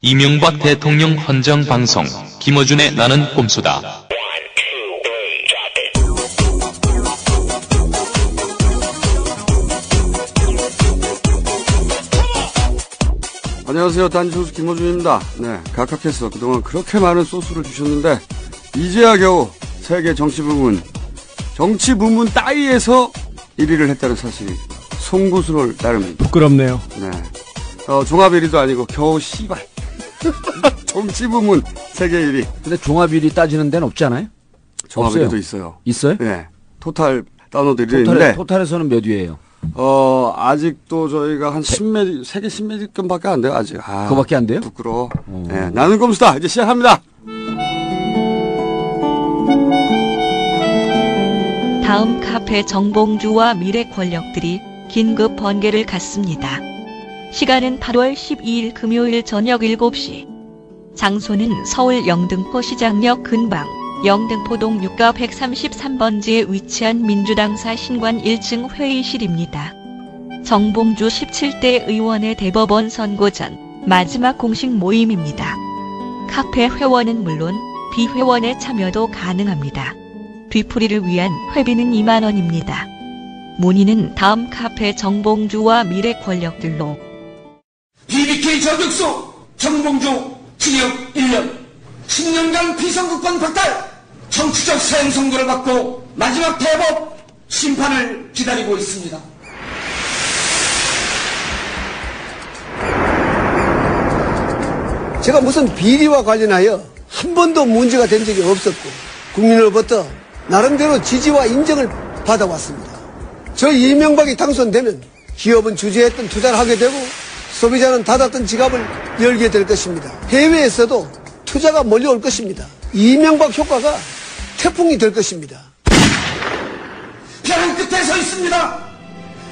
이명박 대통령 헌정 방송 김어준의 나는 꼼수다. 안녕하세요. 단지소수 김어준입니다. 네, 각각해서 그동안 그렇게 많은 소스를 주셨는데 이제야 겨우 세계 정치 부문 따위에서 1위를 했다는 사실이 송구스러울 따름입니다. 부끄럽네요. 네, 종합 1위도 아니고 겨우 씨발 정치 부문 세계 1위. 근데 종합 1위 따지는 데는 없지 않아요? 종합 1위도 있어요. 있어요? 네, 토탈 다운로드 1위 있는데 토탈에서는 몇 위예요? 아직도 저희가 한 10매, 세계 10매직금밖에 안 돼요, 아직. 그거밖에 안 돼요? 부끄러워. 네, 나는 꼼수다. 이제 시작합니다. 다음 카페 정봉주와 미래 권력들이 긴급 번개를 갖습니다. 시간은 8월 12일 금요일 저녁 7시. 장소는 서울 영등포 시장역 근방. 영등포동 6가 133번지에 위치한 민주당사 신관 1층 회의실입니다. 정봉주 17대 의원의 대법원 선고 전 마지막 공식 모임입니다. 카페 회원은 물론 비회원의 참여도 가능합니다. 뒤풀이를 위한 회비는 2만 원입니다. 문의는 다음 카페 정봉주와 미래 권력들로. BBK 저격수 정봉주 징역 1년 10년간 비선거권 박탈 정치적 사형 선고를 받고 마지막 대법 심판을 기다리고 있습니다. 제가 무슨 비리와 관련하여 한 번도 문제가 된 적이 없었고 국민으로부터 나름대로 지지와 인정을 받아왔습니다. 저 이명박이 당선되면 기업은 주저했던 투자를 하게 되고 소비자는 닫았던 지갑을 열게 될 것입니다. 해외에서도 투자가 몰려올 것입니다. 이명박 효과가 태풍이 될 것입니다. 벼랑 끝에 서 있습니다.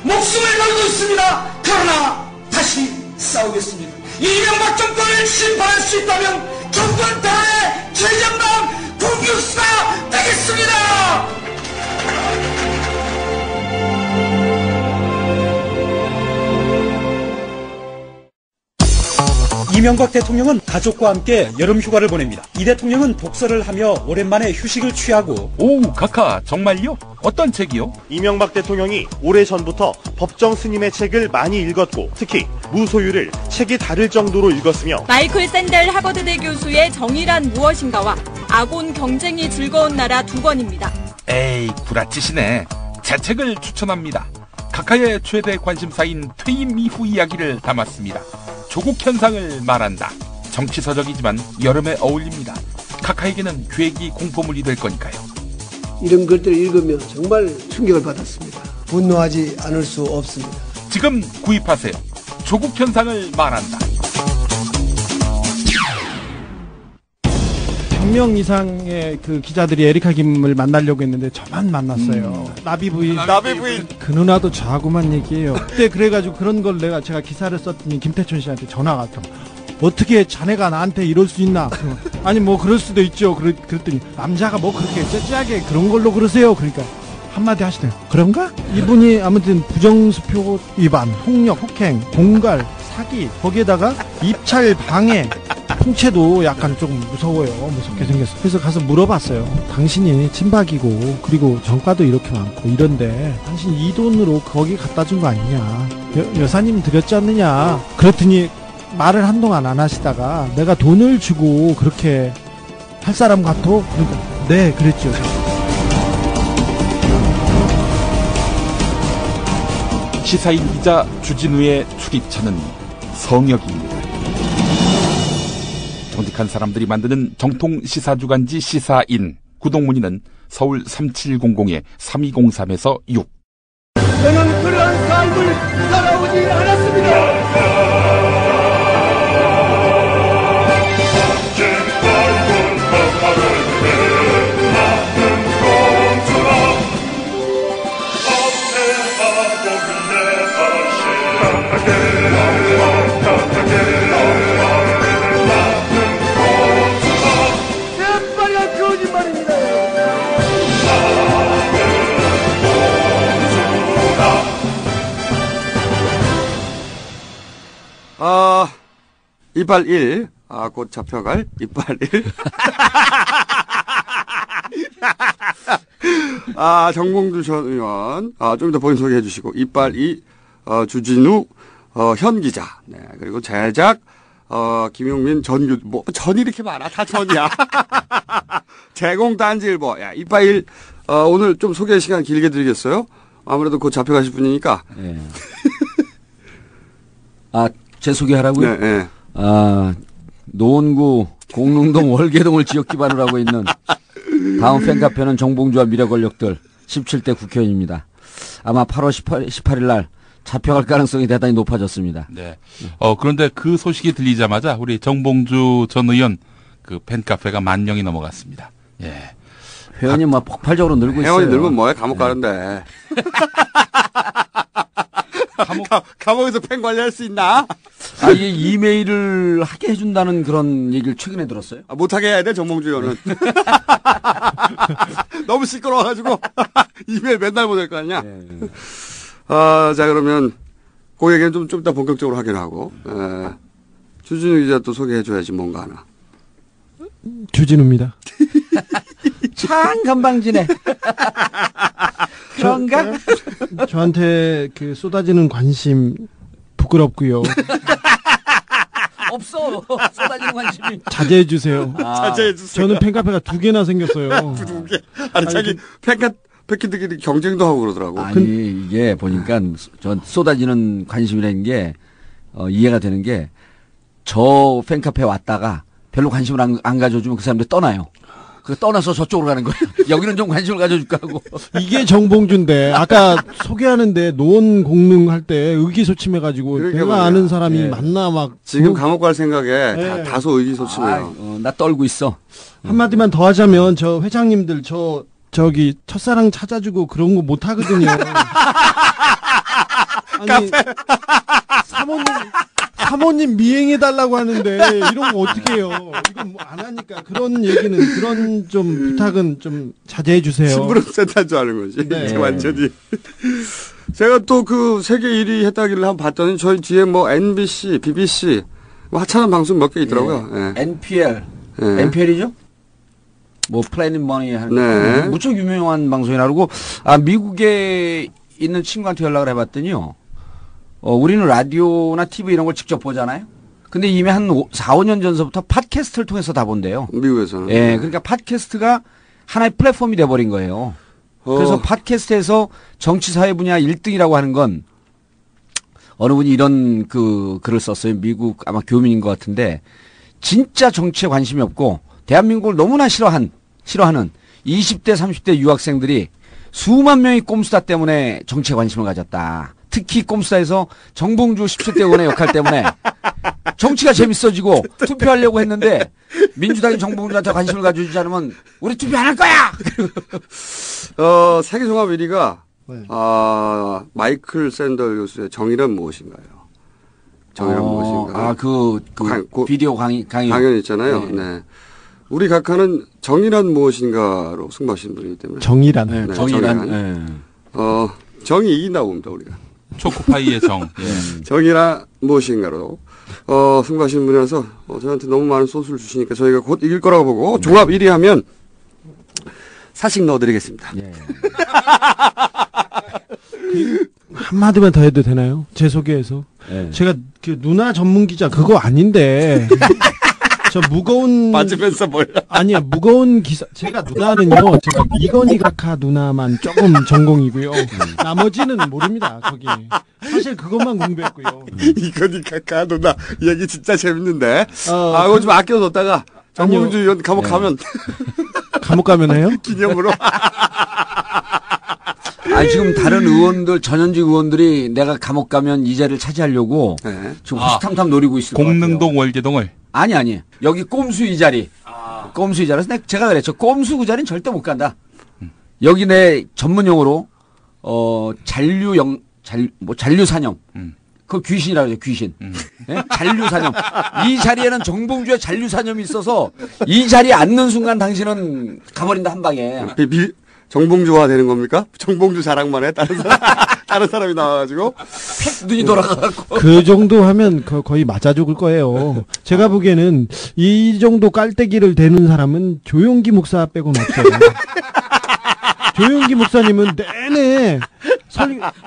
목숨을 걸고 있습니다. 그러나 다시 싸우겠습니다. 이명박 정권을 심판할 수 있다면 정권 타의 최정남 공격수가 되겠습니다. 이명박 대통령은 가족과 함께 여름 휴가를 보냅니다. 이 대통령은 독서를 하며 오랜만에 휴식을 취하고. 오, 카카, 정말요? 어떤 책이요? 이명박 대통령이 오래전부터 법정 스님의 책을 많이 읽었고 특히 무소유를 책이 다를 정도로 읽었으며 마이클 샌델 하버드대 교수의 정의란 무엇인가와 아곤 경쟁이 즐거운 나라 2권입니다. 에이, 구라치시네. 제 책을 추천합니다. 카카의 최대 관심사인 퇴임 이후 이야기를 담았습니다. 조국 현상을 말한다. 정치서적이지만 여름에 어울립니다. 카카에게는 괴기 공포물이 될 거니까요. 이런 글들을 읽으며 정말 충격을 받았습니다. 분노하지 않을 수 없습니다. 지금 구입하세요. 조국 현상을 말한다. 100명 이상의 그 기자들이 에리카 김을 만나려고 했는데 저만 만났어요. 나비 부인. 그 누나도 저하고만 얘기해요. 그때 그래가지고 그런 걸 제가 기사를 썼더니 김태춘 씨한테 전화가 왔죠. 어떻게 자네가 나한테 이럴 수 있나? 아니 뭐 그럴 수도 있죠. 그랬더니 남자가 뭐 그렇게 째째하게 그런 걸로 그러세요. 그러니까 한마디 하시네요. 그런가? 이분이 아무튼 부정수표 위반, 폭력, 폭행, 공갈, 사기, 거기에다가 입찰 방해, 통채도 약간 조금 무서워요. 무섭게 생겼어요. 그래서 가서 물어봤어요. 당신이 친박이고 그리고 정가도 이렇게 많고 이런데 당신 이 돈으로 거기 갖다 준 거 아니냐? 여사님 드렸지 않느냐? 그랬더니 말을 한동안 안 하시다가 내가 돈을 주고 그렇게 할 사람 같아? 그러니까 네, 그랬죠. 시사인 기자 주진우의 출입처는 성역입니다. 정직한 사람들이 만드는 정통 시사주간지 시사인. 구독문의는 서울 3700-3203에서 6. 저는 그러한 삶을 살아오지 않았습니다. 이빨 1. 곧 잡혀갈 이빨 1. 정봉주 전 의원. 좀 이따 본인 소개해 주시고. 이빨 2. 주진우, 현 기자. 네. 그리고 제작, 김용민 전이 이렇게 많아. 다 전이야. 제공 딴지일보. 야, 이빨 1. 오늘 좀 소개 시간 길게 드리겠어요? 아무래도 곧 잡혀가실 분이니까. 네. 제 소개하라고요? 네. 노원구 공릉동 월계동을 지역 기반으로 하고 있는 다음 팬카페는 정봉주와 미래 권력들 17대 국회의원입니다. 아마 8월 18일 날 잡혀갈 가능성이 대단히 높아졌습니다. 네. 그런데 그 소식이 들리자마자 우리 정봉주 전 의원 그 팬카페가 10,000명이 넘어갔습니다. 예. 회원이 뭐 폭발적으로 늘고 있어요. 회원이 늘면 뭐해? 감옥 가는데. 감옥에서 팬 관리할 수 있나? 이게 이메일을 하게 해준다는 그런 얘기를 최근에 들었어요. 못하게 해야 돼, 정봉주 의원은. 너무 시끄러워가지고 이메일 맨날 보낼 거 아니야? 자, 그러면 그 얘기는 좀 이따 본격적으로 하기로 하고. 주진우 기자 또 소개해줘야지, 뭔가 하나. 주진우입니다. 참 건방지네. 그런가? 저한테 그 쏟아지는 관심 부끄럽고요. 없어. 쏟아지는 관심이. 자제해 주세요. 자제해 주세요. 저는 팬카페가 2개나 생겼어요. 2개. 자기 팬키들끼리 경쟁도 하고 그러더라고. 이게 보니까 전 쏟아지는 관심이라는 게 이해가 되는 게 저 팬카페 왔다가 별로 관심을 안 가져주면 그 사람들 떠나요. 떠나서 저쪽으로 가는 거예요. 여기는 좀 관심을 가져줄까 하고. 이게 정봉주인데 아까 소개하는데 노원 공릉 할 때 의기소침해가지고 내가 말이야. 아는 사람이 맞나 막. 지금 감옥 갈 생각에 다소 의기소침해요. 나 떨고 있어. 한마디만 더 하자면 저 회장님들 저기 첫사랑 찾아주고 그런 거 못 하거든요. 아니 사모님 미행해달라고 하는데 이런 거 어떻게 해요? 이건 뭐 안 하니까 그런 얘기는 그런 좀 부탁은 좀 자제해 주세요. 심부름 센터인 줄 아는 거지. 네. 완전히. 제가 또 그 세계 1위 했다기를 한번 봤더니 저희 뒤에 뭐 NBC, BBC 뭐 하찮은 방송 몇 개 있더라고요. 네. NPL. 네. NPL이죠? 뭐 플래닛 머니 하는 네. 무척 유명한 방송이라 그러고 미국에 있는 친구한테 연락을 해봤더니요. 우리는 라디오나 TV 이런 걸 직접 보잖아요. 근데 이미 한 4, 5년 전서부터 팟캐스트를 통해서 다 본대요. 미국에서는. 예, 그러니까 팟캐스트가 하나의 플랫폼이 돼버린 거예요. 그래서 팟캐스트에서 정치 사회 분야 1등이라고 하는 건 어느 분이 이런 글을 썼어요. 미국 아마 교민인 것 같은데 진짜 정치에 관심이 없고 대한민국을 너무나 싫어하는 20대, 30대 유학생들이 수만 명의 꼼수다 때문에 정치에 관심을 가졌다. 특히 꼼수다에서 정봉주 17대 의원의 역할 때문에 정치가 재밌어지고 투표하려고 했는데 민주당이 정봉주한테 관심을 가져주지 않으면 우리 투표 안 할 거야! 세계 종합 1위가, 마이클 샌더 교수의 정의란 무엇인가요? 정의란 무엇인가? 비디오 강연 있잖아요. 네. 우리 각하는 정의란 무엇인가로 승부하신 분이기 때문에. 정의란. 네, 정의란. 네. 정이 이긴다고 봅니다, 우리가. 초코파이의 정. 정의란 무엇인가로, 승부하시는 분이라서, 저한테 너무 많은 소스를 주시니까 저희가 곧 이길 거라고 보고, 종합 1위 하면, 사식 넣어드리겠습니다. 예. 한마디만 더 해도 되나요? 제 소개에서. 예. 제가 그 누나 전문 기자 그거 아닌데. 저 무거운. 맞으면서 몰라. 아니야, 무거운 기사. 제가 누나는요, 제가 이건희 각하 누나만 조금 전공이고요. 나머지는 모릅니다, 거기. 사실 그것만 공부했고요. 이건희 각하 누나, 이 얘기 진짜 재밌는데. 그거 좀 아껴뒀다가, 정봉주 의원 감옥 가면. 감옥 가면 해요? 기념으로. 지금 다른 의원들, 전현직 의원들이 내가 감옥 가면 이 자리를 차지하려고 지금 호시탐탐 노리고 있을 것 같아요. 공릉동 월계동을? 아니. 여기 꼼수 이 자리. 꼼수 이 자리에서 제가 그랬죠. 꼼수 그 자리는 절대 못 간다. 여기 내 전문 용어로, 잔류사념. 그 귀신이라고 하죠, 귀신. 네? 잔류사념. 이 자리에는 정봉주의 잔류사념이 있어서 이 자리에 앉는 순간 당신은 가버린다, 한 방에. 정봉주화 되는 겁니까? 정봉주 자랑만 해? 다른 사람. 다른 사람이 나와가지고 눈이 돌아가고. 그 정도 하면 거의 맞아 죽을 거예요. 제가 보기에는 이 정도 깔때기를 대는 사람은 조용기 목사 빼고는 없어요. 조용기 목사님은 내내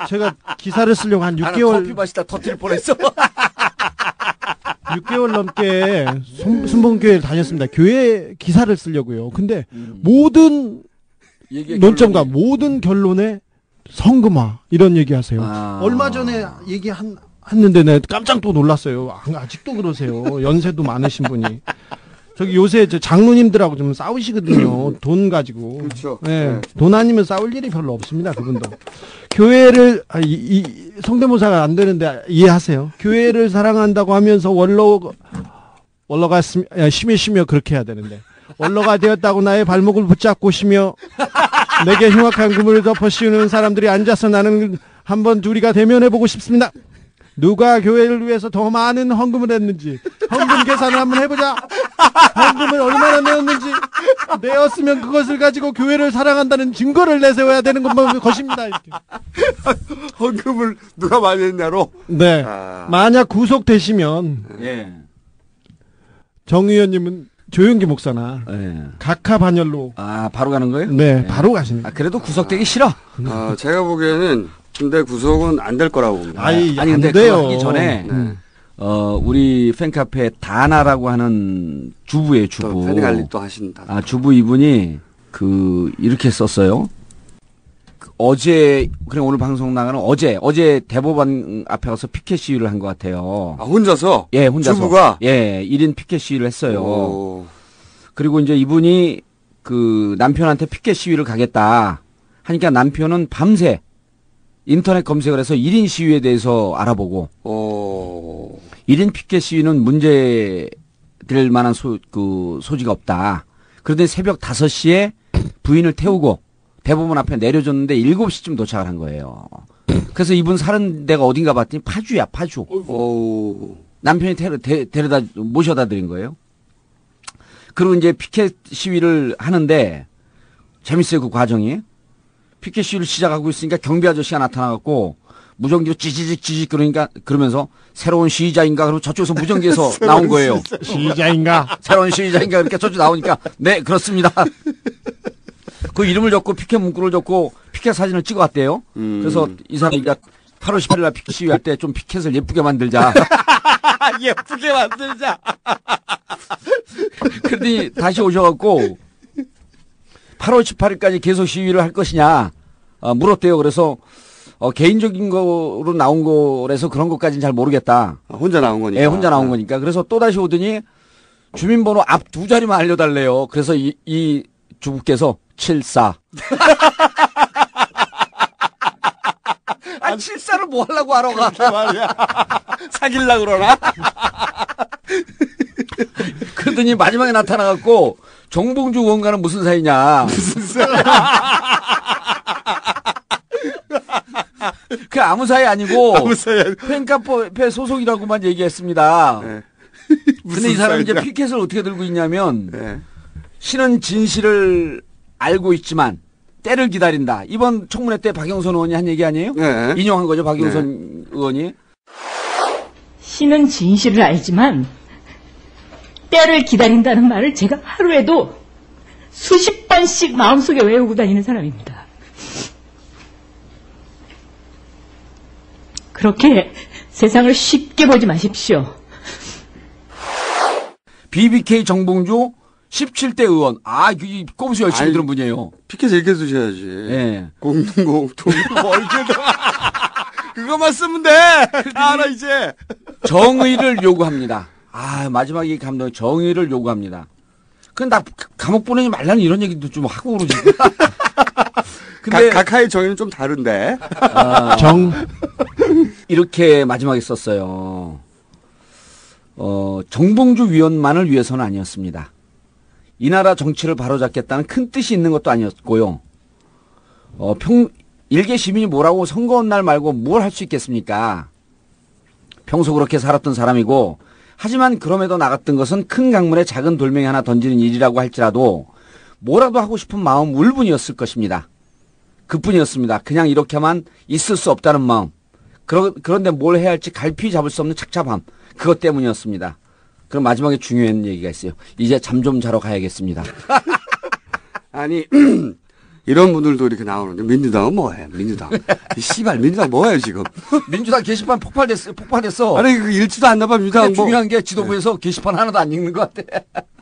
제가 기사를 쓰려고 한 6개월 커피 마시다 터뜨릴 뻔했어. 6개월 넘게 순복음교회를 다녔습니다. 교회 기사를 쓰려고요. 근데 모든 논점과 모든 결론에 성금화 이런 얘기하세요. 얼마 전에 했는데 내가 깜짝 또 놀랐어요. 아직도 그러세요. 연세도 많으신 분이. 저기 요새 장로님들하고 좀 싸우시거든요. 돈 가지고. 그렇죠. 네. 돈 아니면 싸울 일이 별로 없습니다. 그분도. 교회를 성대모사가 안 되는데 이해하세요. 교회를 사랑한다고 하면서 원로가 심히 그렇게 해야 되는데 원로가 되었다고 나의 발목을 붙잡고 쉬며 내게 흉악한 그물을 덮어 씌우는 사람들이 앉아서 나는 한번 둘이가 대면해보고 싶습니다. 누가 교회를 위해서 더 많은 헌금을 했는지 헌금 계산을 한번 해보자. 헌금을 얼마나 내었는지 내었으면 그것을 가지고 교회를 사랑한다는 증거를 내세워야 되는 것입니다. 이렇게. 헌금을 누가 많이 했냐로. 네. 만약 구속되시면 정 의원님은 조용기 목사나 각하 반열로 바로 가는 거예요? 네, 바로 가시는 거예요. 그래도 구속되기 싫어. 제가 보기에는 근데 구속은 안 될 거라고 봅니다. 아니 근데 그거 하기 전에 우리 팬카페 다나라고 하는 주부예요, 주부. 팬 관리 또 하신다. 주부 이분이 이렇게 썼어요. 어제 오늘 방송 나가는 어제 대법원 앞에 가서 피켓 시위를 한 것 같아요. 혼자서? 예, 혼자서. 주부가? 예, 1인 피켓 시위를 했어요. 오. 그리고 이제 이분이 남편한테 피켓 시위를 가겠다 하니까 남편은 밤새 인터넷 검색을 해서 1인 시위에 대해서 알아보고 1인 피켓 시위는 문제 될 만한 소지가 없다. 그런데 새벽 5시에 부인을 태우고 대법원 앞에 내려줬는데 7시쯤 도착을 한 거예요. 그래서 이분 사는 데가 어딘가 봤더니 파주야, 파주. 남편이 데려다 모셔다 드린 거예요. 그리고 이제 피켓 시위를 하는데 재밌어요, 그 과정이. 피켓 시위를 시작하고 있으니까 경비 아저씨가 나타나갖고 무전기로 찌지직 그러면서 새로운 시위자인가 그러면 저쪽에서 무전기에서 나온 거예요. 시위자인가? 새로운 시위자인가 그렇게 저쪽 나오니까 네 그렇습니다. 그 이름을 적고 피켓 문구를 적고 피켓 사진을 찍어왔대요. 그래서 이 사람이가 8월 18일 날 피켓 시위할 때 좀 피켓을 예쁘게 만들자. 예쁘게 만들자. 그러더니 다시 오셔갖고 8월 18일까지 계속 시위를 할 것이냐 물었대요. 그래서 개인적인 거로 나온 거라서 그런 것까지는 잘 모르겠다. 혼자 나온 거니까. 예, 혼자 나온 거니까. 그래서 또 다시 오더니 주민번호 앞 2자리만 알려달래요. 그래서 이 주부께서 74. 74를 뭐 하려고 하러 가? 말이야. 사귈라 그러나? 그러더니 마지막에 나타나갖고 정봉주 의원과는 무슨 사이냐? 무슨 사이? 그 아무 사이 아니고 팬카페 소속이라고만 얘기했습니다. 네. 근데 이 사람이 이제 피켓을 어떻게 들고 있냐면 신은 진실을 알고 있지만 때를 기다린다. 이번 청문회 때 박영선 의원이 한 얘기 아니에요? 네. 인용한 거죠, 박영선 의원이. 신은 진실을 알지만 때를 기다린다는 말을 제가 하루에도 수십 번씩 마음속에 외우고 다니는 사람입니다. 그렇게 세상을 쉽게 보지 마십시오. BBK 정봉주 17대 의원. 이 꼼수 열심히 들은 분이에요. 피켓 읽혀주셔야지. 네. 공동공, 그거만 쓰면 돼. 알아, 이제. 정의를 요구합니다. 마지막에 감독 정의를 요구합니다. 근데 나 감옥 보내지 말라는 이런 얘기도 좀 하고 그러지. 근데 각하의 정의는 좀 다른데. 이렇게 마지막에 썼어요. 정봉주 위원만을 위해서는 아니었습니다. 이 나라 정치를 바로잡겠다는 큰 뜻이 있는 것도 아니었고요. 일개 시민이 뭐라고 선거운 날 말고 뭘 할 수 있겠습니까? 평소 그렇게 살았던 사람이고, 하지만 그럼에도 나갔던 것은 큰 강물에 작은 돌멩이 하나 던지는 일이라고 할지라도 뭐라도 하고 싶은 마음 울분이었을 것입니다. 그뿐이었습니다. 그냥 이렇게만 있을 수 없다는 마음. 그런데 뭘 해야 할지 갈피 잡을 수 없는 착잡함. 그것 때문이었습니다. 그럼 마지막에 중요한 얘기가 있어요. 이제 잠 좀 자러 가야겠습니다. 아니 이런 분들도 이렇게 나오는데 민주당은 뭐해? 민주당. 씨발 민주당 뭐예요 지금? 민주당 게시판 폭발됐어. 아니 그 읽지도 않나 봐 민주당. 뭐. 중요한 게 지도부에서 게시판 하나도 안 읽는 것 같아.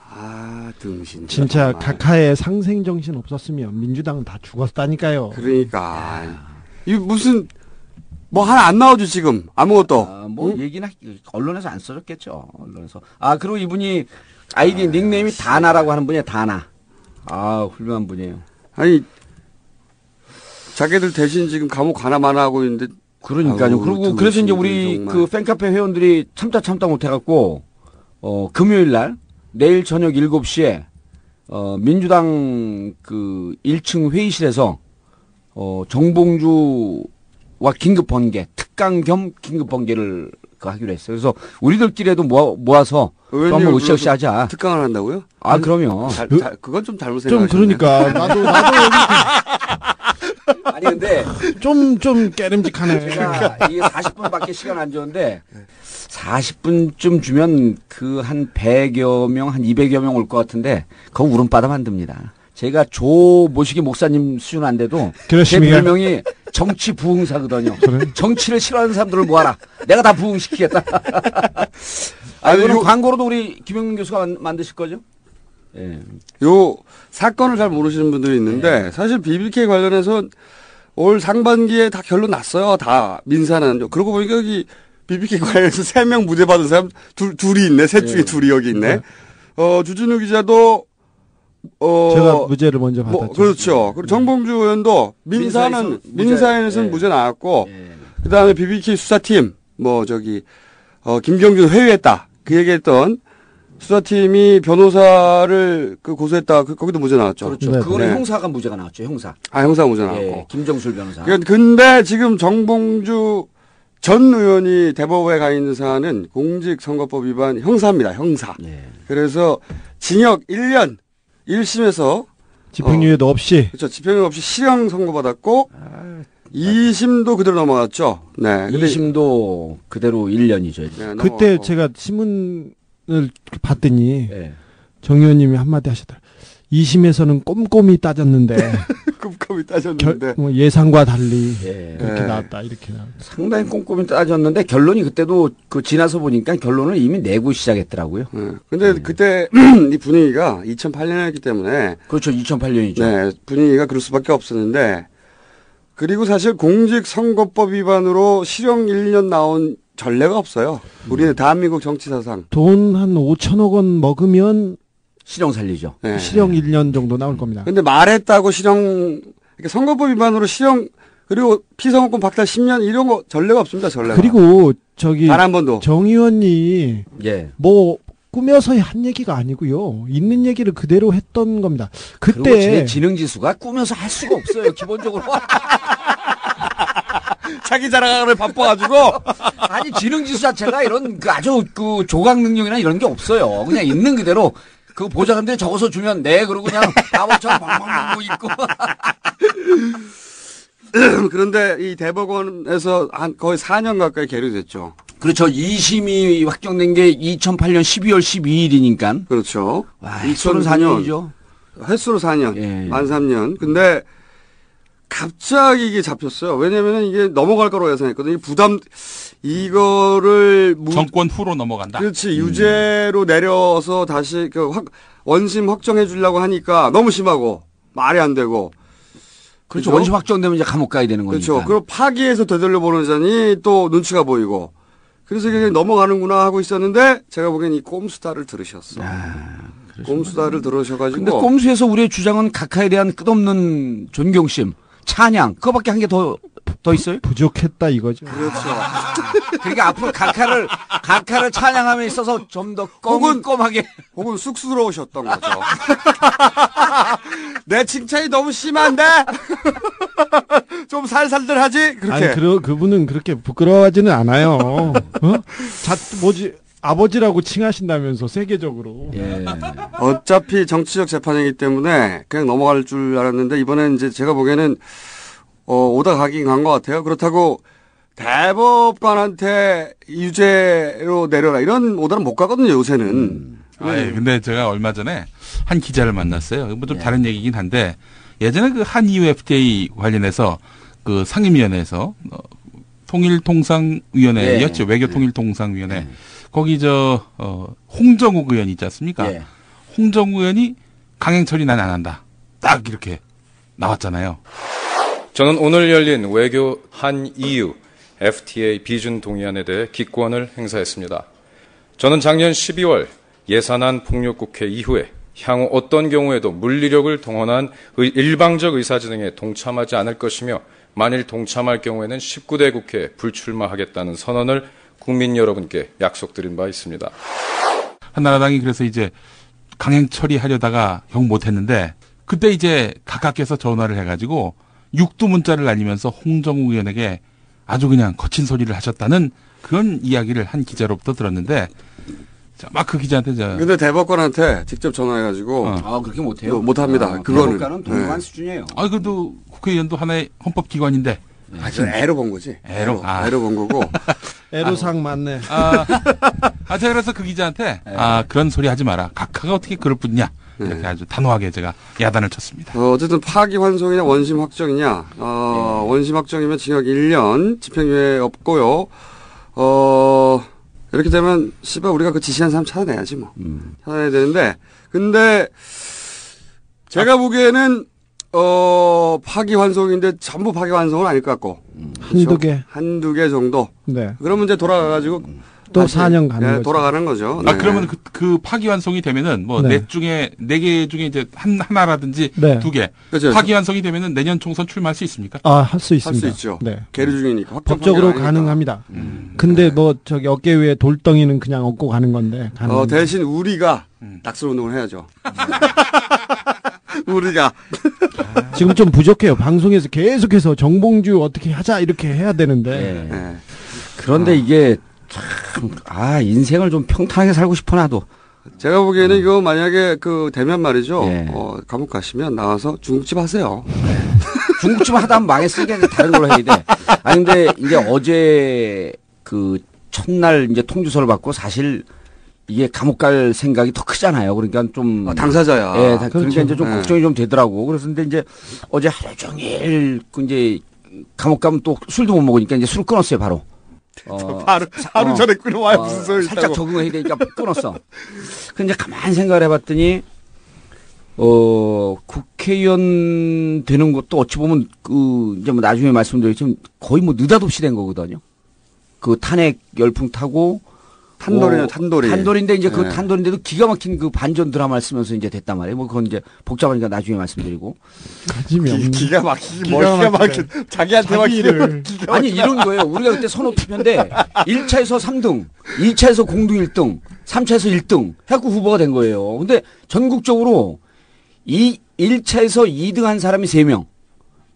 아 등신. 진짜 각하의 상생 정신 없었으면 민주당은 다 죽었다니까요. 그러니까 이 무슨 뭐 하나 안 나오죠 지금 아무것도. 뭐 얘기나 언론에서 안 써줬겠죠. 언론에서. 그리고 이분이 아이디 닉네임이 다나라고 하는 분이에요. 다나. 훌륭한 분이에요. 아니 자기들 대신 지금 감옥 하나만 하고 있는데. 그러니까요. 그리고 그래서 이제 우리 정말. 그 팬카페 회원들이 참다 못해갖고 금요일 날 내일 저녁 7시에 민주당 그 1층 회의실에서 정봉주와 긴급 번개 특강 겸 긴급 번개를 하기로 했어요. 그래서 우리들끼리도 모아서 또 한번 으쌰으쌰 하자. 특강을 한다고요? 그럼요. 그건 좀 잘못 좀 생각하셨네. 그러니까 나도 아니 근데 좀 깨름직하네. 제가 이게 40분밖에 시간 안 줬는데 40분쯤 주면 그 한 100여 명, 한 200여 명 올 것 같은데 그거 울음바다 만듭니다. 제가 조 모시기 목사님 수준 안 돼도 제 별명이 정치 부흥사거든요. 그래? 정치를 싫어하는 사람들을 모아라. 내가 다 부흥시키겠다. 이거는 광고로도 우리 김영민 교수가 만드실 거죠? 예. 요 사건을 잘 모르시는 분들이 있는데 사실 BBK 관련해서 올 상반기에 다 결론 났어요. 다 민사는. 그러고 보니까 여기 BBK 관련해서 3명 무죄 받은 사람 둘이 있네. 셋 중에 둘이 여기 있네. 주진우 기자도 제가 무죄를 먼저 받았죠. 그렇죠. 그리고 정봉주 의원도 민사에서는 무죄 나왔고 그다음에 BBK 수사팀 김경준 회유했다. 그 얘기했던 수사팀이 변호사를 고소했다. 거기도 무죄 나왔죠. 그렇죠. 네. 그거는 형사가 무죄가 나왔죠. 형사. 형사 무죄 나왔고. 예, 김정술 변호사. 근데 지금 정봉주 전 의원이 대법원에 가 있는 사안은 공직선거법 위반 형사입니다. 형사. 예. 그래서 징역 1년 1심에서 집행유예도 없이. 그렇죠. 집행유예 없이 실형 선고받았고 2심도 그대로 넘어갔죠. 네. 2심도 그대로 1년이죠. 네, 그때 제가 신문을 봤더니 정 의원님이 한마디 하시더라고요. 2심에서는 꼼꼼히 따졌는데 꼼꼼히 따졌는데 예상과 달리 그렇게 나왔다. 이렇게 나왔다. 상당히 꼼꼼히 따졌는데 결론이 그때도 지나서 보니까 결론을 이미 내고 시작했더라고요. 근데 그때 이 분위기가 2008년이었기 때문에 그렇죠. 2008년이죠. 네, 분위기가 그럴 수밖에 없었는데 그리고 사실 공직선거법 위반으로 실형 1년 나온 전례가 없어요. 우리는 대한민국 정치사상. 돈 한 5천억 원 먹으면 실형 살리죠. 네. 실형 1년 정도 나올 겁니다. 근데 말했다고 실형, 선거법 위반으로 실형, 그리고 피선거권 박탈 10년 이런 거 전례가 없습니다, 전례가. 그리고 단 한 번도. 정 의원이 꾸며서 한 얘기가 아니고요. 있는 얘기를 그대로 했던 겁니다. 그때 제 지능 지수가 꾸며서 할 수가 없어요. 기본적으로. 자기 자랑을 바빠가지고. 아니 지능 지수 자체가 이런 아주 조각 능력이나 이런 게 없어요. 그냥 있는 그대로. 그 보좌관들이 적어서 주면 그러고 그냥 바보처럼 방방방방 읽고. 그런데 이 대법원에서 거의 4년 가까이 계류됐죠. 그렇죠. 2심이 확정된 게 2008년 12월 12일이니까. 그렇죠. 횟수로 4년이죠. 횟수로 4년. 만 3년. 근데 갑자기 이게 잡혔어요. 왜냐면은 이게 넘어갈 거라고 예상했거든요. 이거를 정권 후로 넘어간다. 그렇지. 유죄로 내려서 다시 원심 확정해 주려고 하니까 너무 심하고 말이 안 되고. 그렇죠. 원심 확정되면 이제 감옥 가야 되는 거니까. 그렇죠. 그리고 파기해서 되돌려 보내자니 또 눈치가 보이고. 그래서 이게 넘어가는구나 하고 있었는데 제가 보기엔 이 꼼수다를 들으셨어. 꼼수다를 들으셔가지고. 근데 꼼수에서 우리의 주장은 각하에 대한 끝없는 존경심, 찬양, 그거밖에 한 게 더 있어요? 부족했다 이거죠. 그렇죠. 그러니까 앞으로 각하를 찬양함에 있어서 좀 더 꼼꼼하게. 혹은 쑥스러우셨던 거죠. 내 칭찬이 너무 심한데? 좀 살살들 하지? 그렇게. 아니, 그분은 그렇게 부끄러워하지는 않아요. 아버지라고 칭하신다면서 세계적으로. 예. 어차피 정치적 재판이기 때문에 그냥 넘어갈 줄 알았는데 이번엔 이제 제가 보기에는 오다 가긴 간 것 같아요. 그렇다고 대법관한테 유죄로 내려라 이런 오다는 못 가거든요, 요새는. 근데 제가 얼마 전에 한 기자를 만났어요. 뭐 좀 다른 얘기긴 한데 예전에 그 한EU FTA 관련해서 그 상임위원회에서 통일통상위원회였죠. 외교통일통상위원회. 거기 홍정욱 의원 있지 않습니까? 홍정욱 의원이 강행처리 난 안 한다. 딱 이렇게 나왔잖아요. 저는 오늘 열린 외교 한EU FTA 비준 동의안에 대해 기권을 행사했습니다. 저는 작년 12월 예산안 폭력국회 이후에 향후 어떤 경우에도 물리력을 동원한 일방적 의사진행에 동참하지 않을 것이며 만일 동참할 경우에는 19대 국회에 불출마하겠다는 선언을 국민 여러분께 약속드린 바 있습니다. 한나라당이 그래서 이제 강행 처리하려다가 영 못했는데 그때 이제 각하께서 전화를 해가지고 육두 문자를 날리면서 홍정욱 의원에게 아주 그냥 거친 소리를 하셨다는 그런 이야기를 한 기자로부터 들었는데 막 그 기자한테 근데 대법관한테 직접 전화해가지고 그렇게 못해요? 못합니다. 그거는 대법관은 동의관 수준이에요. 그래도 국회의원도 하나의 헌법기관인데 애로 본 거지. 애로 본 거고. 애로상 맞네. 제가 그래서 그 기자한테 그런 소리 하지 마라. 각하가 어떻게 그럴 뿐이냐. 이렇게 아주 단호하게 제가 야단을 쳤습니다. 어쨌든 파기환송이냐 원심 확정이냐. 원심 확정이면 징역 1년, 집행유예 없고요. 이렇게 되면 우리가 그 지시한 사람 찾아내야지 뭐. 찾아내야 되는데 근데 제가 보기에는 파기환송인데 전부 파기환송은 아닐 것 같고 한두 개 정도. 네. 그러면 이제 돌아가가지고 또 4년 가는 거죠. 돌아가는 거죠. 네. 그러면 그 파기환송이 되면은 뭐 네 개 중에 이제 하나라든지 두 개. 그렇죠. 파기환송이 되면은 내년 총선 출마할 수 있습니까? 할 수 있습니다. 할 수 있죠. 네. 계류 중이니까. 법적으로 가능합니다. 근데 뭐 어깨 위에 돌덩이는 그냥 얻고 가는 건데. 대신 우리가 낙선 운동을 해야죠. 우리가 지금 좀 부족해요. 방송에서 계속해서 정봉주 어떻게 하자 이렇게 해야 되는데. 네. 그런데 이게 참, 인생을 좀 평탄하게 살고 싶어 나도. 제가 보기에는 이거 만약에 되면 말이죠. 감옥 가시면 나와서 중국집 하세요. 중국집 하다 하면 망했으니까 다른 걸로 해야 돼. 근데 이제 어제 첫날 이제 통지서를 받고 사실 이게 감옥 갈 생각이 더 크잖아요. 그러니까 좀. 당사자야. 그러니까 그렇죠. 이제 좀 걱정이 좀 되더라고. 그래서 근데 이제 어제 하루 종일 이제 감옥 가면 또 술도 못 먹으니까 이제 술을 끊었어요, 바로. 하루 전에 끊어와야 무슨 소리 살짝 있다고. 적응해야 되니까 끊었어. 근데 가만히 생각을 해봤더니, 국회의원 되는 것도 어찌 보면 이제 뭐 나중에 말씀드리겠지만 거의 뭐 느닷없이 된 거거든요. 탄핵 열풍 타고, 탄돌인데 이제 그 탄돌인데도 기가 막힌 반전 드라마를 쓰면서 이제 됐단 말이에요. 뭐 그건 이제 복잡하니까 나중에 말씀드리고. 기가 막히기 자기한테 막히는. 아니 이런 거예요. 우리가 그때 선호 투표인데 1차에서 3등, 2차에서 공동 1등, 3차에서 1등 해갖고 후보가 된 거예요. 근데 전국적으로 1차에서 2등 한 사람이 3명.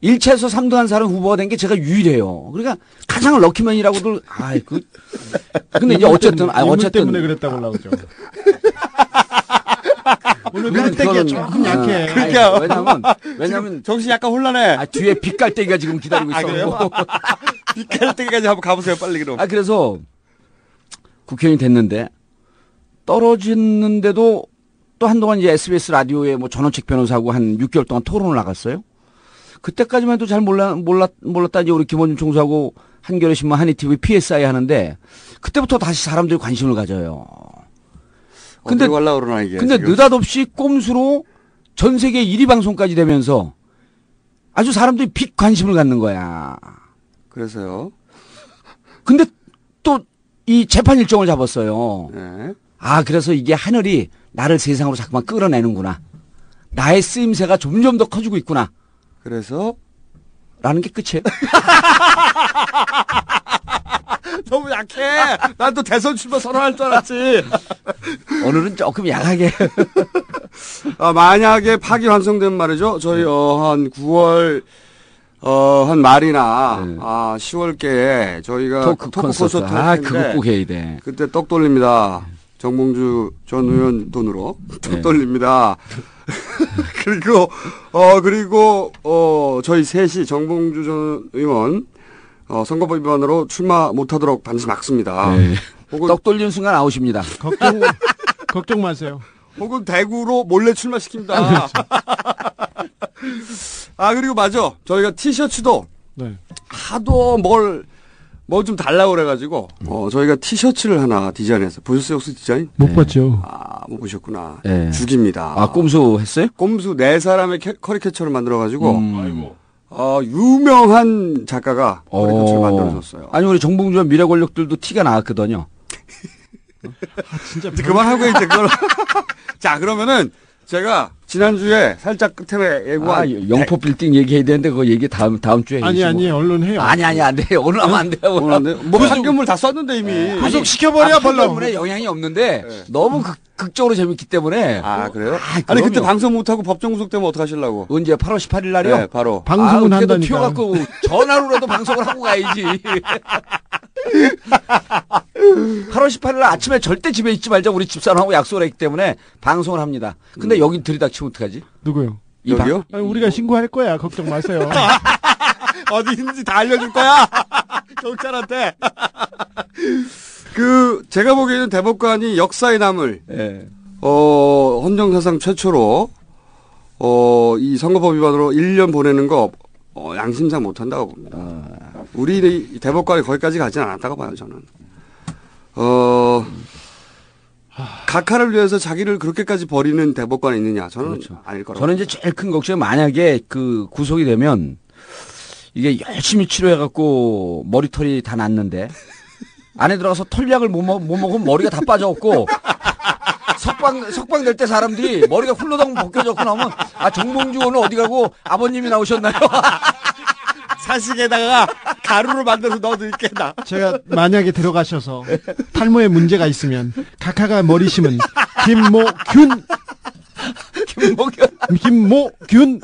1차에서 3등 한 사람 후보가 된 게 제가 유일해요. 그러니까 가장 럭키맨이라고들, 근데 이제 어쨌든 때문에 그랬다고 나오죠. 오늘 깔때기가 조금 약해. 그러니까 왜냐면 정신이 약간 혼란해. 뒤에 빗깔때기가 지금 기다리고 있어. 빗깔때기까지 한번 가보세요, 빨리 그럼. 그래서 국회의원이 됐는데 떨어졌는데도 또 한동안 이제 SBS 라디오에 뭐 전원책 변호사하고 한 6개월 동안 토론을 나갔어요. 그때까지만 해도 잘 몰랐다 이제 우리 김원준 총수하고 한겨레 신문 한이TV PSI 하는데 그때부터 다시 사람들이 관심을 가져요. 근데 느닷없이 꼼수로 전 세계 1위 방송까지 되면서 아주 사람들이 빅 관심을 갖는 거야. 그래서요? 근데 또 이 재판 일정을 잡았어요. 네. 그래서 이게 하늘이 나를 세상으로 자꾸만 끌어내는구나. 나의 쓰임새가 점점 더 커지고 있구나. 그래서? 라는 게 끝이에요. 너무 약해. 난 또 대선 출마 선언할 줄 알았지. 오늘은 조금 약하게. 만약에 파기환송되면 말이죠. 저희 한 9월 한 말이나 10월께에 저희가 토크 콘서트 그거 꼭 해야 돼. 그때 떡 돌립니다. 정봉주 전 의원 돈으로 돌립니다. 그리고 저희 셋이 정봉주 전 의원 선거법 위반으로 출마 못하도록 반드시 막습니다. 네. 혹은 떡 돌리는 순간 아웃입니다. 걱정 마세요. 혹은 대구로 몰래 출마시킵니다. 그리고 맞아. 저희가 티셔츠도 네. 하도 뭘 좀 달라고 그래가지고 저희가 티셔츠를 하나 디자인했어요. 보셨어요 혹시 디자인? 못 봤죠. 못 보셨구나. 네. 죽입니다. 꼼수 했어요? 꼼수 4사람의 커리케처를 만들어가지고 유명한 작가가 커리케처를 만들어줬어요. 아니 우리 정봉주와 미래 권력들도 티가 나왔거든요. 진짜 그만하고 이제 그걸 자 그러면은 제가 지난주에 살짝 끝에 예고한 영포 빌딩 얘기해야 되는데 그거 얘기 다음 주에 아니 얼른 해요. 아니 안 돼요. 오늘 하면 안 돼요. 오늘 안 돼요. 뭐 판결물 다 썼는데 이미 구속 시켜버려 벌렁. 판결물에 영향이 없는데 너무 극적으로 재밌기 때문에. 그래요? 아니 그때 방송 못하고 법정 구속되면 어떡하시려고? 언제 8월 18일 날이요? 네, 바로. 방송은 한다니까. 튀어갖고 전화로라도 방송을 하고 가야지. 8월 18일 날 아침에 절대 집에 있지 말자 우리 집사람하고 약속을 했기 때문에 방송을 합니다. 근데 여기 들이닥치면 어떡하지? 누구요? 여기요? 우리가 신고할 거야. 걱정 마세요. 어디 있는지 다 알려줄 거야. 경찰한테. 제가 보기에는 대법관이 역사에 남을, 헌정사상 최초로, 이 선거법 위반으로 1년 보내는 거, 양심상 못한다고 봅니다. 우리 대법관이 거기까지 가진 않았다고 봐요, 저는. 각하를 위해서 자기를 그렇게까지 버리는 대법관이 있느냐? 저는 그렇죠. 아닐 거라고. 저는 이제 제일 큰 걱정이 만약에 구속이 되면 이게 열심히 치료해갖고 머리털이 다 났는데 안에 들어가서 털약을 못 먹으면 머리가 다 빠져갖고 석방 될 때 사람들이 머리가 훌러덩 벗겨졌고 나오면 정봉주 오늘 어디 가고 아버님이 나오셨나요? 사식에다가 가루를 만들어서 넣어드릴게 나. 제가 만약에 들어가셔서 탈모에 문제가 있으면 각하가 머리 심은 김모균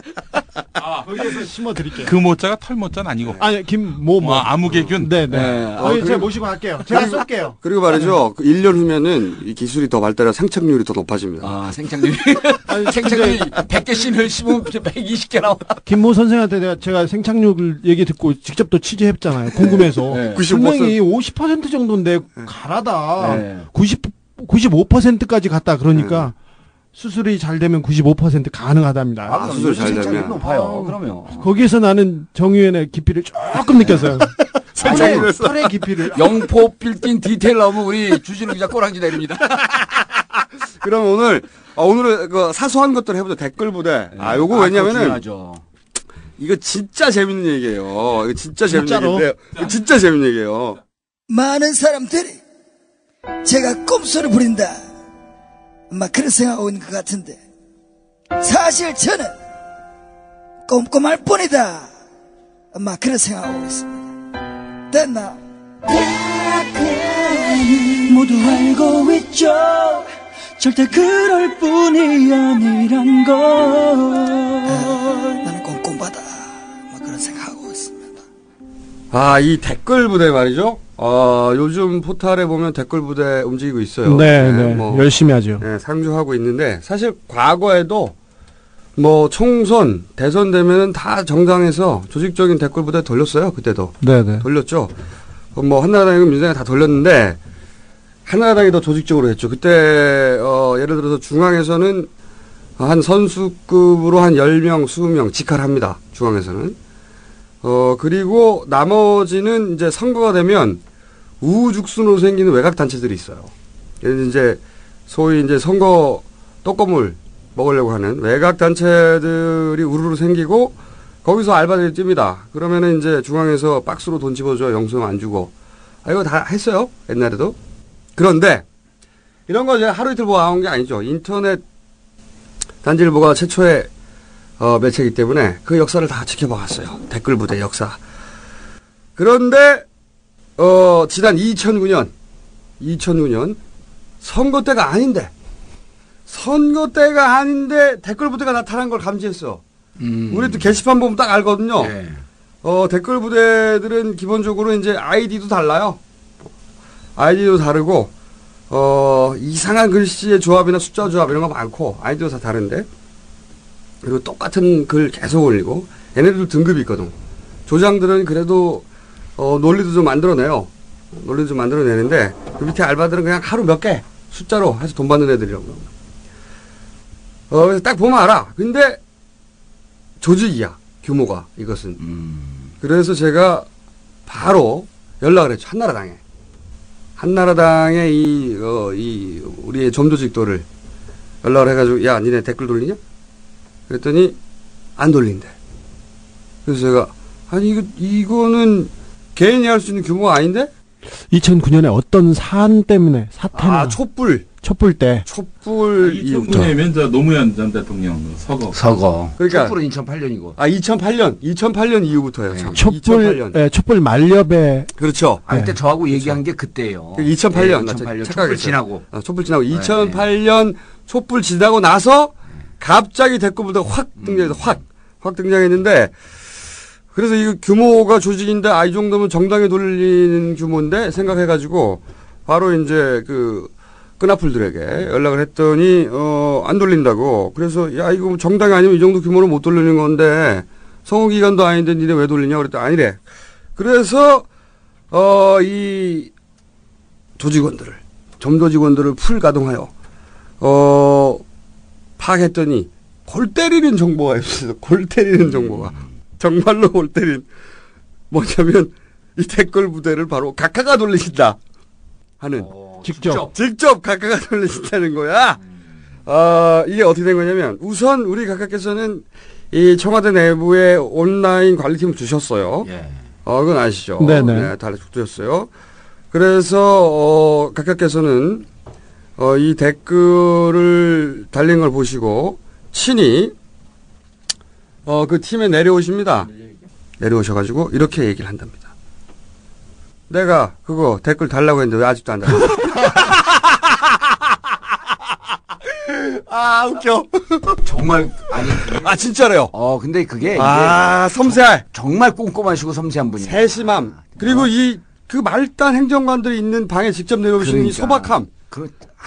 거기에서 심어드릴게요. 그 모자가 털 모자는 아니고. 아니 김모 아무개균. 네네. 제가 모시고 갈게요. 제가 쏠게요. 그리고 말이죠. 1년 후면은 이 기술이 더 발달해 생착률이 더 높아집니다. 생착률이 100개 심을 심으면 120개 나와. 김모 선생한테 제가 생착률 얘기 듣고 직접 또 취재했잖아요. 궁금해서. 분명히 50% 정도인데 가라다. 95%까지 갔다 그러니까. 수술이 잘 되면 95% 가능하답니다. 수술 잘 되면 높아요. 그러면 거기에서 나는 정유현의 깊이를 조금 느꼈어요. 털의 깊이를. 영포 빌딩 디테일 나오면 우리 주진우 기자 꼬랑지 내립니다. 그럼 오늘은 사소한 것들 해보자. 댓글 부대. 요거 왜냐면은 이거 진짜 재밌는 얘기예요. 이거 진짜 재밌는 얘기인데 진짜 재밌는 얘기예요. 많은 사람들이 제가 꼼수를 부린다. 그런 생각하고 있는 것 같은데 사실 저는 꼼꼼할 뿐이다. 그런 생각하고 있습니다. 됐나? 모두 알고 있죠. 절대 그럴 뿐이 아니란 걸. 나는 꼼꼼하다. 그런 생각하고 있습니다. 이 댓글 부대 말이죠. 요즘 포탈에 보면 댓글 부대 움직이고 있어요. 네. 열심히 하죠. 네, 상주하고 있는데, 사실 과거에도 총선, 대선 되면은 다 정당에서 조직적인 댓글 부대 돌렸어요. 그때도. 네네. 돌렸죠. 한나라당이고 민주당이 다 돌렸는데, 한나라당이 더 조직적으로 했죠. 그때, 예를 들어서 중앙에서는 한 선수급으로 한 10명, 20명 직할합니다. 중앙에서는. 그리고 나머지는 이제 선거가 되면 우후죽순으로 생기는 외곽 단체들이 있어요. 이제 소위 이제 선거 떡고물 먹으려고 하는 외곽 단체들이 우르르 생기고 거기서 알바들이 뜁니다. 그러면은 이제 중앙에서 박스로 돈 집어줘. 영수증 안 주고. 이거 다 했어요. 옛날에도. 그런데 이런 거 제가 하루 이틀 나온 게 아니죠. 인터넷 단지일보가 최초의 매체이기 때문에 그 역사를 다 지켜봐왔어요. 댓글 부대 역사. 그런데 지난 2009년 선거 때가 아닌데 댓글 부대가 나타난 걸 감지했어. 우리도 게시판 보면 딱 알거든요. 네. 댓글 부대들은 기본적으로 이제 아이디도 달라요. 아이디도 다르고 이상한 글씨의 조합이나 숫자 조합 이런 거 많고, 아이디어 다 다른데, 그리고 똑같은 글 계속 올리고, 얘네들도 등급이 있거든. 조장들은 그래도, 논리도 좀 만들어내요. 논리도 좀 만들어내는데, 그 밑에 알바들은 그냥 하루 몇 개 숫자로 해서 돈 받는 애들이라고. 그래서 딱 보면 알아. 근데, 조직이야. 규모가, 이것은. 그래서 제가 바로 연락을 했죠. 한나라당에. 한나라당의 우리의 점조직도를 연락을 해가지고, 야, 니네 댓글 돌리냐? 그랬더니, 안 돌린대. 그래서 제가, 아니, 이거는 개인이 할 수 있는 규모가 아닌데? 2009년에 어떤 사안 때문에 사태나 촛불 때 촛불 이후부터 2009년이면 저 노무현 전 대통령 서거. 그러니까 촛불은 2008년이고. 2008년 이후부터예요. 참. 촛불 만렵에 그렇죠. 그때 저하고 얘기한 게 그때예요. 2008년. 2008년 촛불 지나고. 촛불 지나고 2008년 촛불 지나고 나서 갑자기 댓글부터 확 등장해서 확 등장했는데. 그래서 이 규모가 조직인데, 이 정도면 정당에 돌리는 규모인데, 생각해가지고, 바로 이제 끈앞풀들에게 연락을 했더니, 안 돌린다고. 그래서, 야, 이거 정당이 아니면 이 정도 규모로 못 돌리는 건데, 성호기관도 아닌데 니네 왜 돌리냐? 그랬더니 아니래. 그래서, 이 조직원들을, 점조직원들을 풀 가동하여, 파악했더니, 골 때리는 정보가 있어요. 골 때리는 정보가. 정말로 골 때린 뭐냐면 이 댓글 부대를 바로 각하가 돌리신다 하는 직접 각하가 돌리신다는 거야. 이게 어떻게 된 거냐면 우선 우리 각하께서는 이 청와대 내부에 온라인 관리팀을 두셨어요. 그건 아시죠? 네네. 네, 다 두셨어요. 그래서 각하께서는 이 댓글을 달린 걸 보시고 친히 그 팀에 내려오십니다. 내려오셔가지고 이렇게 얘기를 한답니다. 내가 그거 댓글 달라고 했는데 왜 아직도 안 달라? 웃겨. 정말 아니. 진짜로요. 근데 그게 섬세할. 정말 꼼꼼하시고 섬세한 분이. 세심함. 그리고 그 말단 행정관들이 있는 방에 직접 내려오시는 이 소박함.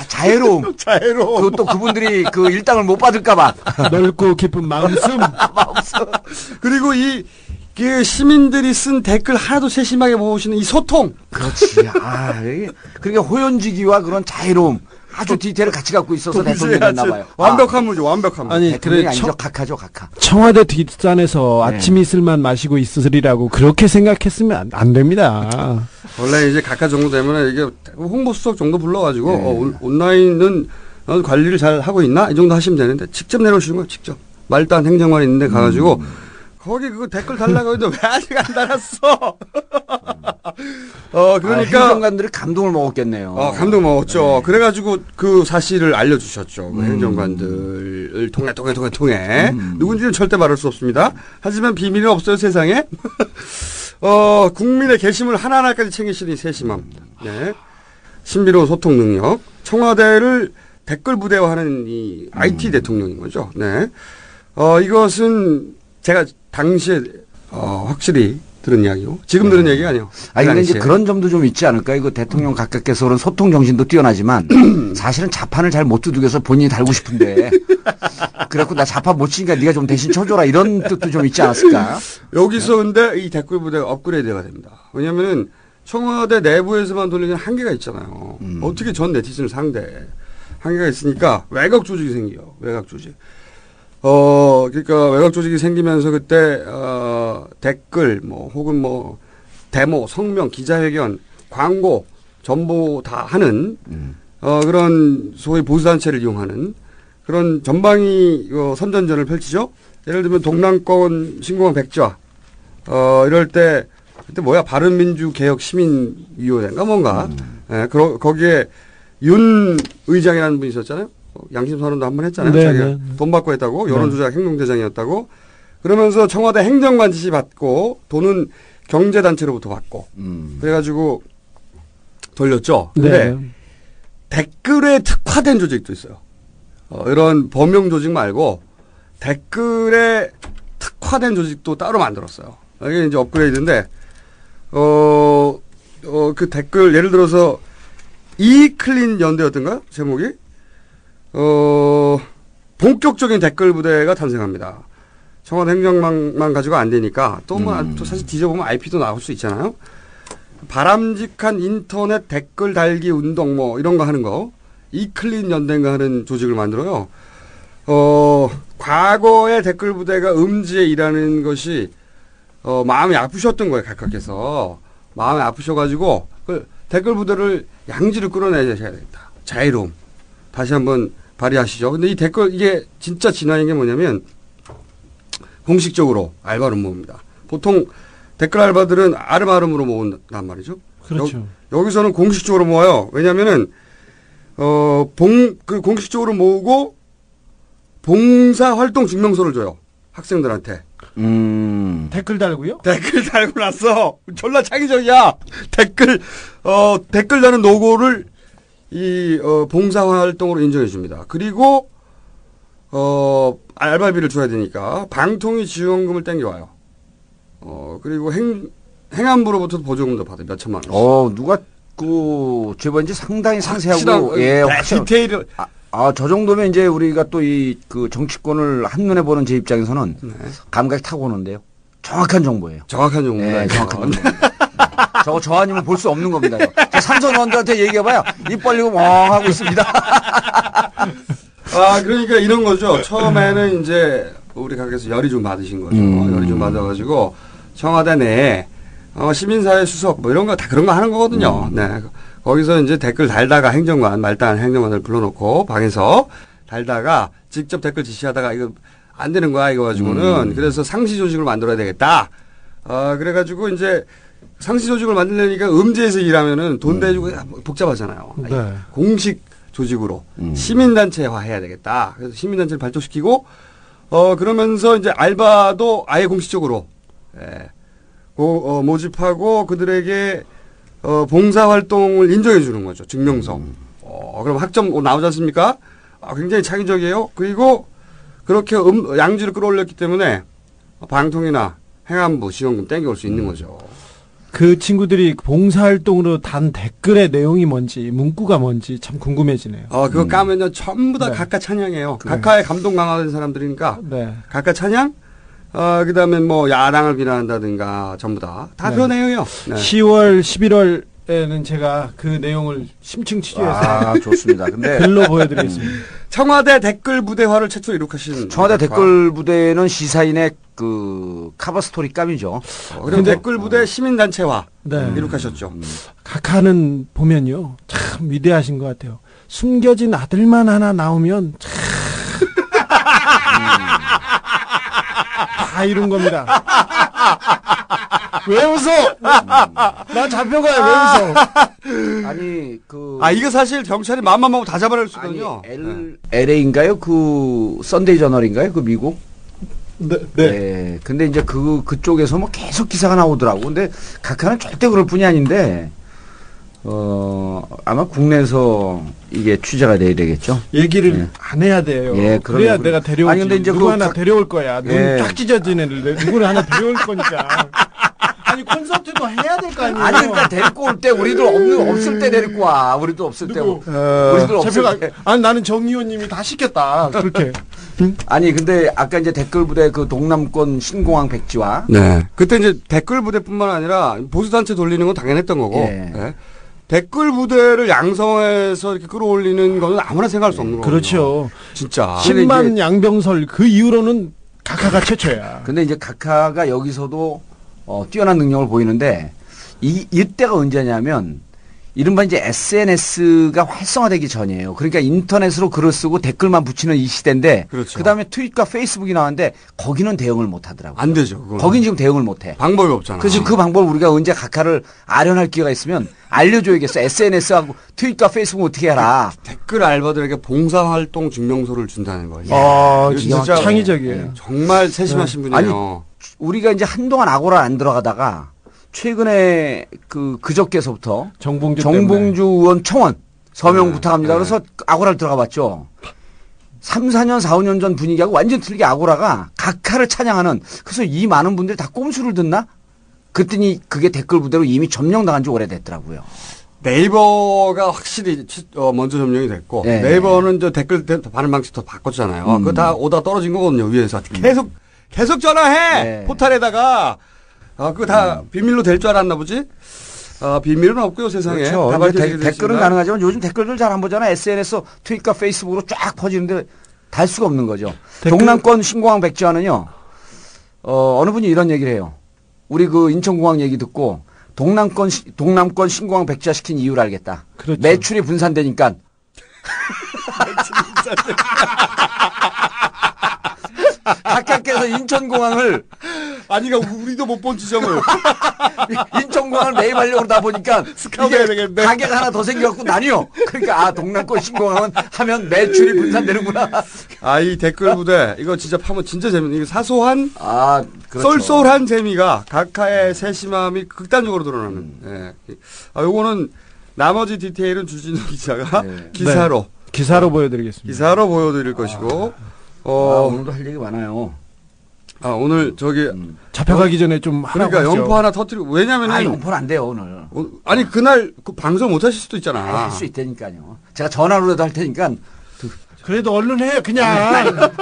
자애로움. 그것도 그분들이 그 일당을 못 받을까봐. 넓고 깊은 마음씀. 그리고 그 시민들이 쓴 댓글 하나도 세심하게 모으시는 이 소통. 그렇지. 그러니까 호연지기와 그런 자애로움. 아주 디테일을 같이 갖고 있어서 대통령이 됐나봐요. 완벽한 분이죠, 완벽한 분. 아니, 그래, 각하죠, 각하. 청와대 뒷산에서 아침 이슬만 마시고 있으리라고 그렇게 생각했으면 안 됩니다. 원래 이제 각하 정도 되면 이게 홍보수석 정도 불러가지고, 온라인은 관리를 잘 하고 있나? 이 정도 하시면 되는데, 직접 내려오시는 거예요, 직접. 말단 행정관이 있는데 가가지고, 거기 그거 댓글 달라고 했는데 왜 아직 안 달았어? 그러니까. 행정관들이 감동을 먹었겠네요. 감동 먹었죠. 그래가지고 그 사실을 알려주셨죠. 그 행정관들을 통해. 누군지는 절대 말할 수 없습니다. 하지만 비밀은 없어요, 세상에. 국민의 개심을 하나하나까지 챙기시는 이 세심함. 네. 신비로운 소통 능력. 청와대를 댓글 부대화하는 이 IT 대통령인 거죠. 네. 이것은 제가 당시에 확실히 들은 이야기고 지금 들은 얘기가 아니에요. 근데 이제 그런 점도 좀 있지 않을까요? 그 대통령 각각께서 그런 소통 정신도 뛰어나지만 사실은 자판을 잘 못 두들겨서 본인이 달고 싶은데 그래갖고 나 자판 못 치니까 네가 좀 대신 쳐줘라 이런 뜻도 좀 있지 않았을까? 여기서 근데 이 댓글 부대가 업그레이드가 됩니다. 왜냐하면은 청와대 내부에서만 돌리는 한계가 있잖아요. 어떻게 전 네티즌을 상대해. 한계가 있으니까 외곽 조직이 생겨요. 외곽 조직. 그러니까 외곽 조직이 생기면서 그때 댓글 혹은 데모, 성명, 기자회견, 광고, 전부 다 하는 그런 소위 보수단체를 이용하는 그런 전방위 선전전을 펼치죠. 예를 들면 동남권 신공항 백좌 이럴 때 그때 바른민주개혁시민위원회인가 뭔가 거기에 윤 의장이라는 분이 있었잖아요. 양심선언도 한번 했잖아요. 자기가 돈 받고 했다고. 여론조작 행동대장이었다고. 그러면서 청와대 행정관 지시 받고 돈은 경제단체로부터 받고. 그래가지고 돌렸죠. 근데 댓글에 특화된 조직도 있어요. 이런 범용 조직 말고 댓글에 특화된 조직도 따로 만들었어요. 이게 이제 업그레이드인데, 그 댓글, 예를 들어서 이클린 연대였던가요? 제목이? 본격적인 댓글 부대가 탄생합니다. 청와대 행정망만 가지고 안 되니까 또 사실 뒤져보면 IP도 나올 수 있잖아요. 바람직한 인터넷 댓글 달기 운동 뭐 이런 거 하는 거. 이클린 연대인가 하는 조직을 만들어요. 과거의 댓글 부대가 음지에 일하는 것이 마음이 아프셨던 거예요. 각하께서. 마음이 아프셔가지고 그 댓글 부대를 양지를 끌어내셔야 되겠다. 자유로움. 다시 한번 발휘하시죠. 근데 이 댓글 이게 진짜 진화인 게 뭐냐면 공식적으로 알바로 모읍니다. 보통 댓글 알바들은 아름아름으로 모은단 말이죠. 그렇죠. 여기서는 공식적으로 모아요. 왜냐면은 그 공식적으로 모으고 봉사활동 증명서를 줘요. 학생들한테. 댓글 달고요? 댓글 달고 났어. 졸라 창의적이야. 댓글 다는 노고를 봉사활동으로 인정해 줍니다. 그리고, 알바비를 줘야 되니까 방통위 지원금을 땡겨와요. 그리고 행안부로부터 보조금도 받아요. 몇 천만 원. 누가 제보인지 상당히 상세하고, 디테일을. 저 정도면 이제 우리가 또 그 정치권을 한눈에 보는 제 입장에서는 감각이 타고 오는데요. 정확한 정보예요. 정확한 정보입니다. 네, 정확한 정보. 저 아니면 볼 수 없는 겁니다. 저 삼선원들한테 얘기해봐요. 입 벌리고 멍 하고 있습니다. 그러니까 이런 거죠. 처음에는 이제 우리 각에서 열이 좀 받으신 거죠. 열이 좀 받아가지고 청와대 내에 시민사회 수석 뭐 이런 거 다 그런 거 하는 거거든요. 네. 거기서 이제 댓글 달다가 말단 행정관을 불러놓고 방에서 달다가 직접 댓글 지시하다가 이거 안 되는 거야 이거 가지고는 그래서 상시 조직을 만들어야 되겠다. 그래가지고 이제 상시 조직을 만들려니까 음지에서 일하면은 돈 대주고 복잡하잖아요. 네. 공식 조직으로 시민단체화 해야 되겠다. 그래서 시민단체를 발족시키고 그러면서 이제 알바도 아예 공식적으로 모집하고 그들에게 봉사활동을 인정해 주는 거죠. 증명서. 그럼 학점 나오지 않습니까? 굉장히 창의적이에요. 그리고 그렇게 양지를 끌어올렸기 때문에 방통이나 행안부 지원금 땡겨올 수 있는 거죠. 그 친구들이 봉사활동으로 단 댓글의 내용이 뭔지, 문구가 뭔지 참 궁금해지네요. 그거 까면요. 전부 다 각하 찬양이에요. 각하의 감동 강화된 사람들이니까. 각하 찬양? 그 다음에 뭐 야당을 비난한다든가 전부 다 그런 내용이에요. 네. 10월, 11월에는 제가 그 내용을 심층 취재해서 좋습니다. 근데 글로 보여드리겠습니다. 청와대 댓글 부대화를 최초로 이룩하신 청와대 댓글 부대는 시사인의 그 카버 스토리 감이죠. 그리고 댓글 부대 시민단체화 이룩하셨죠. 각하는 보면요 참 위대하신 것 같아요. 숨겨진 아들만 하나 나오면 참 다 이룬 겁니다. 왜 웃어? 나 잡혀가요. 왜 웃어? 아니 이거 사실 경찰이 마음만 먹고 다 잡아낼 수 있거든요. LA인가요? 그 썬데이 저널인가요? 그 미국? 네. 근데 이제 그쪽에서 뭐 계속 기사가 나오더라고. 근데 각하는 절대 그럴 뿐이 아닌데 아마 국내에서 이게 취재가 돼야 되겠죠. 얘기를 안 해야 돼요. 그래야 내가 데려오지. 아니 근데 이제 누구 하나 데려올 거야. 눈 쫙 찢어진 애를 누구를 하나 데려올 거니까. 아니 콘서트도 해야 될 거 아니에요. 아니 그러니까 데리고 올 때 우리들 없을 때 데리고 와. 우리도 없을 때. 우리들 없을 때. 아니 나는 정 의원님이 다 시켰다. 그렇게. 아니 근데 아까 이제 댓글 부대 그 동남권 신공항 백지화. 네. 그때 이제 댓글 부대뿐만 아니라 보수 단체 돌리는 건 당연했던 거고. 네. 댓글 부대를 양성해서 이렇게 끌어올리는 거는 아무나 생각할 수 없는 거죠. 그렇죠. 진짜. 10만 양병설 그 이후로는 각하가 최초야. 근데 이제 각하가 여기서도 뛰어난 능력을 보이는데 이때가 언제냐면 이른바 이제 SNS가 활성화되기 전이에요. 그러니까 인터넷으로 글을 쓰고 댓글만 붙이는 이 시대인데 그렇죠. 그다음에 트윗과 페이스북이 나왔는데 거기는 대응을 못 하더라고요. 안 되죠. 거긴 지금 대응을 못 해. 방법이 없잖아. 그래서 그 방법을 우리가 언제 각하를 아련할 기회가 있으면 알려줘야겠어. SNS하고 트윗과 페이스북 어떻게 해라. 댓글 알바들에게 봉사활동 증명서를 준다는 거예요. 진짜 창의적이에요. 정말 세심하신 분이에요. 아니, 우리가 이제 한동안 아고라 안 들어가다가 최근에 그저께서부터 정봉주 의원 청원 서명 부탁합니다. 그래서 아고라를 들어가 봤죠. 3, 4년, 4, 5년 전 분위기하고 완전 틀리게 아고라가 각하를 찬양하는 그래서 이 많은 분들이 다 꼼수를 듣나? 그랬더니 그게 댓글 부대로 이미 점령당한 지 오래됐더라고요. 네이버가 확실히 먼저 점령이 됐고 네. 네이버는 저 댓글 반응 방식 더 바꿨잖아요. 그거 다 오다 떨어진 거거든요. 위에서 계속 전화해 네. 포탈에다가 그거 다 비밀로 될 줄 알았나 보지? 비밀은 없고요 세상에. 그렇죠. 다 밝혀지게 댓글은 됐습니다. 가능하지만 요즘 댓글들 잘 안 보잖아. SNS, 트윗과 페이스북으로 쫙 퍼지는데 달 수가 없는 거죠. 동남권 신공항 백지화는요. 어느 분이 이런 얘기를 해요. 우리 그 인천공항 얘기 듣고 동남권 신공항 백지화 시킨 이유를 알겠다. 그렇죠. 매출이 분산되니까. 각각께서 인천공항을 아니 그러니까 우리도 못 본 지점을 인천공항을 매입하려고 그러다 보니까 스카우트해야 되겠네. 가게가 하나 더 생겨갖고 나뉘어. 그러니까 동남권 신공항은 하면 매출이 분산되는구나. 이 댓글 부대 이거 진짜 파면 진짜 재밌는. 이거 사소한 그렇죠. 쏠쏠한 재미가 각하의 세심함이 극단적으로 드러나는. 요거는 나머지 디테일은 주진우 기자가 기사로 기사로 보여드리겠습니다. 기사로 보여드릴 것이고. 오늘도 할 얘기 많아요. 오늘 저기 잡혀가기 전에 좀 그러니까 하라고 영포 하나 터뜨리고 왜냐면은 영포는 안 돼요 오늘. 아니 그날 그 방송 못 하실 수도 있잖아. 할 수 있다니까요. 제가 전화로라도 할 테니까. 그래도 얼른 해 그냥.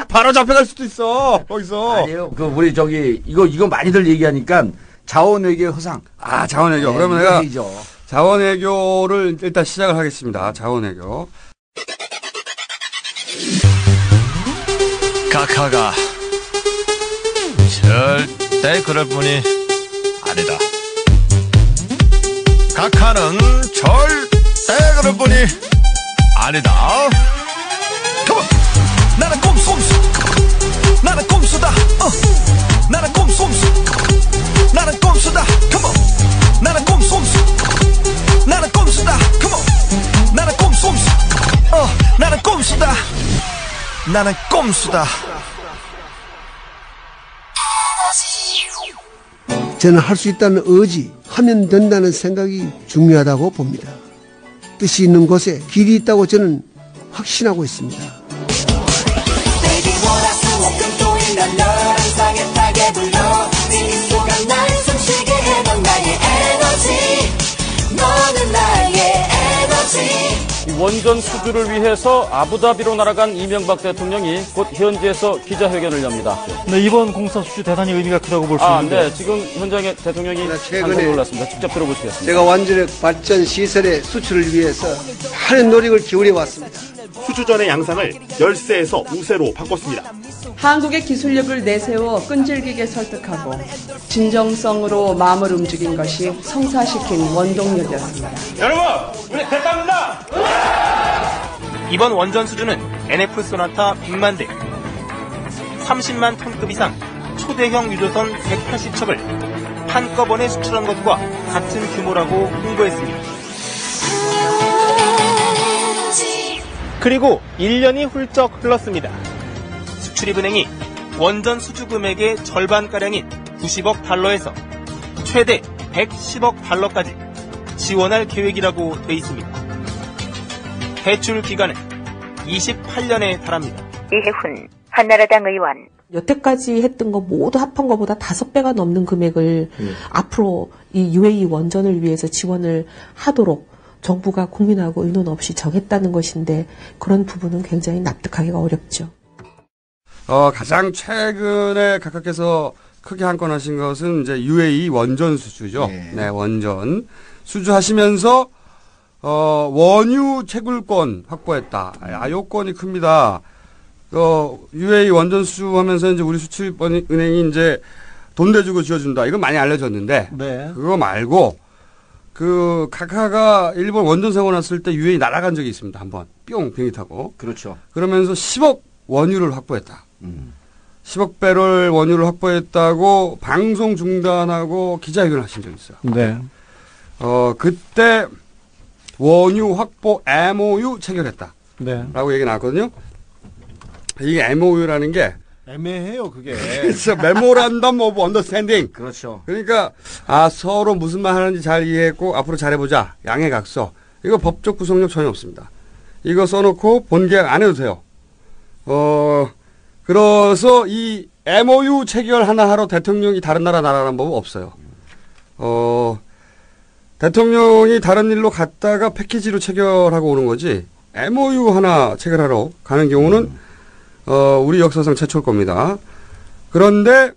바로 잡혀갈 수도 있어 거기서. 아니요. 우리 이거 많이들 얘기하니까 자원외교 허상. 자원외교. 네, 그러면 내가 얘기죠. 자원외교를 일단 시작을 하겠습니다. 자원외교. 각하가 절대 그럴 뿐이 아니다. 각하는 절대 그럴 뿐이 아니다. 컴온! 나는 꼼꼼수! 나는 꼼수다! 나는 꼼꼼수! 나는 꼼수다! 컴온! 나는 꼼꼼수! 나는 꼼수다! 컴온! 나는 꼼꼼수! 나는 꼼수다! 나는 꼼수다. 저는 할 수 있다는 의지, 하면 된다는 생각이 중요하다고 봅니다. 뜻이 있는 곳에 길이 있다고 저는 확신하고 있습니다. 원전 수주를 위해서 아부다비로 날아간 이명박 대통령이 곧 현지에서 기자회견을 엽니다. 네, 이번 공사 수주 대단히 의미가 크다고 볼 수 있는데. 네, 지금 현장에 대통령이 최근에 올랐습니다. 직접 들어보시겠습니다. 제가 원자력 발전 시설의 수출을 위해서 많은 노력을 기울여 왔습니다. 수주전의 양상을 열세에서 우세로 바꿨습니다. 한국의 기술력을 내세워 끈질기게 설득하고 진정성으로 마음을 움직인 것이 성사시킨 원동력이었습니다. 여러분, 우리 됐답니다. 이번 원전 수주는 NF 소나타 100만 대, 30만 톤급 이상 초대형 유조선 180척을 한꺼번에 수출한 것과 같은 규모라고 홍보했습니다. 그리고 1년이 훌쩍 흘렀습니다. 수출입은행이 원전 수주 금액의 절반가량인 90억 달러에서 최대 110억 달러까지 지원할 계획이라고 돼 있습니다. 대출 기간은 28년에 달합니다. 이해훈 한나라당 의원. 여태까지 했던 거 모두 합한 것보다 5배가 넘는 금액을 앞으로 이 UAE 원전을 위해서 지원을 하도록 정부가 국민하고 의논 없이 정했다는 것인데 그런 부분은 굉장히 납득하기가 어렵죠. 가장 최근에 각하께서 크게 한 건 하신 것은 이제 UAE 원전 수주죠. 네, 원전 수주하시면서 원유 채굴권 확보했다. 요건이 큽니다. UAE 원전 수주하면서 이제 우리 수출은행이 이제 돈 대주고 지어준다. 이건 많이 알려졌는데 그거 말고 각하가 일본 원전 사고 났을 때 UAE 날아간 적이 있습니다. 한번 뿅 비행기 타고. 그렇죠. 그러면서 10억 원유를 확보했다. 10억 배럴 원유를 확보했다고 방송 중단하고 기자회견을 하신 적이 있어요. 네. 그때 원유 확보 MOU 체결했다. 네. 라고 얘기 나왔거든요. 이게 MOU라는 게 애매해요, 그게. 그렇죠. 메모란덤 오브 언더스탠딩. 그렇죠. 그러니까 서로 무슨 말 하는지 잘 이해했고 앞으로 잘해보자. 양해각서. 이거 법적 구속력 전혀 없습니다. 이거 써놓고 본계약 안 해도 돼요. 그래서 이 MOU 체결 하나 하러 대통령이 다른 나라 날아가는 법은 없어요. 대통령이 다른 일로 갔다가 패키지로 체결하고 오는 거지 MOU 하나 체결하러 가는 경우는 우리 역사상 최초일 겁니다. 그런데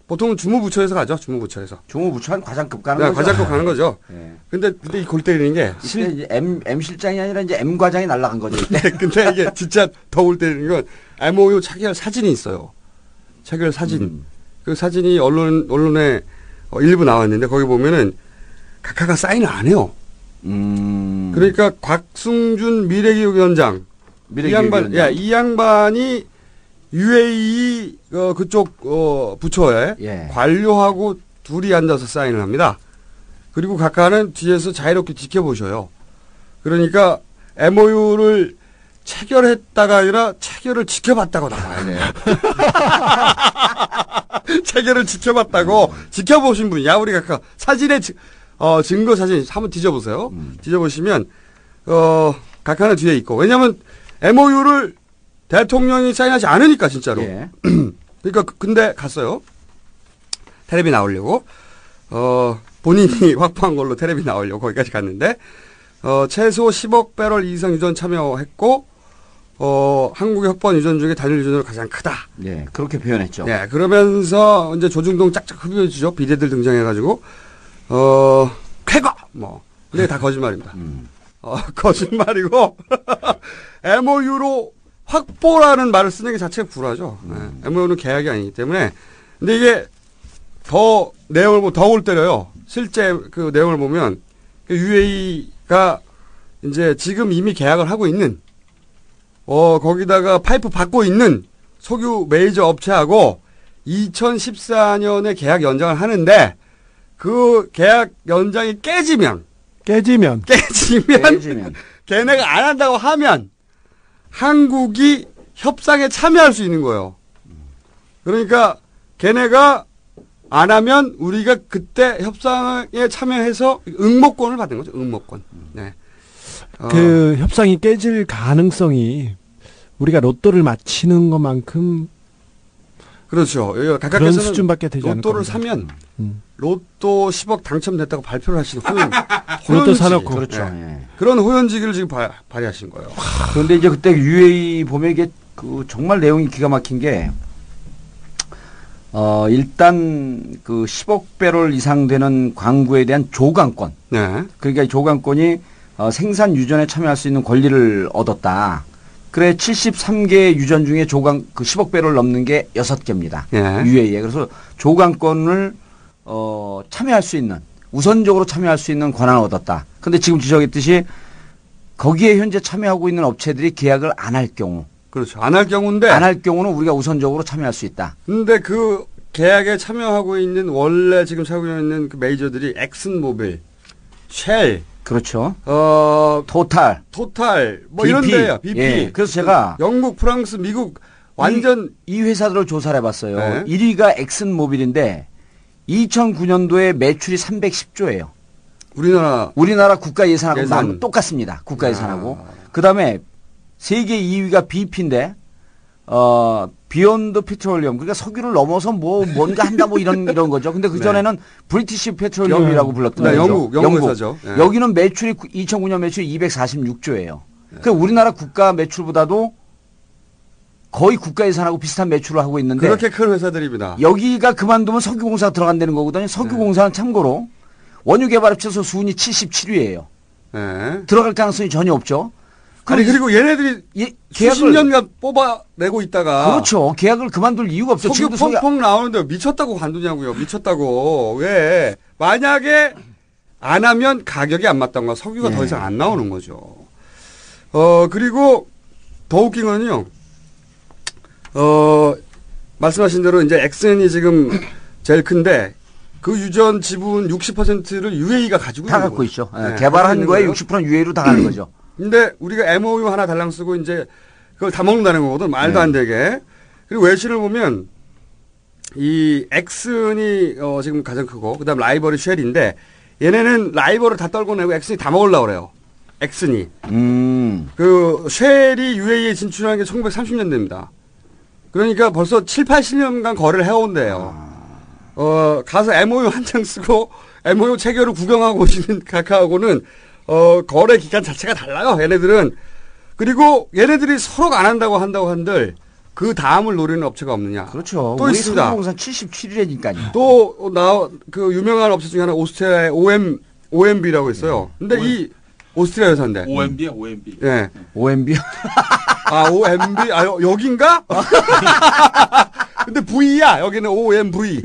보통은 주무부처에서 가죠. 주무부처에서. 주무부처 한 과장급 가는 네, 거죠. 과장급 가는 거죠. 네. 근데 이 골 때리는 게 이제 M 실장이 아니라 이제 M 과장이 날아간 거죠. 네, 근데 이게 진짜 더 골 때리는 건 MOU 체결 사진이 있어요. 체결 사진. 그 사진이 언론에 일부 나왔는데 거기 보면은 각하가 사인을 안 해요. 그러니까 곽승준 미래기획위원장 이 양반이 UAE 그쪽 부처에 관료하고 둘이 앉아서 사인을 합니다. 그리고 각하는 뒤에서 자유롭게 지켜보셔요. 그러니까 MOU를 체결했다가 아니라 체결을 지켜봤다고 나와야 돼요. 체결을 지켜봤다고 지켜보신 분이야. 우리 각하 사진에 증거 사진 한번 뒤져보세요. 뒤져보시면 각하는 뒤에 있고 왜냐하면 MOU를 대통령이 사인하지 않으니까 진짜로. 예. 그러니까 근데 갔어요. 텔레비 나오려고 본인이 확보한 걸로 텔레비 나오려고 거기까지 갔는데 최소 10억 배럴 이상 유전 참여했고 한국의 확보한 유전 중에 단일 유전으로 가장 크다. 네, 그렇게 표현했죠. 네, 그러면서 이제 조중동 짝짝 흡입해주죠. 비대들 등장해가지고 쾌거 뭐 근데 다 거짓말입니다. 거짓말이고 MOU로 확보라는 말을 쓰는 게 자체가 불화죠. 네. MOU는 계약이 아니기 때문에. 근데 이게 더 내용을 더 골 때려요. 실제 그 내용을 보면 UAE가 이제 지금 이미 계약을 하고 있는 거기다가 파이프 받고 있는 석유 메이저 업체하고 2014년에 계약 연장을 하는데 그 계약 연장이 깨지면 걔네가 안 한다고 하면 한국이 협상에 참여할 수 있는 거예요. 그러니까 걔네가 안 하면 우리가 그때 협상에 참여해서 응모권을 받는 거죠. 응모권. 네. 그 협상이 깨질 가능성이 우리가 로또를 맞히는 것만큼 그렇죠. 그런 수준밖에 되지 않을 로또를 겁니다. 사면 로또 10억 당첨됐다고 발표를 하시는 로또 사놓고 그렇죠. 네. 그런 호연지기를 지금 발휘하신 거예요. 그런데 이제 그때 UAE 보면 이게 그 정말 내용이 기가 막힌 게 일단 그 10억 배럴 이상 되는 광구에 대한 조강권. 네. 그러니까 이 조강권이 생산 유전에 참여할 수 있는 권리를 얻었다. 그래 73개 유전 중에 조강 그 10억 배럴 넘는 게 6개입니다. 예. UAE에. 그래서 조강권을 참여할 수 있는 우선적으로 참여할 수 있는 권한을 얻었다. 근데 지금 지적했듯이 거기에 현재 참여하고 있는 업체들이 계약을 안 할 경우. 그렇죠. 안 할 경우인데. 안 할 경우는 우리가 우선적으로 참여할 수 있다. 근데 그 계약에 참여하고 있는 원래 지금 참여하고 있는 그 메이저들이 엑슨모빌, 쉘. 그렇죠. 토탈 뭐 BP. 이런 데요. BP. 예. 그래서 제가 영국, 프랑스, 미국 완전 이 회사들을 조사를 해봤어요. 네. 1위가 엑슨모빌인데 2009년도에 매출이 310조예요. 우리나라 국가 예산하고 똑같습니다. 국가 예산하고. 그다음에 세계 2위가 BP인데 비욘드 페트롤리엄 그러니까 석유를 넘어서 뭔가 한다 이런 거죠. 근데 그 전에는 브리티시 페트롤리엄이라고 불렀던 거죠. 영국 회사죠. 네. 여기는 매출이 2009년 매출이 246조예요. 그러니까 우리나라 국가 매출보다도 거의 국가 예산하고 비슷한 매출을 하고 있는데 그렇게 큰 회사들입니다. 여기가 그만두면 석유공사가 들어간다는 거거든요. 석유공사는 참고로 원유개발업체에서 순위 77위예요. 네. 들어갈 가능성이 전혀 없죠. 아니 그리고 얘네들이 수십 년간 뽑아내고 있다가 그렇죠. 계약을 그만둘 이유가 없죠. 석유 펑펑 나오는데 미쳤다고 관두냐고요. 미쳤다고. 왜? 만약에 안 하면 가격이 안 맞다던가 석유가 더 이상 안 나오는 거죠. 그리고 더 웃긴 거는요. 말씀하신 대로 이제 엑센이 지금 제일 큰데 그 유전 지분 60%를 UAE가 가지고 다 있는 갖고 거예요. 있죠. 네, 개발한 거에 60% UAE로 다 가는 거죠. 근데 우리가 MOU 하나 달랑 쓰고 이제 그걸 다 먹는다는 거거든. 말도 안 되게. 그리고 외신을 보면 이 엑슨이 지금 가장 크고 그다음 라이벌이 쉘인데 얘네는 라이벌을 다 떨궈내고 엑슨이 다 먹으려고 그래요. 엑슨이. 그 쉘이 UAE에 진출한 게 1930년대입니다. 그러니까 벌써 7, 80년간 거래를 해온대요. 가서 MOU 한 장 쓰고 MOU 체결을 구경하고 오시는 카카하고는 거래 기간 자체가 달라요. 얘네들은. 그리고 얘네들이 서로가 안 한다고 한들 그 다음을 노리는 업체가 없느냐. 그렇죠. 또 우리 있습니다. 성공산 77회니까요. 또 그 유명한 업체 중에 하나 오스트리아의 OMB라고 있어요. 근데 이 오스트리아 회사인데. OMB야, OMB. 예. OMB. 아, OMB. 아, 여긴가? 근데 V야. 여기는 OMV.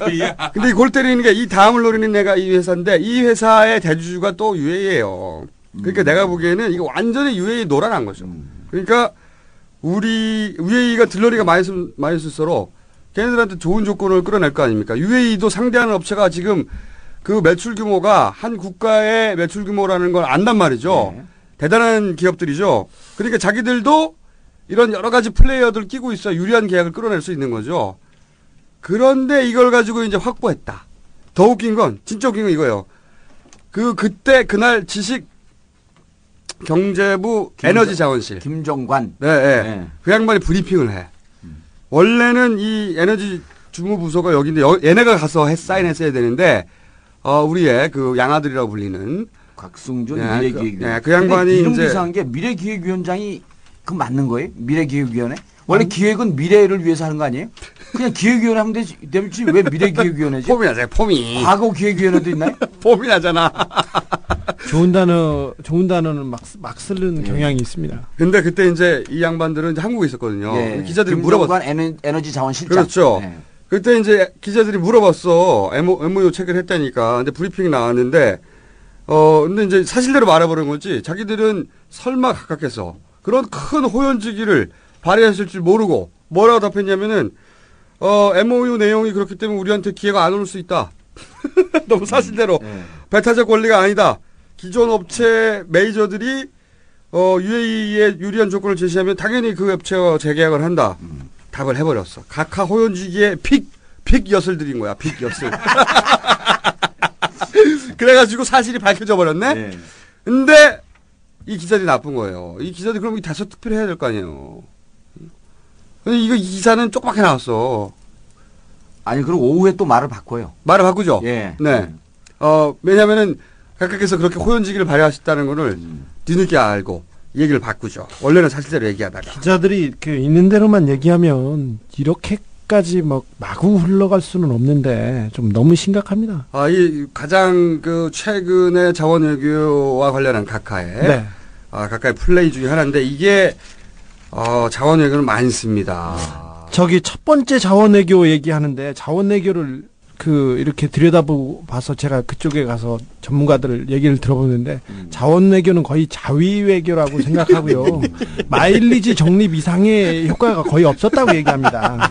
V야. 근데 이 골 때리는 게 이 다음을 노리는 애가 이 회사인데 이 회사의 대주주가 또 UAE예요. 그러니까 내가 보기에는 이거 완전히 UAE 노란한 거죠. 그러니까 우리 UAE가 들러리가 많이 쓸수록 걔네들한테 좋은 조건을 끌어낼 거 아닙니까? UAE도 상대하는 업체가 지금 그 매출 규모가 한 국가의 매출 규모라는 걸 안단 말이죠. 네. 대단한 기업들이죠. 그러니까 자기들도 이런 여러 가지 플레이어들 끼고 있어 유리한 계약을 끌어낼 수 있는 거죠. 그런데 이걸 가지고 이제 확보했다. 더 웃긴 건 진짜 웃긴 건 이거예요. 그때 그날 경제부 에너지자원실 김정관. 네. 그 양반이 브리핑을 해. 원래는 이 에너지 주무부서가 여기인데 얘네가 가서 사인했어야 되는데 우리의 그 양아들이라고 불리는 곽승준 미래기획위원. 그 양반이 이름 이제 이상한 게 미래기획위원장이 그 맞는 거예요? 미래기획위원회? 원래 기획은 미래를 위해서 하는 거 아니에요? 그냥 기획위원회 하면 되지 왜 미래기획위원회지? 폼이 나잖아요. 폼이. 과거 기획위원회도 있나요? 폼이 나잖아. 좋은 단어는 막 쓰는 경향이 있습니다. 근데 그때 이제 이 양반들은 이제 한국에 있었거든요. 기자들이 물어봤어. 에너지 자원실장. 그렇죠. 네. 그때 이제 기자들이 물어봤어. MOU 체결했다니까. 근데 브리핑이 나왔는데, 근데 이제 사실대로 말해버린 거지. 자기들은 설마 각각해서 그런 큰 호연지기를 발휘했을 줄 모르고 뭐라고 답했냐면은, MOU 내용이 그렇기 때문에 우리한테 기회가 안 올 수 있다. 너무 사실대로. 배타적 권리가 아니다. 기존 업체 메이저들이, UAE에 유리한 조건을 제시하면 당연히 그 업체와 재계약을 한다. 답을 해버렸어. 각하 호연지기에 픽 엿을 들인 거야. 픽 엿을. 그래가지고 사실이 밝혀져 버렸네. 근데 이 기자들이 나쁜 거예요. 이 기자들이 그럼 이 다섯 투표를 해야 될 거 아니에요. 근데 이 기사는 조그맣게 나왔어. 아니 그리고 오후에 또 말을 바꿔요. 말을 바꾸죠. 예. 네. 왜냐하면은 각각에서 그렇게 호연지기를 발휘하셨다는 거를 뒤늦게 알고. 얘기를 바꾸죠. 원래는 사실대로 얘기하다가. 기자들이 있는 대로만 얘기하면 이렇게까지 마구 흘러갈 수는 없는데 좀 너무 심각합니다. 이 가장 최근에 자원외교와 관련한 각하의 각하의 플레이 중에 하나인데 이게 자원외교는 많습니다. 저기 첫 번째 자원외교 얘기하는데 자원외교를 이렇게 들여다봐서 제가 그쪽에 가서 전문가들 얘기를 들어보는데 자원외교는 거의 자위외교라고 생각하고요. 마일리지 적립 이상의 효과가 거의 없었다고 얘기합니다.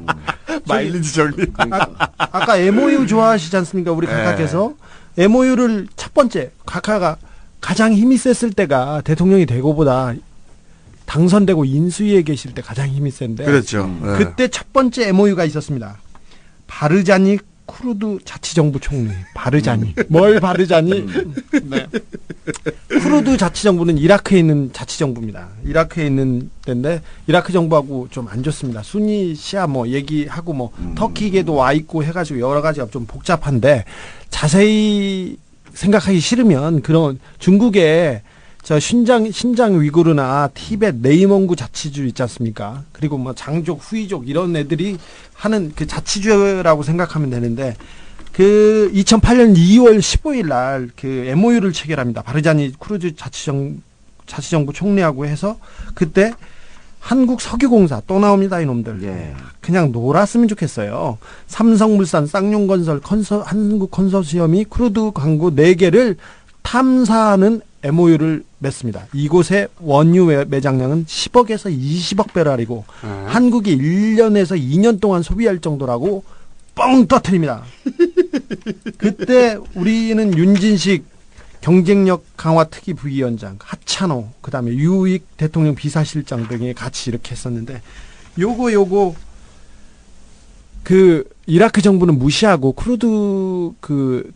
마일리지 적립. 아까 MOU 좋아하시지 않습니까? 우리 각하께서. MOU를 첫 번째 각하가 가장 힘이 셌을 때가 대통령이 되고보다 당선되고 인수위에 계실 때 가장 힘이 센데. 그렇죠. 그때 첫 번째 MOU가 있었습니다. 바르자니 쿠르드 자치정부 총리 바르자니 뭘 바르자니 네. 쿠르드 자치정부는 이라크에 있는 자치정부입니다. 이라크에 있는 데인데 이라크 정부하고 좀 안 좋습니다. 순위 시아 얘기하고 터키에도 와 있고 해가지고 여러 가지가 좀 복잡한데 자세히 생각하기 싫으면 그런 중국의 신장 위구르나 티벳 네이몽구 자치주 있지 않습니까? 그리고 장족, 후이족 이런 애들이 하는 그 자치주라고 생각하면 되는데 2008년 2월 15일 날 MOU를 체결합니다. 바르자니 쿠르드 자치정부 총리하고 해서 그때 한국 석유공사 또 나옵니다, 이놈들. 그냥 놀았으면 좋겠어요. 삼성물산, 쌍용건설, 한국 컨소시엄이 쿠르드 광구 4개를 탐사하는 MOU를 맺습니다. 이곳의 원유 매장량은 10억에서 20억 배럴이고 한국이 1년에서 2년 동안 소비할 정도라고 뻥 떠뜨립니다. 그때 우리는 윤진식 경쟁력 강화 특위 부위원장, 하찬호, 그다음에 유익 대통령 비서실장 등이 같이 이렇게 했었는데 요거 이라크 정부는 무시하고 쿠르드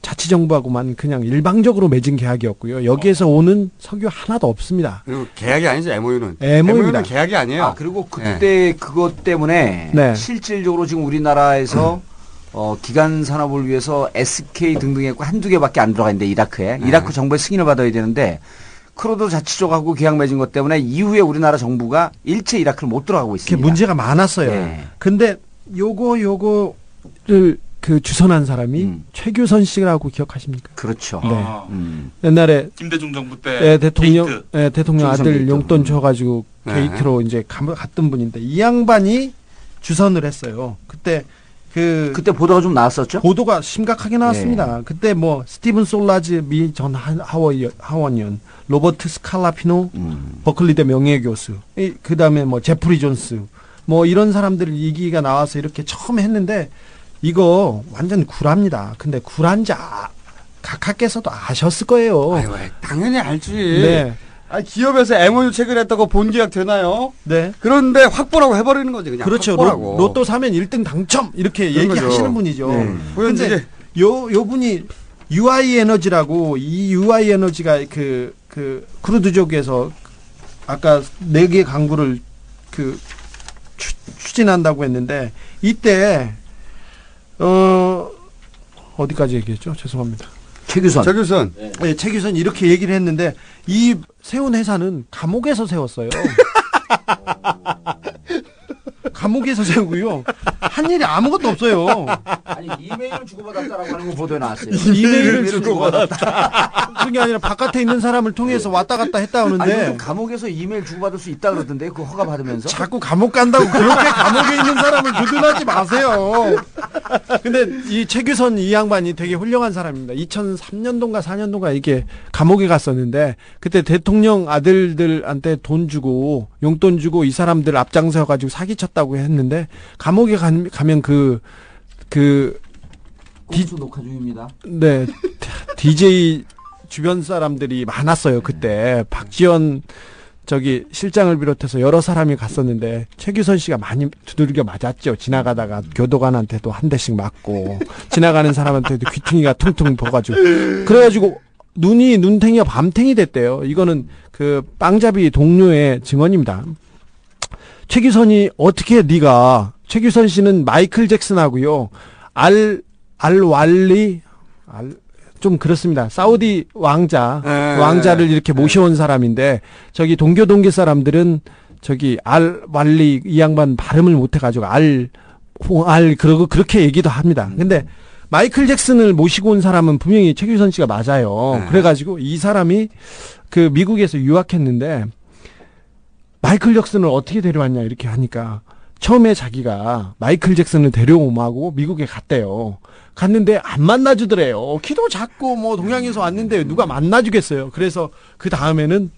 자치정부하고만 그냥 일방적으로 맺은 계약이었고요. 여기에서 오는 석유 하나도 없습니다. 그리고 계약이 아니죠, MOU는. MOU는 계약이 아니에요. 그리고 그때 그것 때문에 실질적으로 지금 우리나라에서 기간 산업을 위해서 SK 등등의 한두 개밖에 안 들어가 있는데 이라크에 이라크 정부의 승인을 받아야 되는데 크루드 자치족하고 계약 맺은 것 때문에 이후에 우리나라 정부가 일체 이라크를 못 들어가고 있습니다. 문제가 많았어요. 네. 근데 요거를 그 주선한 사람이 최규선 씨라고 기억하십니까? 그렇죠. 네. 옛날에 김대중 정부 때 대통령 아들 게이트. 용돈 줘가지고 네. 게이트로 이제 갔던 분인데 이 양반이 주선을 했어요. 그때 보도가 좀 나왔었죠? 보도가 심각하게 나왔습니다. 그때 뭐 스티븐 솔라즈 미 전 하원의원, 로버트 스칼라피노 버클리대 명예교수, 그 다음에 뭐 제프리 존스, 뭐 이런 사람들 얘기가 나와서 이렇게 처음 했는데 이거 완전 구라입니다. 근데 구라인지 각하께서도 아셨을 거예요. 아이고, 당연히 알지. 네. 기업에서 MOU 체결했다고 본계약 되나요? 네. 그런데 확보라고 해버리는 거지, 그냥. 그렇죠. 확보라고. 로또 사면 1등 당첨 이렇게 얘기하시는 분이죠. 그런데 요 분이 UI 에너지라고, 이 UI 에너지가 그 크루드족에서 아까 4개 강구를 추진한다고 했는데 이때 어디까지 얘기했죠? 죄송합니다. 최규선. 네, 최규선 이렇게 얘기를 했는데 이 세운 회사는 감옥에서 세웠어요. 감옥에서 세우고요. 한 일이 아무것도 없어요. 아니 이메일을 주고받았다라고 하는 거 보도에 나왔어요. 이메일을 주고받았다. 그게 아니라 바깥에 있는 사람을 통해서 왔다 갔다 했다 하는데. 아니, 감옥에서 이메일 주고받을 수 있다 그러던데 그 허가 받으면서. 자꾸 감옥 간다고 그렇게 감옥에 있는 사람을 두둔하지 마세요. 근데 이 최규선 이 양반이 되게 훌륭한 사람입니다. 2003년도인가 4년도인가 이게 감옥에 갔었는데 그때 대통령 아들들한테 돈 주고 용돈 주고 이 사람들 앞장서 가지고 사기쳤다고 했는데 감옥에 가면 녹화 중입니다. 네. DJ 주변 사람들이 많았어요. 그때 박지원 실장을 비롯해서 여러 사람이 갔었는데 최규선 씨가 많이 두들겨 맞았죠. 지나가다가 교도관한테도 한 대씩 맞고 지나가는 사람한테도 귀퉁이가 퉁퉁 버가지고 그래가지고 눈탱이가 밤탱이 됐대요. 이거는 그 빵잡이 동료의 증언입니다. 최규선이 어떻게 최규선 씨는 마이클 잭슨하고요. 알왈리 좀 그렇습니다. 사우디 왕자를 이렇게 모셔온 사람인데 동교 사람들은 알왈리 이 양반 발음을 못해가지고 그러고 그렇게 얘기도 합니다. 근데 마이클 잭슨을 모시고 온 사람은 분명히 최규선 씨가 맞아요. 그래가지고 이 사람이 미국에서 유학했는데 마이클 잭슨을 어떻게 데려왔냐 이렇게 하니까 처음에 자기가 마이클 잭슨을 데려오마고 미국에 갔대요. 갔는데 안 만나주더래요. 키도 작고 뭐 동양에서 왔는데 누가 만나주겠어요. 그래서 그 다음에는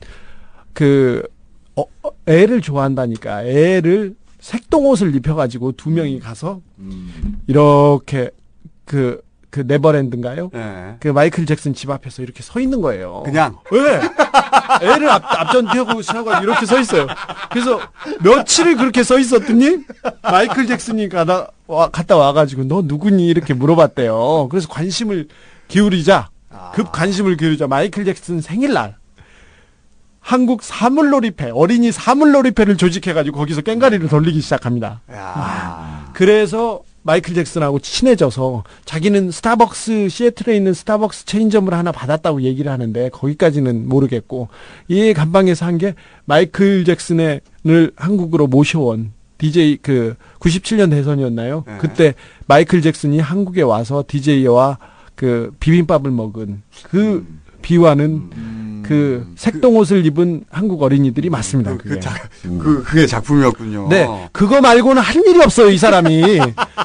애를 좋아한다니까 애를 색동옷을 입혀가지고 2명이 가서 이렇게 네버랜드인가요? 네. 마이클 잭슨 집 앞에서 이렇게 서 있는 거예요. 그냥? 왜? 애를 앞전태우고 이렇게 서 있어요. 그래서 며칠을 그렇게 서 있었더니 마이클 잭슨이 갔다 와가지고 너 누구니? 이렇게 물어봤대요. 그래서 관심을 기울이자 마이클 잭슨 생일날 한국 사물놀이패, 어린이 사물놀이패를 조직해가지고 거기서 깽가리를 돌리기 시작합니다. 그래서 마이클 잭슨하고 친해져서 자기는 시애틀에 있는 스타벅스 체인점을 하나 받았다고 얘기를 하는데 거기까지는 모르겠고 이 감방에서 한 게 마이클 잭슨을 한국으로 모셔온 DJ 97년 대선이었나요? 네. 그때 마이클 잭슨이 한국에 와서 DJ와 비빔밥을 먹은 비화는 색동옷을 입은 한국 어린이들이 맞습니다. 그게 작품이었군요. 네. 그거 말고는 할 일이 없어요, 이 사람이.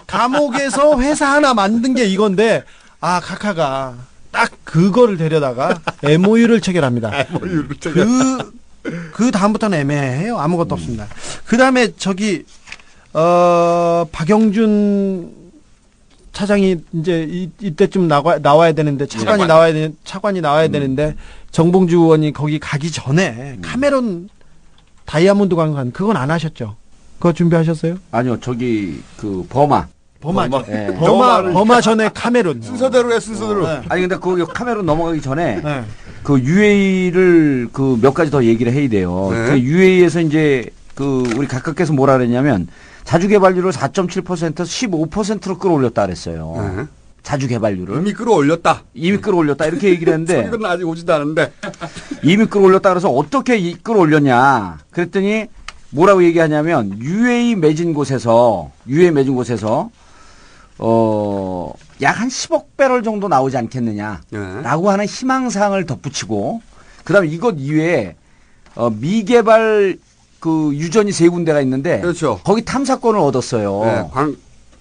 감옥에서 회사 하나 만든 게 이건데, 카카가 딱 그거를 데려다가 MOU를 체결합니다. 그 다음부터는 애매해요. 아무것도 없습니다. 그 다음에 박영준 차장이 이제 이때쯤 나와야 되는데 차관이 나와야 되는데 정봉주 의원이 거기 가기 전에 카메론 다이아몬드 광산 그건 안 하셨죠? 그거 준비하셨어요? 아니요. 버마 전에 카메론 순서대로. 아니 근데 카메론 넘어가기 전에 UAE를 몇 가지 더 얘기를 해야 돼요. UAE에서 이제 우리 각각께서 뭐라 그랬냐면 자주개발률을 4.7%에서 15%로 끌어올렸다 그랬어요. 자주개발률을. 이미 끌어올렸다. 이미 끌어올렸다. 이렇게 얘기를 했는데. 소리는 아직 오지도 않은데. 이미 끌어올렸다 그래서 어떻게 끌어올렸냐. 그랬더니 뭐라고 얘기하냐면 UAE 맺은 곳에서 약 한 10억 배럴 정도 나오지 않겠느냐라고 하는 희망사항을 덧붙이고 그다음에 이것 이외에 미개발 유전이 3군데가 있는데 그렇죠. 거기 탐사권을 얻었어요. 네,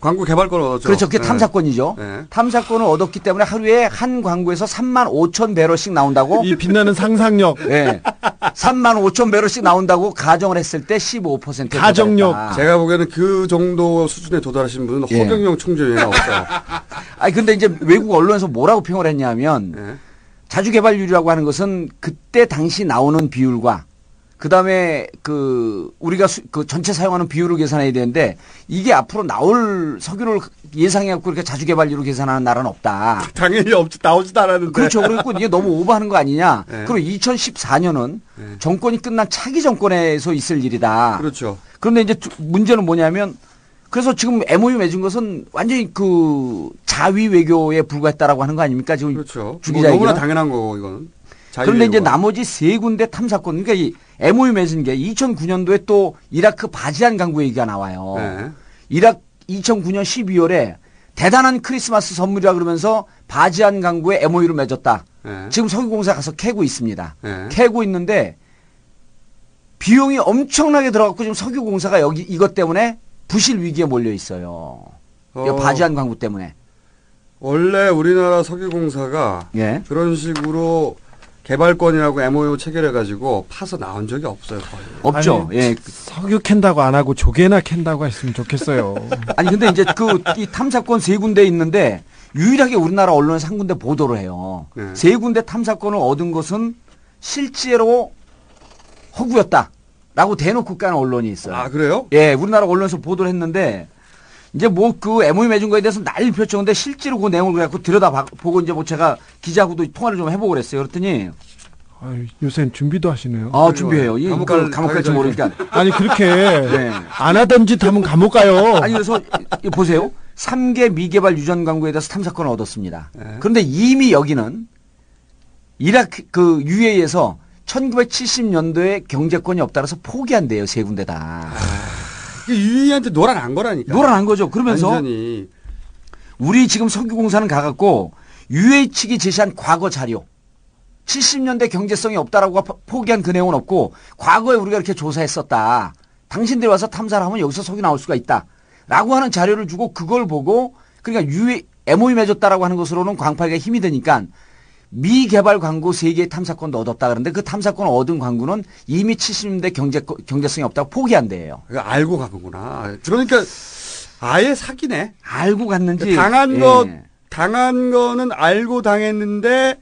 광구 개발권을 얻었죠. 그렇죠. 그게 탐사권이죠. 네. 탐사권을 얻었기 때문에 하루에 한 광구에서 35,000배럴씩 나온다고. 이 빛나는 상상력. 네. 35,000배럴씩 나온다고 가정을 했을 때 15%. 가정력. 제가 보기에는 그 정도 수준에 도달하신 분은 허경영 총재에 나왔어요. 아니 근데 이제 외국 언론에서 뭐라고 평을 했냐면 자주개발률이라고 하는 것은 그때 당시 나오는 비율과 그다음에 우리가 전체 사용하는 비율을 계산해야 되는데 이게 앞으로 나올 석유를 예상해 갖고 이렇게 자주개발률을 계산하는 나라는 없다. 당연히 나오지도 않았는데. 그렇죠. 그리고 이게 너무 오버하는 거 아니냐. 그리고 2014년은 정권이 끝난 차기 정권에서 있을 일이다. 그렇죠. 그런데 이제 문제는 뭐냐면 그래서 지금 MOU 맺은 것은 완전히 자위 외교에 불과했다라고 하는 거 아닙니까? 지금 그렇죠. 주기자 너무나 당연한 거고 이건. 그런데 이제 나머지 3군데 탐사권, 그러니까 이 MOU 맺은 게 2009년도에 또 이라크 바지안 강구 얘기가 나와요. 네. 2009년 12월에 대단한 크리스마스 선물이라 그러면서 바지안 강구에 MOU를 맺었다. 네. 지금 석유공사 가서 캐고 있습니다. 네. 캐고 있는데 비용이 엄청나게 들어갔고 지금 석유공사가 이것 때문에 부실 위기에 몰려 있어요. 바지안 강구 때문에. 원래 우리나라 석유공사가 그런 식으로 개발권이라고 MOU 체결해가지고 파서 나온 적이 없어요. 거의. 없죠. 아니, 석유 캔다고 안 하고 조개나 캔다고 했으면 좋겠어요. 아니 근데 이제 이 탐사권 3군데 있는데 유일하게 우리나라 언론에서 한 군데 보도를 해요. 3군데 탐사권을 얻은 것은 실제로 허구였다라고 대놓고 까는 언론이 있어요. 아 그래요? 예, 우리나라 언론에서 보도를 했는데 이제 MOU 맺은 거에 대해서 난리 폈죠. 근데 실제로 그 내용을 갖고 들여다보고 이제 제가 기자하고도 통화를 좀 해보고 그랬어요. 그랬더니 요새는 준비도 하시네요. 준비해요. 감옥 갈지 모르니까. 아니 그렇게 안 하던 짓 하면 감옥 가요. 아니 그래서 보세요. 3개 미개발 유전 광구에 대해서 탐사권을 얻었습니다. 그런데 이미 여기는 이라크 UAE에서 1970년도에 경제권이 없다라서 포기한대요. 3군데 다. UAE한테 노란한 거라니까. 노란한 거죠. 그러면서 완전히. 우리 지금 석유공사는 가갖고 UAE 측이 제시한 과거 자료 70년대 경제성이 없다라고 포기한 그 내용은 없고 과거에 우리가 이렇게 조사했었다. 당신들이 와서 탐사를 하면 여기서 석유 나올 수가 있다. 라고 하는 자료를 주고 그걸 보고 그러니까 MOU 맺었다라고 하는 것으로는 광파기가 힘이 드니까 미개발 광구 3개의 탐사권도 얻었다 그러는데 그 탐사권을 얻은 광구는 이미 70년대 경제성이 없다고 포기한대요. 알고 가는구나. 그러니까 아예 사기네. 알고 갔는지. 당한 거는 알고 당했는데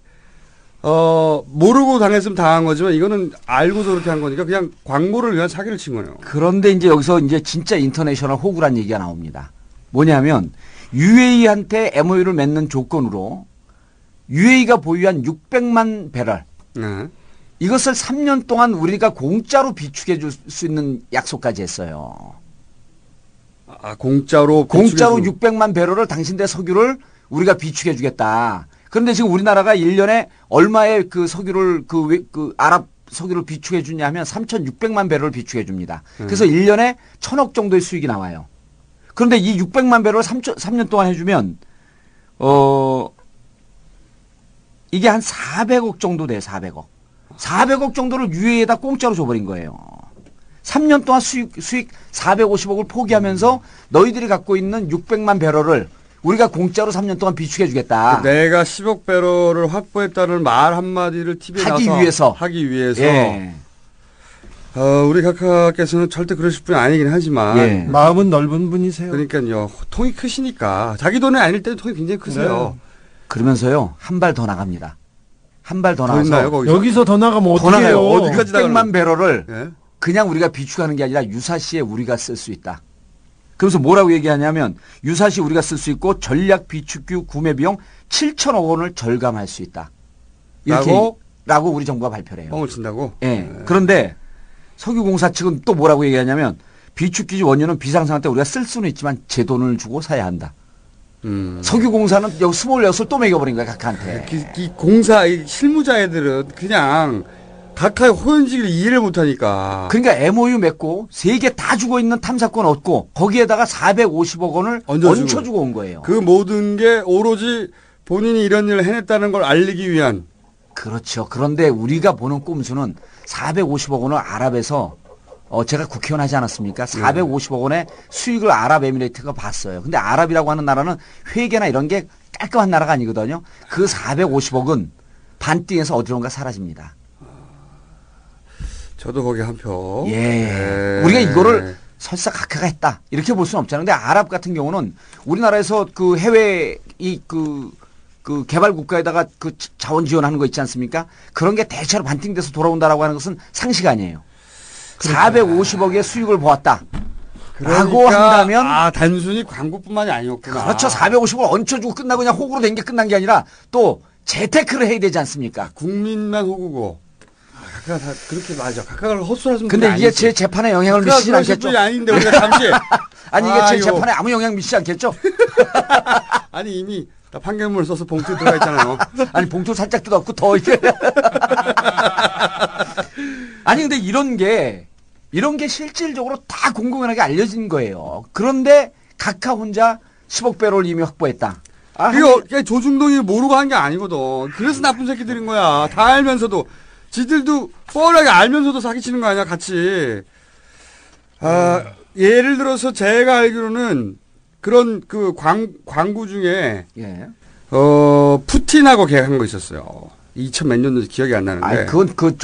모르고 당했으면 당한 거지만 이거는 알고서 그렇게 한 거니까 그냥 광고를 위한 사기를 친 거네요. 그런데 이제 여기서 이제 진짜 인터내셔널 호구란 얘기가 나옵니다. 뭐냐면 UAE한테 MOU를 맺는 조건으로 UAE가 보유한 600만 배럴 이것을 3년 동안 우리가 공짜로 비축해 줄 수 있는 약속까지 했어요. 공짜로 600만 배럴을 당신들 석유를 우리가 비축해 주겠다. 그런데 지금 우리나라가 1년에 얼마의 그 석유를 아랍 석유를 비축해 주냐 하면 3,600만 배럴을 비축해 줍니다. 그래서 1년에 1,000억 정도의 수익이 나와요. 그런데 이 600만 배럴을 3년 동안 해주면 이게 한 400억 정도 돼요. 400억. 400억 정도를 UAE에다 공짜로 줘버린 거예요. 3년 동안 수익 450억을 포기하면서 너희들이 갖고 있는 600만 배럴을 우리가 공짜로 3년 동안 비축해 주겠다. 내가 10억 배럴을 확보했다는 말 한마디를 TV에 나와서 하기 위해서. 예. 우리 각하께서는 절대 그러실 분이 아니긴 하지만 예. 마음은 넓은 분이세요. 그러니까요. 통이 크시니까 자기 돈이 아닐 때는 통이 굉장히 크세요. 네. 그러면서요 한 발 더 나갑니다. 한 발 더 나가서 여기서 더 나가면 어떻게 해요? 600만 배럴을 그냥 우리가 비축하는 게 아니라 유사시에 우리가 쓸 수 있다. 그래서 뭐라고 얘기하냐면 유사시 우리가 쓸 수 있고 전략 비축유 구매 비용 7천억 원을 절감할 수 있다. 이렇게 라고 우리 정부가 발표를 해요. 뻥을 친다고? 예. 그런데 석유공사 측은 또 뭐라고 얘기하냐면 비축기지 원유는 비상상황 때 우리가 쓸 수는 있지만 제 돈을 주고 사야 한다. 석유공사는 여기 26을 또 매겨버린 거야, 각하한테. 이 공사, 이 실무자 애들은 그냥 각하의 호연직을 이해를 못하니까. 그러니까 MOU 맺고 3개 다 주고 있는 탐사권 얻고 거기에다가 450억 원을 얹혀주고 온 거예요. 그 모든 게 오로지 본인이 이런 일을 해냈다는 걸 알리기 위한. 그렇죠. 그런데 우리가 보는 꼼수는 450억 원을 아랍에서 제가 국회의원 하지 않았습니까? 450억 원의 수익을 아랍에미레이트가 봤어요. 근데 아랍이라고 하는 나라는 회계나 이런 게 깔끔한 나라가 아니거든요. 그 450억은 반띵해서 어디론가 사라집니다. 저도 거기 한 표. 예. 우리가 이거를 설사 각하가 했다. 이렇게 볼 수는 없잖아요. 근데 아랍 같은 경우는 우리나라에서 그 해외 그 개발 국가에다가 그 자원 지원하는 거 있지 않습니까? 그런 게 대체로 반띵돼서 돌아온다라고 하는 것은 상식 아니에요. 450억의 수익을 보았다. 라고 한다면. 단순히 광고뿐만이 아니었구나. 그렇죠. 450을 얹혀주고 끝나고 그냥 호구로 된 게 끝난 게 아니라 또 재테크를 해야 되지 않습니까? 국민만 호구고. 각하가 다 그렇게 맞아. 각하가 헛소리하시면. 근데 이게 제 재판에 영향을 미치진 않겠죠? 아닌데 우리가 잠시. 아니 이게 제 재판에 아무 영향 미치지 않겠죠? 아니 이미 다 판결문을 써서 봉투에 들어가 있잖아요. 아니 봉투 살짝 뜯었고 더 이게. 아니 근데 이런 게 실질적으로 다 공공연하게 알려진 거예요. 그런데 각하 혼자 10억 배럴을 이미 확보했다. 그게 조중동이 모르고 한 게 아니거든. 그래서 나쁜 새끼들인 거야. 다 알면서도. 지들도 뻔하게 알면서도 사기치는 거 아니야, 같이. 예를 들어서 제가 알기로는 그런 그 광고 중에 푸틴하고 계약한 거 있었어요. 2000 몇 년도인지 기억이 안 나는데. 아니 그건 그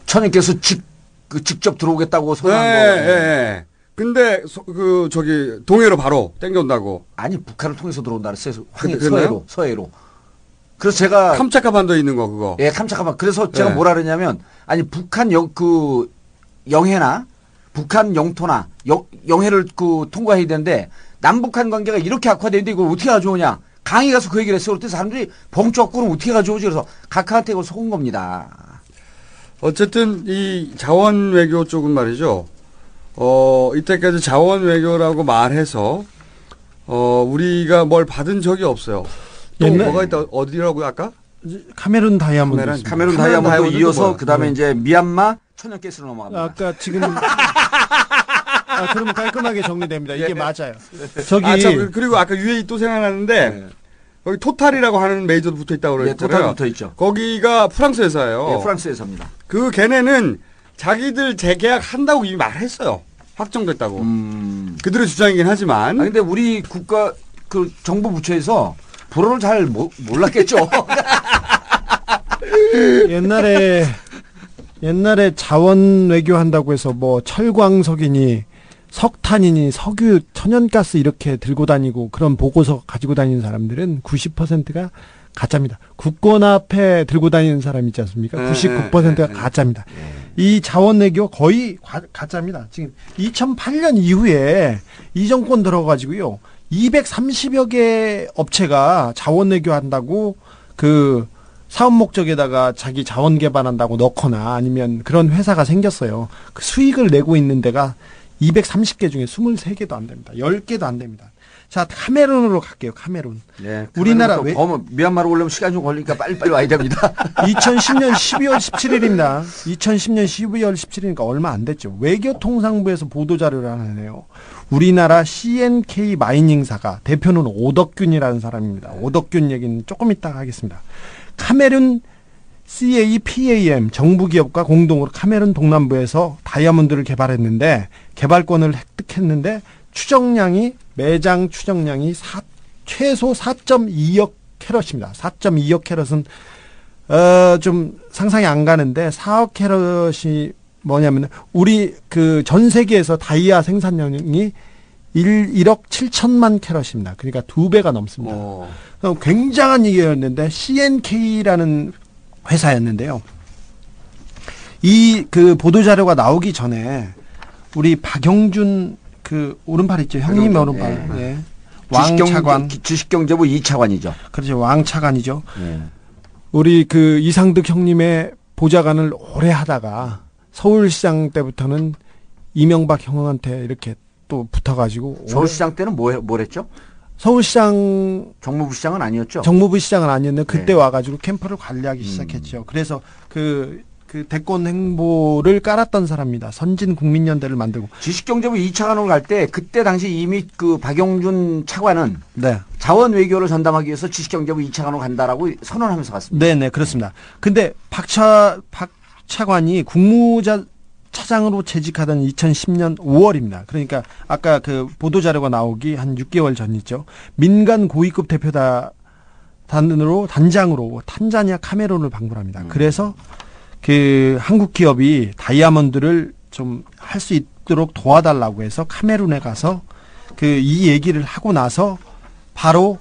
천연가스 직접 들어오겠다고 선언한 거. 예. 근데 동해로 바로 땡겨온다고. 아니 북한을 통해서 들어온다 그랬어요. 서해로. 그래서 제가 캄차카 반도에 있는 거 그거. 예, 캄차카 반. 그래서 제가 뭐라 그러냐면 아니 북한 영해나 북한 영토나 영해를 통과해야 되는데 남북한 관계가 이렇게 악화되는데 이걸 어떻게 가져오냐. 강의 가서 그 얘기를 했어요. 그때 사람들이 벙쩍거리면 어떻게 가져오지. 그래서 각하한테 이걸 속은 겁니다. 어쨌든 이 자원 외교 쪽은 말이죠. 이때까지 자원 외교라고 말해서 우리가 뭘 받은 적이 없어요. 또 뭐가 있다 어디라고요 아까? 카메룬 다이아몬드. 카메룬 다이아몬드 이어서 그다음에 이제 미얀마 천연가스로 넘어갑니다. 아까 지금 그러면 깔끔하게 정리됩니다. 이게 맞아요. 그리고 아까 UAE 또 생각나는데 거기 토탈이라고 하는 메이저도 붙어 있다고 그랬어요. 토탈 붙어 있죠. 거기가 프랑스 회사예요. 예, 프랑스 회사입니다. 그 걔네는 자기들 재계약 한다고 이미 말했어요. 확정됐다고. 그들의 주장이긴 하지만. 근데 우리 국가 그 정부 부처에서 불어를 잘 몰랐겠죠. 옛날에 자원 외교한다고 해서 뭐 철광석이니 석탄이니 석유, 천연가스 이렇게 들고 다니고 그런 보고서 가지고 다니는 사람들은 90%가 가짜입니다. 국권 앞에 들고 다니는 사람 있지 않습니까? 99%가 가짜입니다. 이 자원 외교 거의 가짜입니다. 지금 2008년 이후에 이 정권 들어가지고요. 230여 개 업체가 자원 외교한다고 그 사업 목적에다가 자기 자원 개발한다고 넣거나 아니면 그런 회사가 생겼어요. 그 수익을 내고 있는 데가 230개 중에 23개도 안 됩니다. 10개도 안 됩니다. 자, 카메룬으로 갈게요. 카메룬. 네, 우리나라 미얀마로 오려면 시간이 좀 걸리니까 빨리빨리 와야 됩니다. 2010년 12월 17일입니다. 2010년 12월 17일이니까 얼마 안 됐죠. 외교통상부에서 보도자료를 하나 내요. 우리나라 CNK 마이닝사가 대표는 오덕균이라는 사람입니다. 오덕균 얘기는 조금 이따가 하겠습니다. 카메룬 CAPAM 정부기업과 공동으로 카메룬 동남부에서 다이아몬드를 개발했는데 개발권을 획득했는데 매장 추정량이 최소 4.2억 캐럿입니다. 4.2억 캐럿은 좀 상상이 안 가는데 4억 캐럿이 뭐냐면 우리 그 전 세계에서 다이아 생산량이 1억 7천만 캐럿입니다. 그러니까 2배가 넘습니다. 굉장한 얘기였는데 CNK라는 회사였는데요. 이 그 보도자료가 나오기 전에 우리 박영준 그 오른팔 있죠. 형님 오른팔. 네. 왕차관. 주식경제부 2차관이죠. 그렇죠. 왕차관이죠. 우리 그 이상득 형님의 보좌관을 오래 하다가 서울시장 때부터는 이명박 형한테 이렇게 또 붙어가지고 서울시장 때는 뭘 했죠? 서울시장 정무부 시장은 아니었죠? 정무부 시장은 아니었는데 그때 네. 와가지고 캠프를 관리하기 시작했죠. 그래서 그 대권 행보를 깔았던 사람입니다. 선진국민연대를 만들고. 지식경제부 2차 간호를 갈 때 그때 당시 이미 그 박영준 차관은 네. 자원 외교를 전담하기 위해서 지식경제부 2차 간호 간다라고 선언하면서 갔습니다. 네네 그렇습니다. 근데 박 차관이 국무차장으로 재직하던 2010년 5월입니다. 그러니까 아까 그 보도자료가 나오기 한 6개월 전이죠. 민간 고위급 대표단으로 단장으로 탄자니아 카메룬을 방문합니다. 그래서 그 한국 기업이 다이아몬드를 좀 할 수 있도록 도와달라고 해서 카메룬에 가서 그 이 얘기를 하고 나서 바로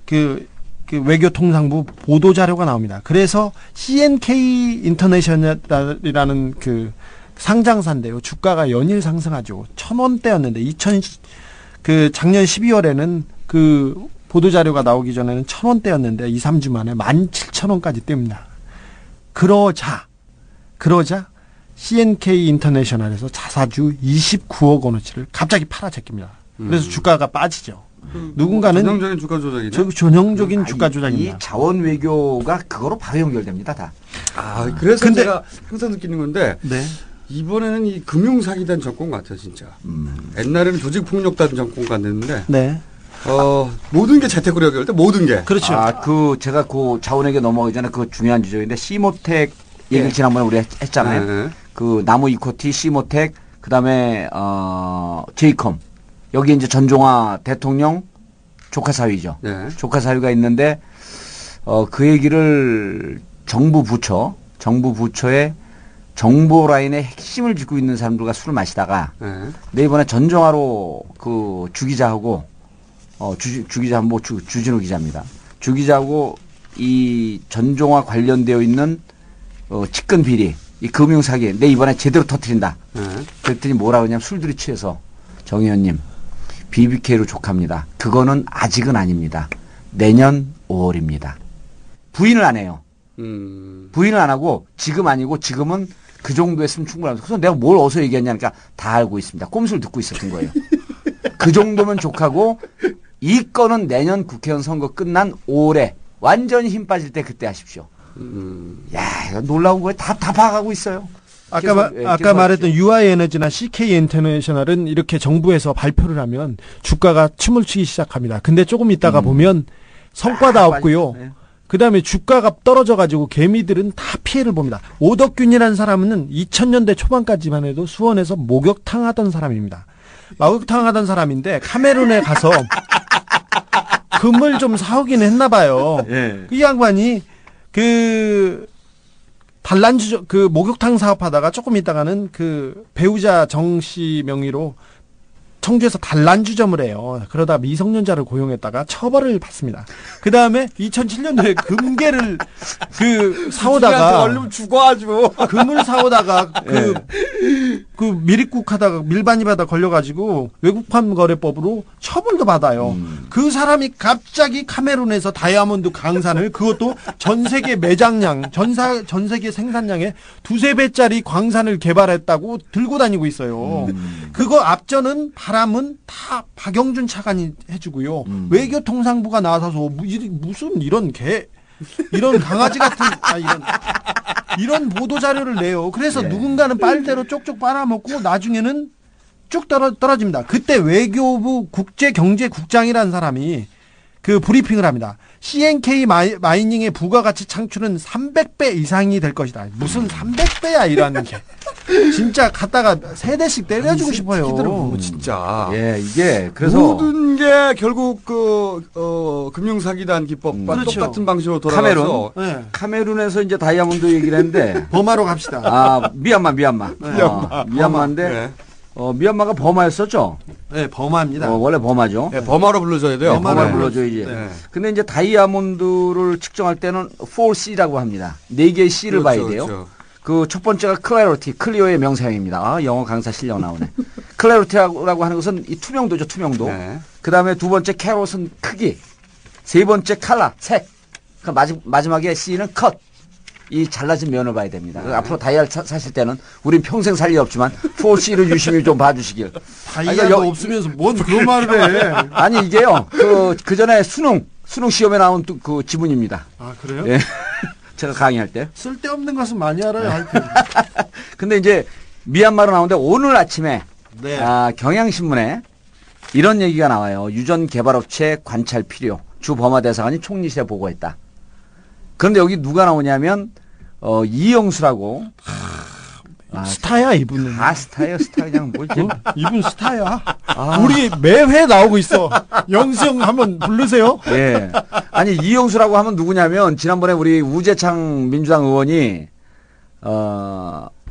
그 외교통상부 보도자료가 나옵니다. 그래서 CNK 인터내셔널이라는 그 상장사인데요. 주가가 연일 상승하죠. 1,000원대였는데 그 작년 12월에는 그 보도자료가 나오기 전에는 1,000원대였는데 2, 3주 만에 17,000원까지 뜹니다. 그러자 CNK 인터내셔널에서 자사주 29억 원어치를 갑자기 팔아 제낍니다. 그래서 주가가 빠지죠. 누군가는 전형적인 주가 조작이네. 전형적인 주가 조작입니다. 이 자원 외교가 그거로 바로 연결됩니다, 다. 그래서 제가 항상 느끼는 건데 네. 이번에는 이 금융사기단 정권 같아요, 진짜. 옛날에는 조직폭력단 정권 같았는데 네. 모든 게 재테크로 연결돼, 모든 게. 그렇죠. 제가 그 자원외교 넘어가기 전에 그 중요한 지적인데 시모텍 얘기를 지난번에 우리 했잖아요. 네. 그 나무 이코티, 시모텍, 그 다음에 제이컴. 여기 이제 전종화 대통령 조카 사위죠. 네. 조카 사위가 있는데 그 얘기를 정부 부처의 정보 라인의 핵심을 쥐고 있는 사람들과 술을 마시다가 네. 이번에 전종화로 그 주기자하고 주기자 뭐 주진우 기자입니다. 주기자하고 이 전종화 관련되어 있는 측근 비리, 이 금융 사기, 내 이번에 제대로 터뜨린다. 그랬더니 뭐라 그러냐면 술들이 취해서 정 의원님 BBK로 족합니다. 그거는 아직은 아닙니다. 내년 5월입니다. 부인을 안 해요. 부인을 안 하고 지금 아니고 지금은 그 정도 했으면 충분합니다. 그래서 내가 뭘 어디서 얘기했냐니까 다 알고 있습니다. 꼼수를 듣고 있었던 거예요. 그 정도면 족하고 이 건은 내년 국회의원 선거 끝난 5월에 완전히 힘 빠질 때 그때 하십시오. 야, 이거 놀라운 거예요. 다 봐가고 있어요. 아까 말했던 UI에너지나 CK 인터내셔널은 이렇게 정부에서 발표를 하면 주가가 춤을 추기 시작합니다. 근데 조금 있다가 보면 성과도 없고요. 네. 그 다음에 주가가 떨어져가지고 개미들은 다 피해를 봅니다. 오덕균이라는 사람은 2000년대 초반까지만 해도 수원에서 목욕탕 하던 사람입니다. 목욕탕 하던 사람인데 카메룬에 가서 금을 좀 사오긴 했나 봐요. 네. 이 양반이 그 목욕탕 사업하다가 조금 있다가는 그 배우자 정 씨 명의로 청주에서 단란주점을 해요. 그러다 미성년자를 고용했다가 처벌을 받습니다. 그 다음에 2007년도에 금괴를 사오다가 얼른 죽어 아주 금을 사오다가 그 미립국 하다가 밀반입하다 걸려가지고 외국판 거래법으로 처벌도 받아요. 그 사람이 갑자기 카메룬에서 다이아몬드 광산을 그것도 전 세계 매장량, 전 세계 생산량의 2~3배짜리 광산을 개발했다고 들고 다니고 있어요. 그거 앞전은 바람은 다 박영준 차관이 해주고요. 외교통상부가 나서서 무슨 이런 강아지 같은 이런 보도 자료를 내요. 그래서 누군가는 빨대로 쪽쪽 빨아먹고 나중에는 쭉 떨어집니다. 그때 외교부 국제경제국장이라는 사람이 그 브리핑을 합니다. CNK 마이닝의 부가가치 창출은 300배 이상이 될 것이다. 무슨 300배야 이라는 게. 진짜 갖다가 3대씩 때려주고 싶어요. 진짜. 예, 이게 그래서 모든 게 결국 금융사기단 기법과 그렇죠. 똑같은 방식으로 돌아가서 카메룬에서 이제 다이아몬드 얘기를 했는데 버마로 갑시다. 미얀마인데 네. 미얀마가 버마였었죠? 네, 버마입니다. 원래 버마죠. 네, 버마로 불러줘야 돼요. 버마로 불러줘야지. 네. 근데 이제 다이아몬드를 측정할 때는 4C라고 합니다. 4개의 C를 봐야 돼요. 그렇죠. 그 첫 번째가 클래리티, 클리어의 명사형입니다. 영어 강사 실력 나오네. 클래리티라고 하는 것은 이 투명도죠, 투명도. 네. 그 다음에 두 번째 캐롯은 크기. 세 번째 칼라, 색. 그 마지막에 C는 컷. 이 잘라진 면을 봐야 됩니다. 앞으로 다이아를 사실 때는 우린 평생 살 일 없지만 4C를 유심히 좀 봐주시길. 다이아가 없으면서 뭔 그런 말을 해. 아니 이게요. 그 전에 수능 시험에 나온 그 지문입니다. 아 그래요? 예. 제가 강의할 때. 쓸데없는 것은 많이 알아요. 하여튼. 근데 이제 미얀마로 나오는데 오늘 아침에 네. 경향신문에 이런 얘기가 나와요. 유전 개발업체 관찰 필요. 주 범화 대사관이 총리실에 보고했다. 그런데 여기 누가 나오냐면 이영수라고. 스타야 이분은. 스타예요 스타 그냥 뭐지? 이분 스타야. 우리 매회 나오고 있어. 영수형 한번 부르세요. 예. 아니 이영수라고 하면 누구냐면 지난번에 우리 우재창 민주당 의원이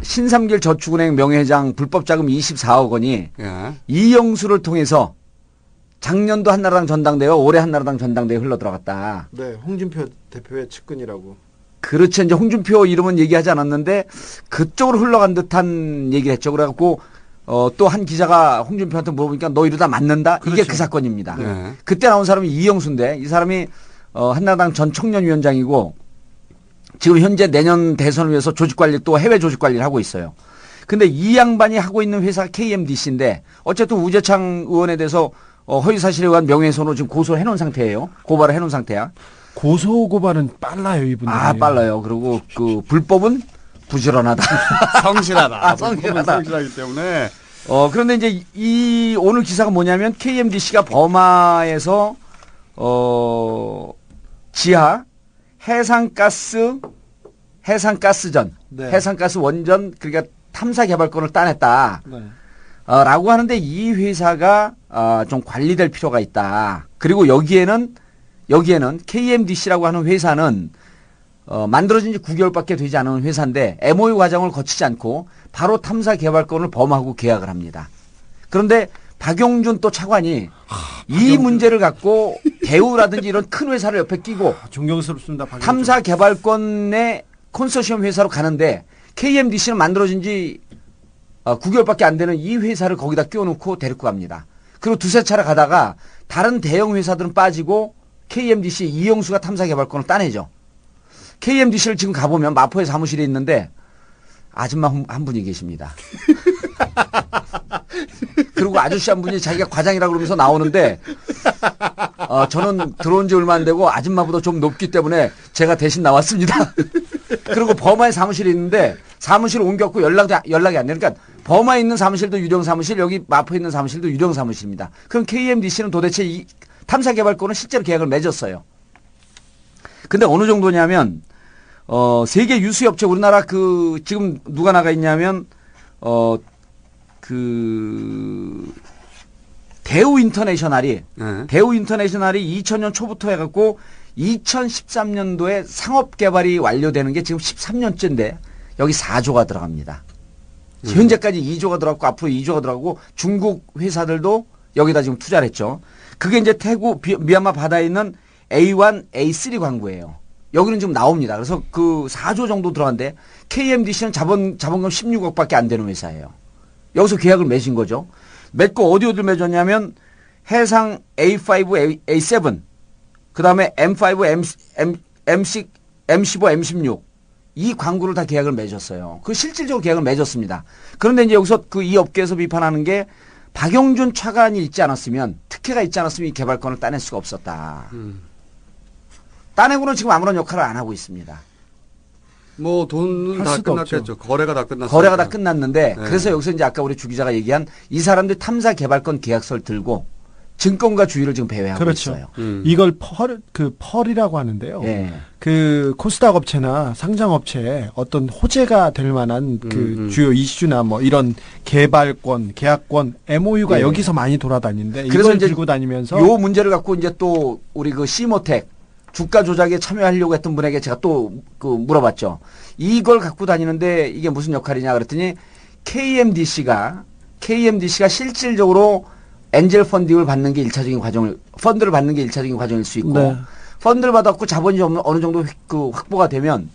신삼길 저축은행 명예회장 불법 자금 24억 원이 이영수를 통해서 작년도 한나라당 전당대회와 올해 한나라당 전당대회 흘러 들어갔다. 네, 홍준표 대표의 측근이라고. 그렇죠. 이제 홍준표 이름은 얘기하지 않았는데 그쪽으로 흘러간 듯한 얘기를 했죠. 그래갖고 또 한 기자가 홍준표한테 물어보니까 너 이러다 맞는다? 그렇죠. 이게 그 사건입니다. 네. 그때 나온 사람이 이영수인데 이 사람이 한나라당 전 청년위원장이고 지금 현재 내년 대선을 위해서 조직관리 또 해외 조직관리를 하고 있어요. 근데 이 양반이 하고 있는 회사가 KMDC인데 어쨌든 우재창 의원에 대해서 허위사실에 의한 명예훼손으로 지금 고소를 해놓은 상태예요. 고발을 해놓은 상태야. 고소 고발은 빨라요, 이분들. 빨라요. 그리고 그 불법은 부지런하다. 성실하다. 성실하다. 성실하기 때문에. 그런데 이제 이 오늘 기사가 뭐냐면 KMDC가 버마에서 지하 해상가스전, 네. 해상가스 원전 그러니까 탐사 개발권을 따냈다. 네. 라고 하는데 이 회사가 좀 관리될 필요가 있다. 그리고 여기에는 KMDC라고 하는 회사는 만들어진 지 9개월밖에 되지 않은 회사인데 MOU 과정을 거치지 않고 바로 탐사 개발권을 범하고 계약을 합니다. 그런데 박용준 또 차관이 이 문제를 갖고 대우라든지 이런 큰 회사를 옆에 끼고 존경스럽습니다. 박용준. 탐사 개발권의 컨소시엄 회사로 가는데 KMDC는 만들어진 지 9개월밖에 안 되는 이 회사를 거기다 끼워놓고 데리고 갑니다. 그리고 두세 차례 가다가 다른 대형 회사들은 빠지고 KMDC 이영수가 탐사 개발권을 따내죠. KMDC를 지금 가보면 마포에 사무실에 있는데 아줌마 한 분이 계십니다. 그리고 아저씨 한 분이 자기가 과장이라고 그러면서 나오는데 저는 들어온 지 얼마 안 되고 아줌마보다 좀 높기 때문에 제가 대신 나왔습니다. 그리고 버마에 사무실이 있는데 사무실을 옮겼고 연락이 안 되니까 버마에 있는 사무실도 유령 사무실, 여기 마포에 있는 사무실도 유령 사무실입니다. 그럼 KMDC는 도대체 이 탐사 개발권은 실제로 계약을 맺었어요. 근데 어느 정도냐면 세계 유수 업체 우리나라 지금 누가 나가 있냐면 대우 인터내셔널이 2000년 초부터 해갖고 2013년도에 상업 개발이 완료되는 게 지금 13년째인데 여기 4조가 들어갑니다. 현재까지 2조가 들어갔고 앞으로 2조가 들어가고 중국 회사들도 여기다 지금 투자를 했죠. 그게 이제 미얀마 바다에 있는 A1, A3 광구예요. 여기는 지금 나옵니다. 그래서 그 4조 정도 들어간데 KMDC는 자본금 16억밖에 안 되는 회사예요. 여기서 계약을 맺은 거죠. 맺고 어디를 맺었냐면 해상 A5, A7, 그 다음에 M5, M6, M15, M16 이 광구를 다 계약을 맺었어요. 그 실질적으로 계약을 맺었습니다. 그런데 이제 여기서 이 업계에서 비판하는 게 박용준 차관이 있지 않았으면 특혜가 있지 않았으면 이 개발권을 따낼 수가 없었다. 따내고는 지금 아무런 역할을 안 하고 있습니다. 뭐 돈은 다 끝났겠죠. 없죠. 거래가 다 끝났어요. 거래가 다 끝났는데 네. 그래서 여기서 이제 아까 우리 주 기자가 얘기한 이 사람들 탐사 개발권 계약서를 들고 증권가 주의를 지금 배회하고 그렇죠. 있어요. 이걸 펄이라고 하는데요. 네. 그 코스닥 업체나 상장 업체에 어떤 호재가 될 만한 주요 이슈나 뭐 이런 개발권, 계약권, MOU가 네. 여기서 많이 돌아다니는데 그래서 이걸 이제 들고 다니면서 요 문제를 갖고 이제 또 우리 그 시모텍 주가 조작에 참여하려고 했던 분에게 제가 또 물어봤죠. 이걸 갖고 다니는데 이게 무슨 역할이냐 그랬더니 KMDC가 실질적으로 엔젤 펀딩을 받는 게 1차적인 펀드를 받는 게 1차적인 과정일 수 있고 네. 펀드를 받았고 자본이 어느 정도 확보가 되면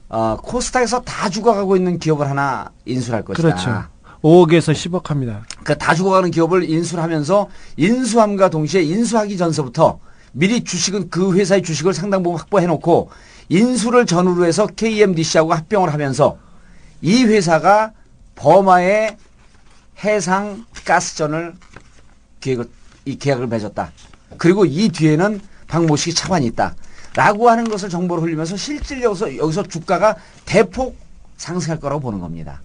코스닥에서 다 죽어가고 있는 기업을 하나 인수할 것이다. 그렇죠. 5억에서 10억 합니다. 그러니까 다 죽어가는 기업을 인수를 하면서 인수함과 동시에 인수하기 전서부터 미리 주식은 그 회사의 주식을 상당 부분 확보해놓고 인수를 전후로 해서 KMDC하고 합병을 하면서 이 회사가 버마의 해상 가스전을 계약을 맺었다. 그리고 이 뒤에는 박모식이 차관이 있다. 라고 하는 것을 정보를 흘리면서 실질적으로 여기서 주가가 대폭 상승할 거라고 보는 겁니다.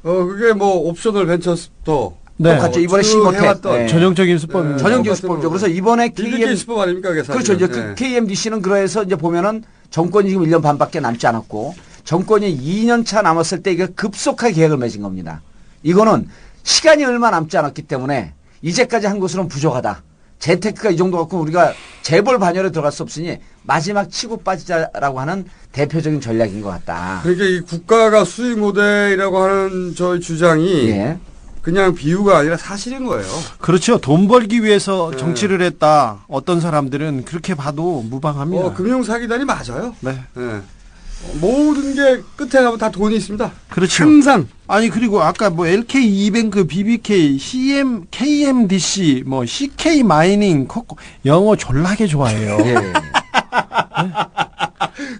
그게 뭐 옵셔널 벤처스도 네. 똑같죠. 이번에 시모텍. 네. 전형적인 수법입니다. 전형적인 수법이죠. 그래서 이번에 수법 아닙니까? 그렇죠. 이제 그 KMDC는 그래서 이제 보면은 정권이 지금 1년 반밖에 남지 않았고 정권이 2년 차 남았을 때 이게 급속하게 계약을 맺은 겁니다. 이거는 시간이 얼마 남지 않았기 때문에 이제까지 한 것으로는 부족하다. 재테크가 이 정도 갖고 우리가 재벌 반열에 들어갈 수 없으니 마지막 치고 빠지자라고 하는 대표적인 전략인 것 같다. 그러니까 이 국가가 수익 모델이라고 하는 저희 주장이 예. 그냥 비유가 아니라 사실인 거예요. 그렇죠. 돈 벌기 위해서 정치를 했다. 어떤 사람들은 그렇게 봐도 무방합니다. 금융사기단이 맞아요. 네. 네. 모든 게 끝에 가면 다 돈이 있습니다. 그렇죠. 항상. 아니 그리고 아까 뭐 LK 이뱅크, BBK, CM, KMDC, 뭐 CK 마이닝, 영어 졸라게 좋아해요. 예. 네?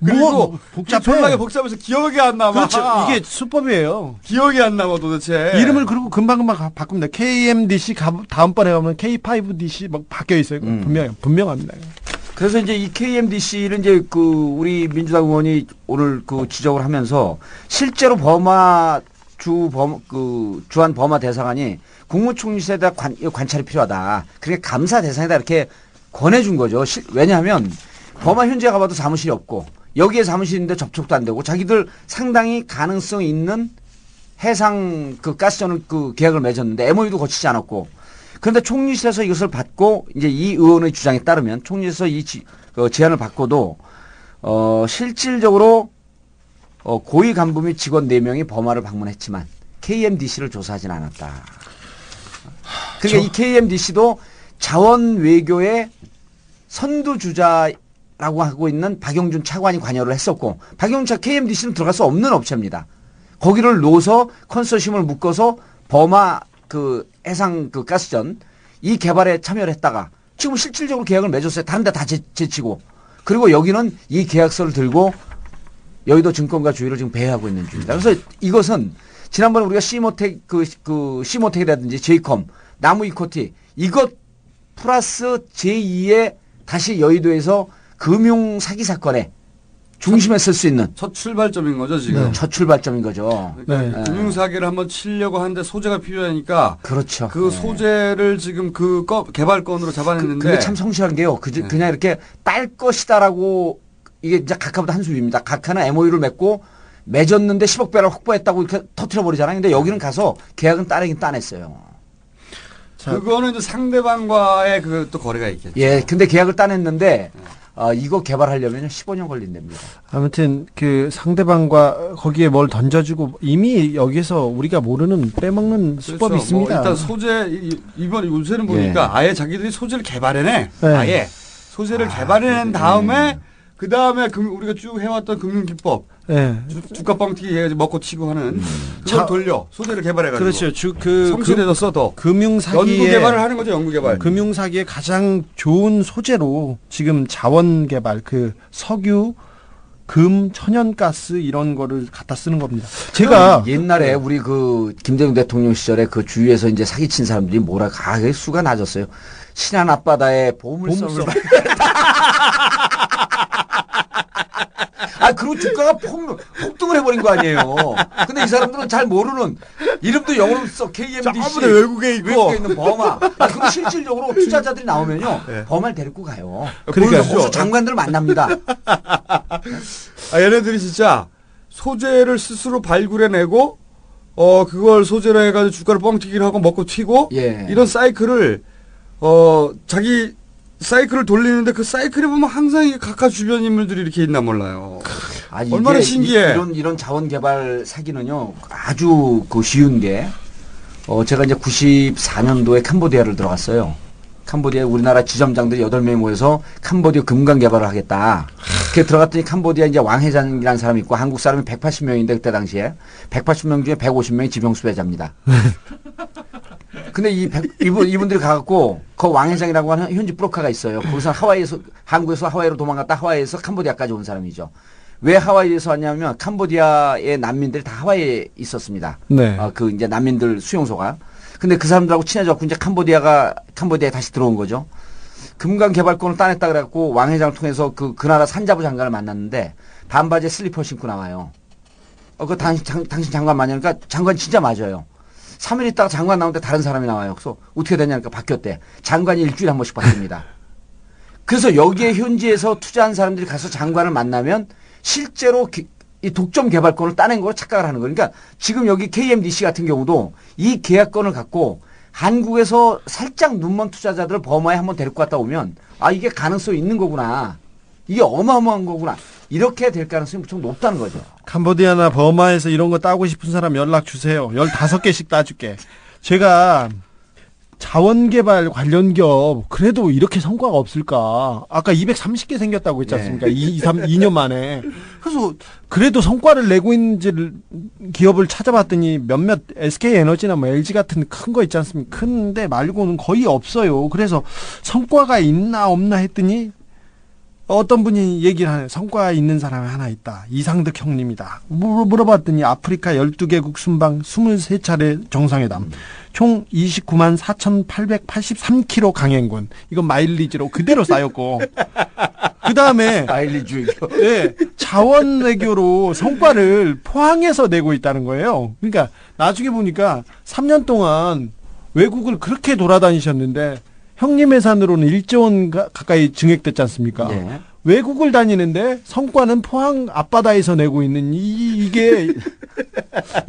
그리고 복잡해. 졸라게 복잡해서 기억이 안 남아. 그렇죠. 이게 수법이에요. 기억이 안 남아 도대체. 이름을 그리고 금방금방 바꿉니다. KMDC 다음번에 가면 K5DC 막 바뀌어 있어요. 분명합니다. 그래서 이제 이 KMDC를 이제 그 우리 민주당 의원이 오늘 그 지적을 하면서 실제로 버마 주한 버마 대사관이 국무총리실에 대한 관찰이 필요하다. 그게 감사 대상이다 이렇게 권해준 거죠. 왜냐하면 버마 현지에 가봐도 사무실이 없고 여기에 사무실인데 접촉도 안 되고 자기들 상당히 가능성 있는 해상 그 가스전을 그 계약을 맺었는데 MOU도 거치지 않았고 그런데 총리실에서 이것을 받고 이제 이 의원의 주장에 따르면 총리실에서 이 제안을 받고도 실질적으로 고위 간부 및 직원 4명이 버마를 방문했지만 KMDC를 조사하진 않았다. 그러니까 이 KMDC도 자원 외교의 선두주자라고 하고 있는 박영준 차관이 관여를 했었고 박영준 KMDC는 들어갈 수 없는 업체입니다. 거기를 놓아서 컨소시엄을 묶어서 버마 그 해상 그 가스전 이 개발에 참여를 했다가 지금 실질적으로 계약을 맺었어요. 다른 데 다 제치고. 그리고 여기는 이 계약서를 들고 여의도 증권가 주위를 지금 배회하고 있는 중입니다. 그래서 이것은 지난번에 우리가 시모텍 시모텍이라든지 제이컴, 나무 이코티 이것 플러스 제2의 다시 여의도에서 금융 사기 사건에 중심에 쓸 수 있는 첫 출발점인 거죠 지금. 네. 첫 출발점인 거죠. 그러니까 네. 금융사기를 한번 치려고 하는데 소재가 필요하니까. 그렇죠. 그 소재를 지금 그 개발건으로 잡아냈는데. 그게 참 성실한 게요. 그냥 이렇게 딸 것이다라고 이게 이제 각하보다 한 수입니다. 각하는 MOU를 맺었는데 10억 배를 확보했다고 이렇게 터트려 버리잖아요. 근데 여기는 가서 계약은 따내긴 따냈어요. 그거는 이제 상대방과의 그 또 거래가 있겠죠. 예, 근데 계약을 따냈는데. 이거 개발하려면 15년 걸린답니다. 아무튼 그 상대방과 거기에 뭘 던져주고 이미 여기서 우리가 모르는 빼먹는 수법이 그렇죠. 있습니다. 일단 소재 이번 요새는 보니까 아예 자기들이 소재를 개발해내. 네. 아예 소재를 개발해낸 다음에 그 다음에 우리가 쭉 해왔던 금융기법. 네. 주가 뻥튀기 해가지고 먹고 치고 하는 그걸 돌려 소재를 개발해가지고. 그렇죠. 성실해서 써도 금융사기에 연구 개발을 하는 거죠. 연구 개발. 금융사기의 가장 좋은 소재로 지금 자원 개발 그 석유, 금, 천연가스 이런 거를 갖다 쓰는 겁니다. 제가 옛날에 우리 그 김대중 대통령 시절에 그 주위에서 이제 사기친 사람들이 뭐라 수가 낮았어요. 신안 앞바다에 보물섬을 그리고 주가가 폭등을 해버린 거 아니에요. 근데 이 사람들은 잘 모르는 이름도 영어로 써 KMDC. 외국에 있는 버마. 그리고 실질적으로 투자자들이 나오면요. 네. 버마를 데리고 가요. 그러니까 거기서 장관들 만납니다. 얘네들이 진짜 소재를 스스로 발굴해내고 그걸 소재로 해가지고 주가를 뻥튀기를 하고 먹고 튀고 이런 사이클을 자기 사이클을 돌리는데 그 사이클에 보면 항상 각하 주변 인물들이 이렇게 있나 몰라요. 얼마나 신기해. 이런 자원 개발 사기는요 아주 쉬운 게 제가 이제 94년도에 캄보디아를 들어갔어요. 캄보디아에 우리나라 지점장들이 8명이 모여서 캄보디아 금강 개발을 하겠다. 그렇게 들어갔더니 캄보디아 이제 왕 회장이라는 사람이 있고 한국 사람이 180명인데 그때 당시에 180명 중에 150명이 지병수배자입니다. 근데 이분들이 가갖고 그 왕회장이라고 하는 현지 브로커가 있어요. 거기서 한국에서 하와이로 도망갔다 하와이에서 캄보디아까지 온 사람이죠. 왜 하와이에서 왔냐면 캄보디아의 난민들이 다 하와이에 있었습니다. 네. 그 이제 난민들 수용소가. 근데 그 사람들하고 친해져갖고 이제 캄보디아에 다시 들어온 거죠. 금강 개발권을 따냈다 그래갖고 왕회장을 통해서 그 나라 산자부 장관을 만났는데 반바지에 슬리퍼 신고 나와요. 당신 장관 맞냐니까 장관 진짜 맞아요. 3일 있다가 장관 나오는데 다른 사람이 나와요. 그래서 어떻게 되냐니까 바뀌었대. 장관이 일주일에 한 번씩 바뀝니다. 그래서 여기에 현지에서 투자한 사람들이 가서 장관을 만나면 실제로 이 독점 개발권을 따낸 걸로 착각을 하는 거예요. 그러니까 지금 여기 KMDC 같은 경우도 이 계약권을 갖고 한국에서 살짝 눈먼 투자자들을 버마에 한번 데리고 갔다 오면 이게 가능성이 있는 거구나. 이게 어마어마한 거구나. 이렇게 될 가능성이 무척 높다는 거죠. 캄보디아나 버마에서 이런 거 따고 싶은 사람 연락 주세요. 15개씩 따줄게. 제가 자원개발 관련 기업 그래도 이렇게 성과가 없을까. 아까 230개 생겼다고 했지 않습니까? 2년 만에. 그래서 그래도 성과를 내고 있는 기업을 찾아봤더니 몇몇 SK에너지나 뭐 LG 같은 큰 거 있지 않습니까? 큰데 말고는 거의 없어요. 그래서 성과가 있나 없나 했더니 어떤 분이 얘기를 하네요. 성과 있는 사람이 하나 있다. 이상득 형님이다. 물어봤더니 아프리카 12개국 순방 23차례 정상회담. 총 29만 4,883km 강행군. 이건 마일리지로 그대로 쌓였고. 그 다음에. 마일리지. 네. 자원 외교로 성과를 포항에서 내고 있다는 거예요. 그러니까 나중에 보니까 3년 동안 외국을 그렇게 돌아다니셨는데 형님 예산으로는 1조 원 가까이 증액됐지 않습니까? 네. 외국을 다니는데 성과는 포항 앞바다에서 내고 있는 이게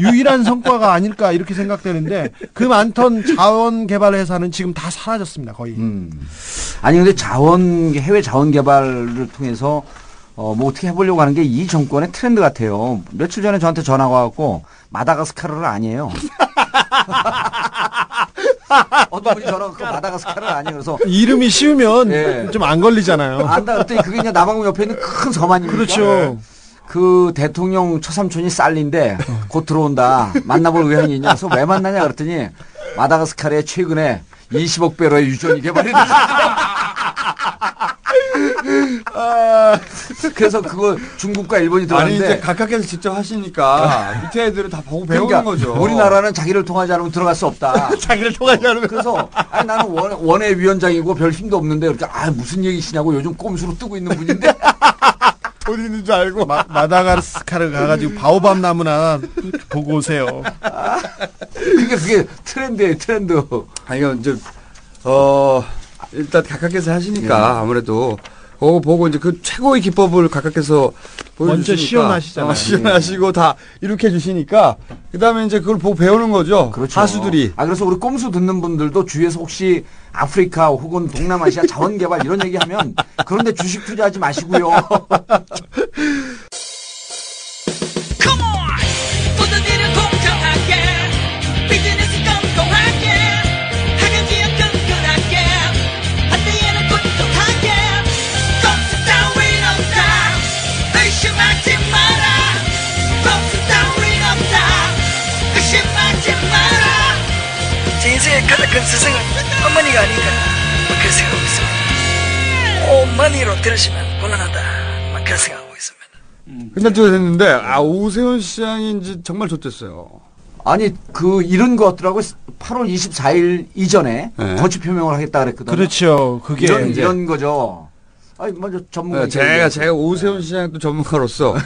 유일한 성과가 아닐까 이렇게 생각되는데 그 많던 자원 개발 회사는 지금 다 사라졌습니다. 거의. 아니 근데 해외 자원 개발을 통해서 뭐 어떻게 해보려고 하는 게 이 정권의 트렌드 같아요. 며칠 전에 저한테 전화가 와갖고 마다가스카르를 아니에요. 어떤 분이 전화가 마다가스카르를 아니에요. 그래서 이름이 쉬우면 좀 안 걸리잖아요. 안다 그랬더니 그게 이제 남아공 옆에 있는 큰 섬 아닙니까? 그렇죠. 그 대통령 처삼촌이 쌀린데 곧 들어온다. 만나볼 의향이 있냐? 그래서 왜 만나냐 그랬더니 마다가스카르에 최근에 20억 배로의 유전이 개발했다. 그래서 그거 중국과 일본이 들어갔는데 아니 이제 각각에서 직접 하시니까 밑에 애들은 다 보고 배우는 그러니까 거죠. 우리나라는 자기를 통하지 않으면 들어갈 수 없다. 자기를 통하지 않으면. 그래서 나는 원외위원장이고 별 힘도 없는데 이렇게 무슨 얘기시냐고 요즘 꼼수로 뜨고 있는 분인데 돈 있는 줄 알고 마다가스카르 가가지고 바오밤 나무나 보고 오세요. 그러니까 그게 트렌드예요, 트렌드. 이거 이제 일단 각각에서 하시니까 아무래도 그거 보고 이제 그 최고의 기법을 각각에서 보여주시니까 먼저 시연하시잖아요. 시연하시고 다 이렇게 해주시니까 그다음에 이제 그걸 보고 배우는 거죠. 그렇죠. 하수들이. 그래서 우리 꼼수 듣는 분들도 주위에서 혹시 아프리카 혹은 동남아시아 자원개발 이런 얘기하면 그런데 주식 투자하지 마시고요. 인생의 가장 큰 스승은 어머니가 아닌가 그렇게 생각하고 있습니다. 어머니로 들으시면 곤란하다 그렇게 생각하고 있습니다. 끝날 됐는데 오세훈 시장이 이제 정말 좋댔어요. 아니 이런 거 같더라고요. 8월 24일 이전에 거취 표명을 하겠다 그랬거든요. 그렇죠. 그게 이런 거죠. 먼저 전문가. 제가 오세훈 시장 또 전문가로서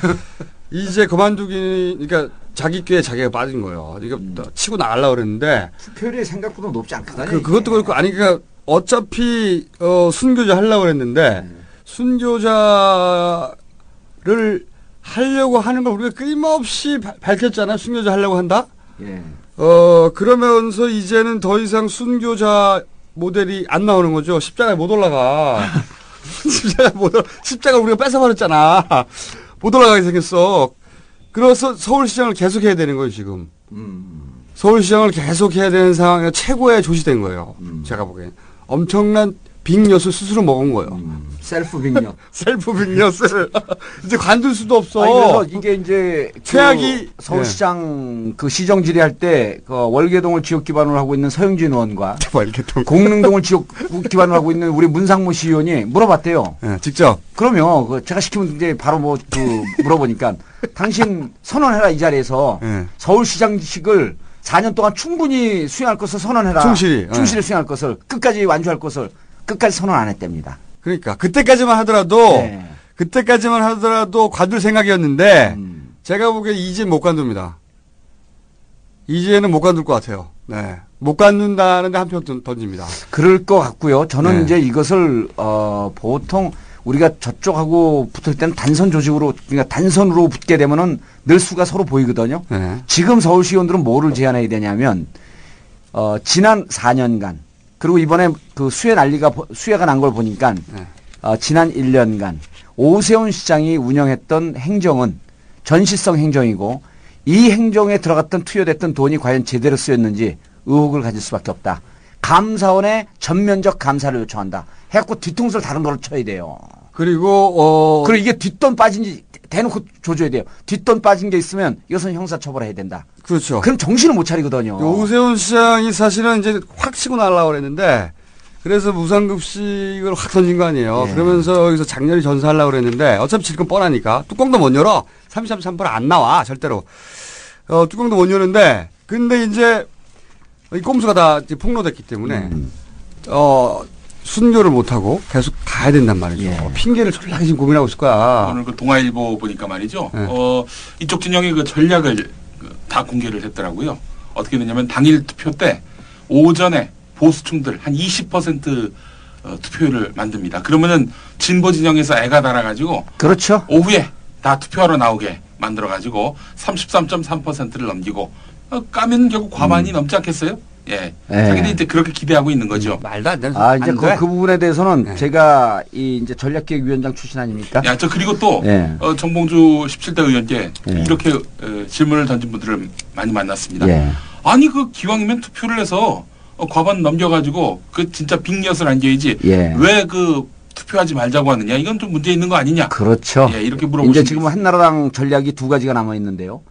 이제 그러니까 자기 꾀에 자기가 빠진 거예요. 이거 치고 나가려고 그랬는데 투표율이 생각보다 높지 않거든요. 그것도 그렇고 그러니까 어차피 순교자 하려고 그랬는데 순교자를 하려고 하는 걸 우리가 끊임없이 밝혔잖아요. 순교자 하려고 한다. 예. 그러면서 이제는 더 이상 순교자 모델이 안 나오는 거죠. 십자가에 못 올라가. 십자가 우리가 뺏어버렸잖아. 못 올라가게 생겼어. 그래서 서울시장을 계속 해야 되는 거예요, 지금. 서울시장을 계속 해야 되는 상황에 최고의 조시된 거예요. 제가 보기엔. 엄청난 빅엿을 스스로 먹은 거예요. 셀프 빅엿. 셀프 빅엿을 이제 관둘 수도 없어. 아니, 그래서 이게 이제 최악이 그 서울시장 그 시정 질의할 때 그 월계동을 지역 기반으로 하고 있는 서영진 의원과 월계동 공릉동을 지역 기반으로 하고 있는 우리 문상무 시의원이 물어봤대요. 네, 직접. 그러면 그 제가 시키면 이제 바로 뭐 그 물어보니까 당신 선언해라 이 자리에서 서울시장직을 4년 동안 충분히 수행할 것을 선언해라. 충실히 수행할 것을 끝까지 완주할 것을 끝까지 선언 안 했답니다. 그러니까 그때까지만 하더라도 관둘 생각이었는데 제가 보기엔 이제는 못 관둡니다. 이제는 못 관둘 것 같아요. 네. 못 관둔다는데 한 표 던집니다. 그럴 것 같고요. 저는 네. 이제 이것을 보통 우리가 저쪽하고 붙을 때는 단선 조직으로 그러니까 단선으로 붙게 되면은 늘 수가 서로 보이거든요. 네. 지금 서울시의원들은 뭐를 제안해야 되냐면 지난 4년간 그리고 이번에 그 수해가 난 걸 보니까 지난 1년간 오세훈 시장이 운영했던 행정은 전시성 행정이고 이 행정에 들어갔던 투여됐던 돈이 과연 제대로 쓰였는지 의혹을 가질 수밖에 없다. 감사원에 전면적 감사를 요청한다. 해갖고 뒤통수를 다른 걸로 쳐야 돼요. 그리고 이게 뒷돈 빠진지 대놓고 조져야 돼요. 뒷돈 빠진 게 있으면 이것은 형사처벌해야 된다. 그렇죠. 그럼 정신을 못 차리거든요. 오세훈 시장이 사실은 이제 확 치고 나가려고 그랬는데 그래서 무상급식을 확 던진 거 아니에요. 네. 그러면서 여기서 장렬히 전사하려고 그랬는데 어차피 질 건 뻔하니까 뚜껑도 못 열어. 33% 안 나와 절대로. 뚜껑도 못 여는데 근데 이제 이 꼼수가 다 이제 폭로됐기 때문에 순교를 못하고 계속 가야 된단 말이죠. 핑계를 졸라게 지금 고민하고 있을 거야. 오늘 그 동아일보 보니까 말이죠. 네. 이쪽 진영의 그 전략을 다 공개를 했더라고요. 어떻게 되냐면 당일 투표 때 오전에 보수층들 한 20% 투표율을 만듭니다. 그러면은 진보 진영에서 애가 달아가지고 그렇죠. 오후에 다 투표하러 나오게 만들어가지고 33.3%를 넘기고 까면 결국 과반이 넘지 않겠어요? 예. 자기들이 이제 그렇게 기대하고 있는 거죠. 말도 안 되는 이제 그 부분에 대해서는 제가 이제 전략기획위원장 출신 아닙니까? 야, 저 그리고 또 정봉주 17대 의원께 이렇게 질문을 던진 분들을 많이 만났습니다. 아니 그 기왕이면 투표를 해서 과반 넘겨가지고 그 진짜 빅엿을 안겨야지 왜 그 투표하지 말자고 하느냐 이건 좀 문제 있는 거 아니냐? 그렇죠. 예, 이렇게 물어보시면 이제 지금 한나라당 전략이 두 가지가 남아 있는데요.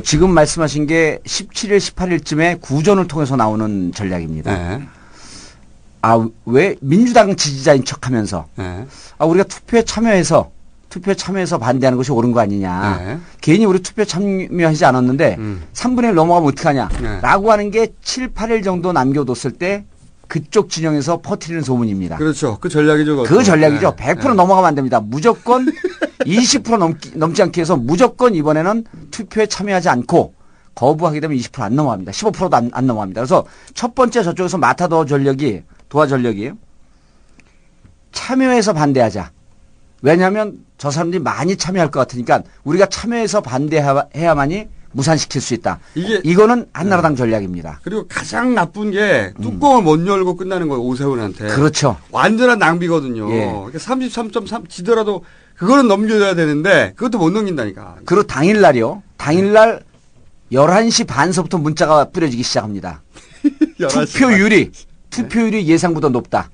지금 말씀하신 게 17일, 18일쯤에 구전을 통해서 나오는 전략입니다. 왜 민주당 지지자인 척하면서 우리가 투표에 참여해서 반대하는 것이 옳은 거 아니냐. 괜히 우리 투표에 참여하지 않았는데 3분의 1 넘어가면 어떡하냐. 라고 하는 게 7, 8일 정도 남겨뒀을 때 그쪽 진영에서 퍼뜨리는 소문입니다. 그렇죠. 그 전략이죠. 그 전략이죠. 100% 넘어가면 안 됩니다. 무조건 20% 넘지 않게 해서 무조건 이번에는 투표에 참여하지 않고 거부하게 되면 20% 안 넘어갑니다. 15%도 안 넘어갑니다. 그래서 첫 번째 저쪽에서 도화 전력이 참여해서 반대하자. 왜냐하면 저 사람들이 많이 참여할 것 같으니까 우리가 참여해서 반대해야만이 무산시킬 수 있다. 이거는 한나라당 전략입니다. 그리고 가장 나쁜 게 뚜껑을 못 열고 끝나는 거예요. 오세훈한테. 그렇죠. 완전한 낭비거든요. 그러니까 33.3 지더라도 그거는 넘겨줘야 되는데 그것도 못 넘긴다니까. 그리고 당일날이요. 당일날 11시 반서부터 문자가 뿌려지기 시작합니다. 투표율이 예상보다 높다.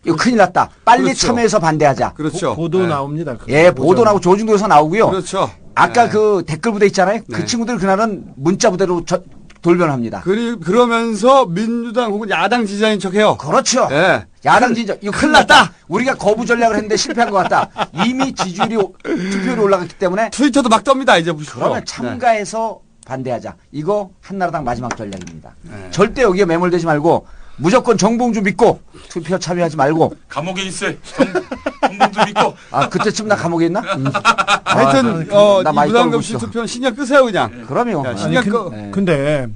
이거 큰일 났다. 빨리 그렇죠. 참여해서 반대하자. 그렇죠. 보도 나옵니다. 보도 나오고 조중도에서 나오고요. 그렇죠. 아까 그 댓글 부대 있잖아요. 그 친구들 그날은 문자 부대로 돌변합니다. 그러면서 민주당 혹은 야당 지지자인 척해요. 그렇죠. 야당 지지자 이거 큰일 났다. 우리가 거부 전략을 했는데 실패한 것 같다. 이미 투표율이 올라갔기 때문에 트위터도 막 떱니다. 이제 보시죠. 그러면 참가해서 반대하자. 이거 한나라당 마지막 전략입니다. 절대 여기에 매몰되지 말고 무조건 정봉주 믿고 투표 참여하지 말고 감옥에 있어. 정봉주 믿고. 그때쯤 나 감옥에 있나? 하여튼 이 무상급식 투표는 신경 끄세요 그냥. 그럼요. 신경 꺼. 근데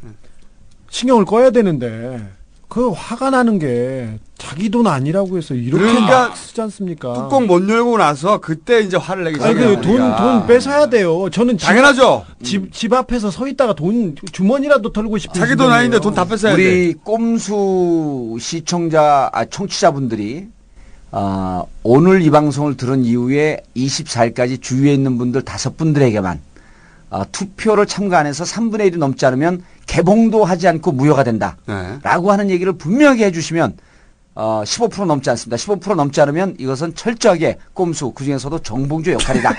신경을 꺼야 되는데 그 화가 나는 게 자기 돈 아니라고 해서 이렇게 막 쓰지 않습니까? 뚜껑 못 열고 나서 그때 이제 화를 내기 시작해요. 돈 뺏어야 돼요. 저는 당연하죠. 집 앞에서 서 있다가 돈 주머니라도 털고 싶은 자기 돈 아닌데 돈 다 뺏어야 돼. 우리 꼼수 청취자분들이 오늘 이 방송을 들은 이후에 24일까지 주위에 있는 분들 5분들에게만 투표를 참가 안 해서 3분의 1이 넘지 않으면 개봉도 하지 않고 무효가 된다. 라고 하는 얘기를 분명하게 해주시면 15% 넘지 않습니다. 15% 넘지 않으면 이것은 철저하게 꼼수, 그중에서도 정봉주 역할이다.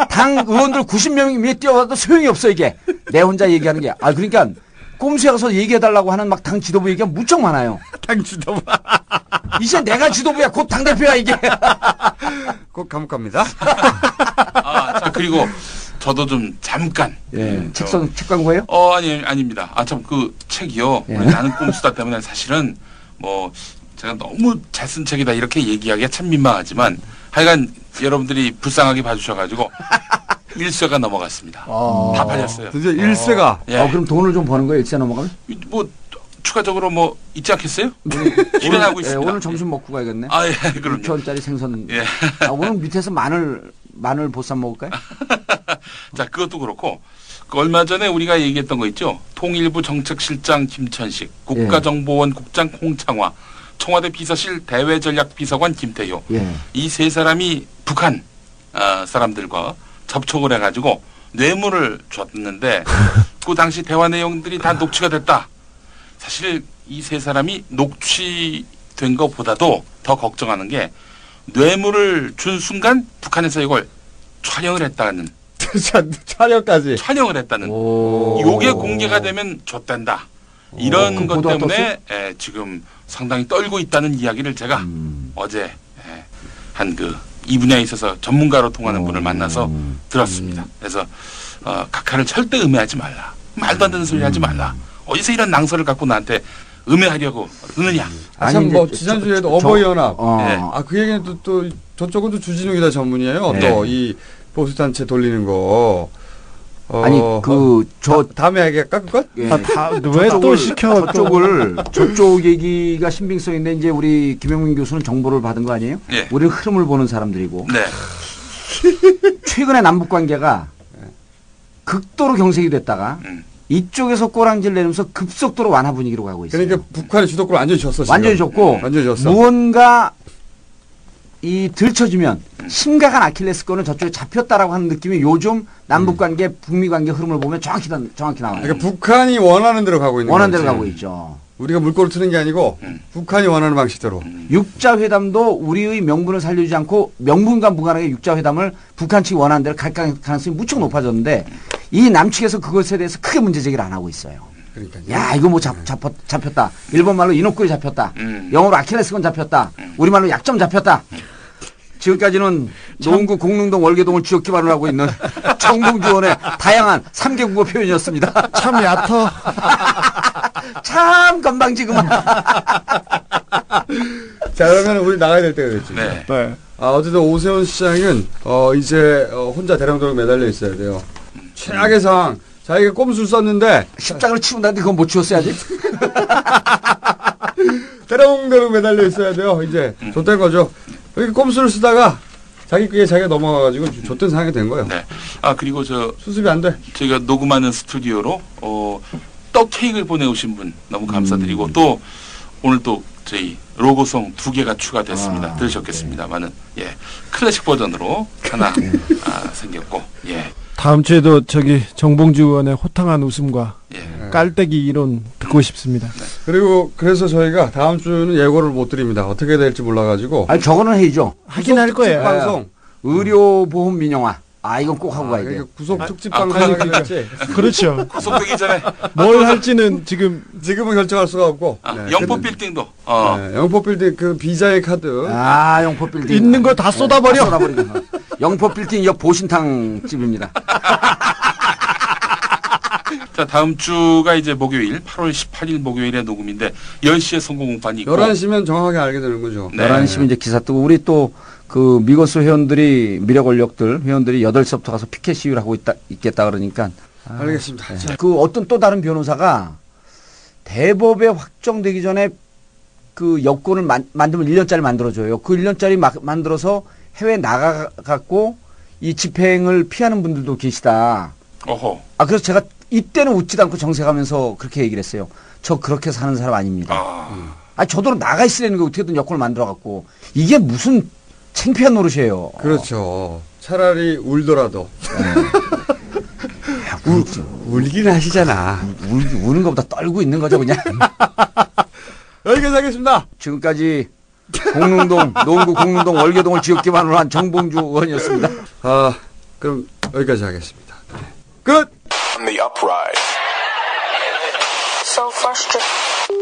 당 의원들 90명이 위에 뛰어가도 소용이 없어, 이게. 내 혼자 얘기하는 게. 그러니까 꼼수에 가서 얘기해달라고 하는 막 당 지도부 얘기가 무척 많아요. 당 지도부. 이제 내가 지도부야. 곧 당대표야, 이게. 곧 감옥 갑니다. 자, 그리고 저도 좀 잠깐. 책 광고예요? 아닙니다. 참 그 책이요. 우리 나는 꼼수다 때문에 사실은 제가 너무 잘 쓴 책이다 이렇게 얘기하기가 참 민망하지만 하여간 여러분들이 불쌍하게 봐주셔가지고 1쇄가 넘어갔습니다. 다 팔렸어요. 드디어 1쇄가. 그럼 돈을 좀 버는 거예요? 1쇄 넘어가면? 추가적으로 있지 않겠어요? 실현하고 있습니다. 오늘 점심 먹고 가야겠네. 예, 그럼요. 6천원짜리 생선. 오늘 밑에서 마늘 보쌈 먹을까요? 자, 그것도 그렇고 얼마 전에 우리가 얘기했던 거 있죠. 통일부 정책실장 김천식, 국가정보원 국장 홍창화, 청와대 비서실 대외전략비서관 김태효. 이 세 사람이 북한 사람들과 접촉을 해가지고 뇌물을 줬는데 그 당시 대화 내용들이 다 녹취가 됐다. 사실 이 세 사람이 녹취된 것보다도 더 걱정하는 게 뇌물을 준 순간 북한에서 이걸 촬영을 했다는 촬영을 했다는 요게 공개가 되면 줬단다. 이런 것 때문에 지금 상당히 떨고 있다는 이야기를 제가 어제 이 분야에 있어서 전문가로 통하는 분을 만나서 들었습니다. 그래서 각하를 절대 음해하지 말라. 말도 안 되는 소리 하지 말라. 어디서 이런 낭설을 갖고 나한테 음해하려고 그러느냐. 참 지난주에도 어버이연합. 그 얘기는 또 저쪽은 또 주진우 기자 전문이에요. 또 이 보수단체 돌리는 거. 다음에 얘기할까, 그것? 왜 또 시켜? 저쪽 얘기가 신빙성 있는데, 이제 우리 김영민 교수는 정보를 받은 거 아니에요? 우리는 흐름을 보는 사람들이고. 최근에 남북 관계가 극도로 경색이 됐다가, 이쪽에서 꼬랑지를 내면서 급속도로 완화 분위기로 가고 있어요. 그러니까 북한의 주도권을 완전히 줬어. 완전히 줬고, 완전히 줬어. 무언가 들쳐주면 심각한 아킬레스건은 저쪽에 잡혔다라고 하는 느낌이 요즘 남북관계, 북미관계 흐름을 보면 정확히 나와요. 그러니까 북한이 원하는 대로 가고 있는 원하는 대로 가고 있죠. 우리가 물꼬를 트는 게 아니고 북한이 원하는 방식대로. 육자회담도 우리의 명분을 살려주지 않고 명분과 무관하게 육자회담을 북한 측이 원하는 대로 갈 가능성이 무척 높아졌는데 이 남측에서 그것에 대해서 크게 문제 제기를 안 하고 있어요. 야, 이거 잡혔다. 일본 말로 인옥구리 잡혔다. 영어로 아킬레스건 잡혔다. 우리말로 약점 잡혔다. 지금까지는 노원구 공릉동 월계동을 지역 기반으로 하고 있는 정봉주 의원의 다양한 3개국어 표현이었습니다. 참 얕어. 참 건방지구만. 자, 그러면 우리 나가야 될 때가 됐지. 네. 어쨌든 오세훈 시장은 이제 혼자 대령도로 매달려 있어야 돼요. 최악의 상황. 자기가 꼼수를 썼는데 십장을 치운다는데 그건 못 치웠어야지. 대령도로 매달려 있어야 돼요. 이제 좆된 거죠. 이렇게 꼼수를 쓰다가 자기가 넘어가가지고 좆된 상황이 된 거예요. 네. 그리고 수습이 안 돼. 저희가 녹음하는 스튜디오로 떡 케이크를 보내오신 분 너무 감사드리고 또 오늘 또 저희 로고송 2개가 추가됐습니다. 들으셨겠습니다만은 클래식 버전으로 하나 생겼고 다음 주에도 정봉주 의원의 호탕한 웃음과 깔때기 이론 듣고 싶습니다. 그리고 그래서 저희가 다음 주는 예고를 못 드립니다. 어떻게 될지 몰라가지고. 저거는 해야죠. 하긴 할 거예요. 방송. 의료보험 민영화. 이건 꼭 하고 가야 돼요. 구속 특집 방송이겠지. 그렇죠. 구속되기 전에 뭘 할지는 지금은 결정할 수가 없고. 영포 빌딩도. 영포 빌딩 그 비자의 카드. 영포 빌딩 있는 거 다 쏟아버려. 영포 빌딩 옆 보신탕 집입니다. 자, 다음 주가 이제 목요일 8월 18일 목요일에 녹음인데 10시에 선거공판이 있고 11시면 정확하게 알게 되는 거죠. 11시면 이제 기사 뜨고 우리 또 그 미거스 회원들이 미래 권력들 회원들이 8시부터 가서 피켓 시위를 하고 있겠다 그러니까 알겠습니다. 그 어떤 또 다른 변호사가 대법에 확정되기 전에 그 여권을 만들면 1년짜리 만들어줘요. 그 1년짜리 만들어서 해외 나가갖고 이 집행을 피하는 분들도 계시다. 어허. 그래서 제가 이때는 웃지도 않고 정색하면서 그렇게 얘기를 했어요. 저 그렇게 사는 사람 아닙니다. 저도 나가 있으려는 게 어떻게든 여권을 만들어갖고 이게 무슨 창피한 노릇이에요. 그렇죠. 차라리 울더라도. 울긴 하시잖아. 우는 것보다 떨고 있는 거죠, 그냥. 여기까지 하겠습니다. 지금까지 농구 공릉동 월계동을 지역기반으로 한 정봉주 의원이었습니다. 그럼 여기까지 하겠습니다. 끝! The upright. So frustrated.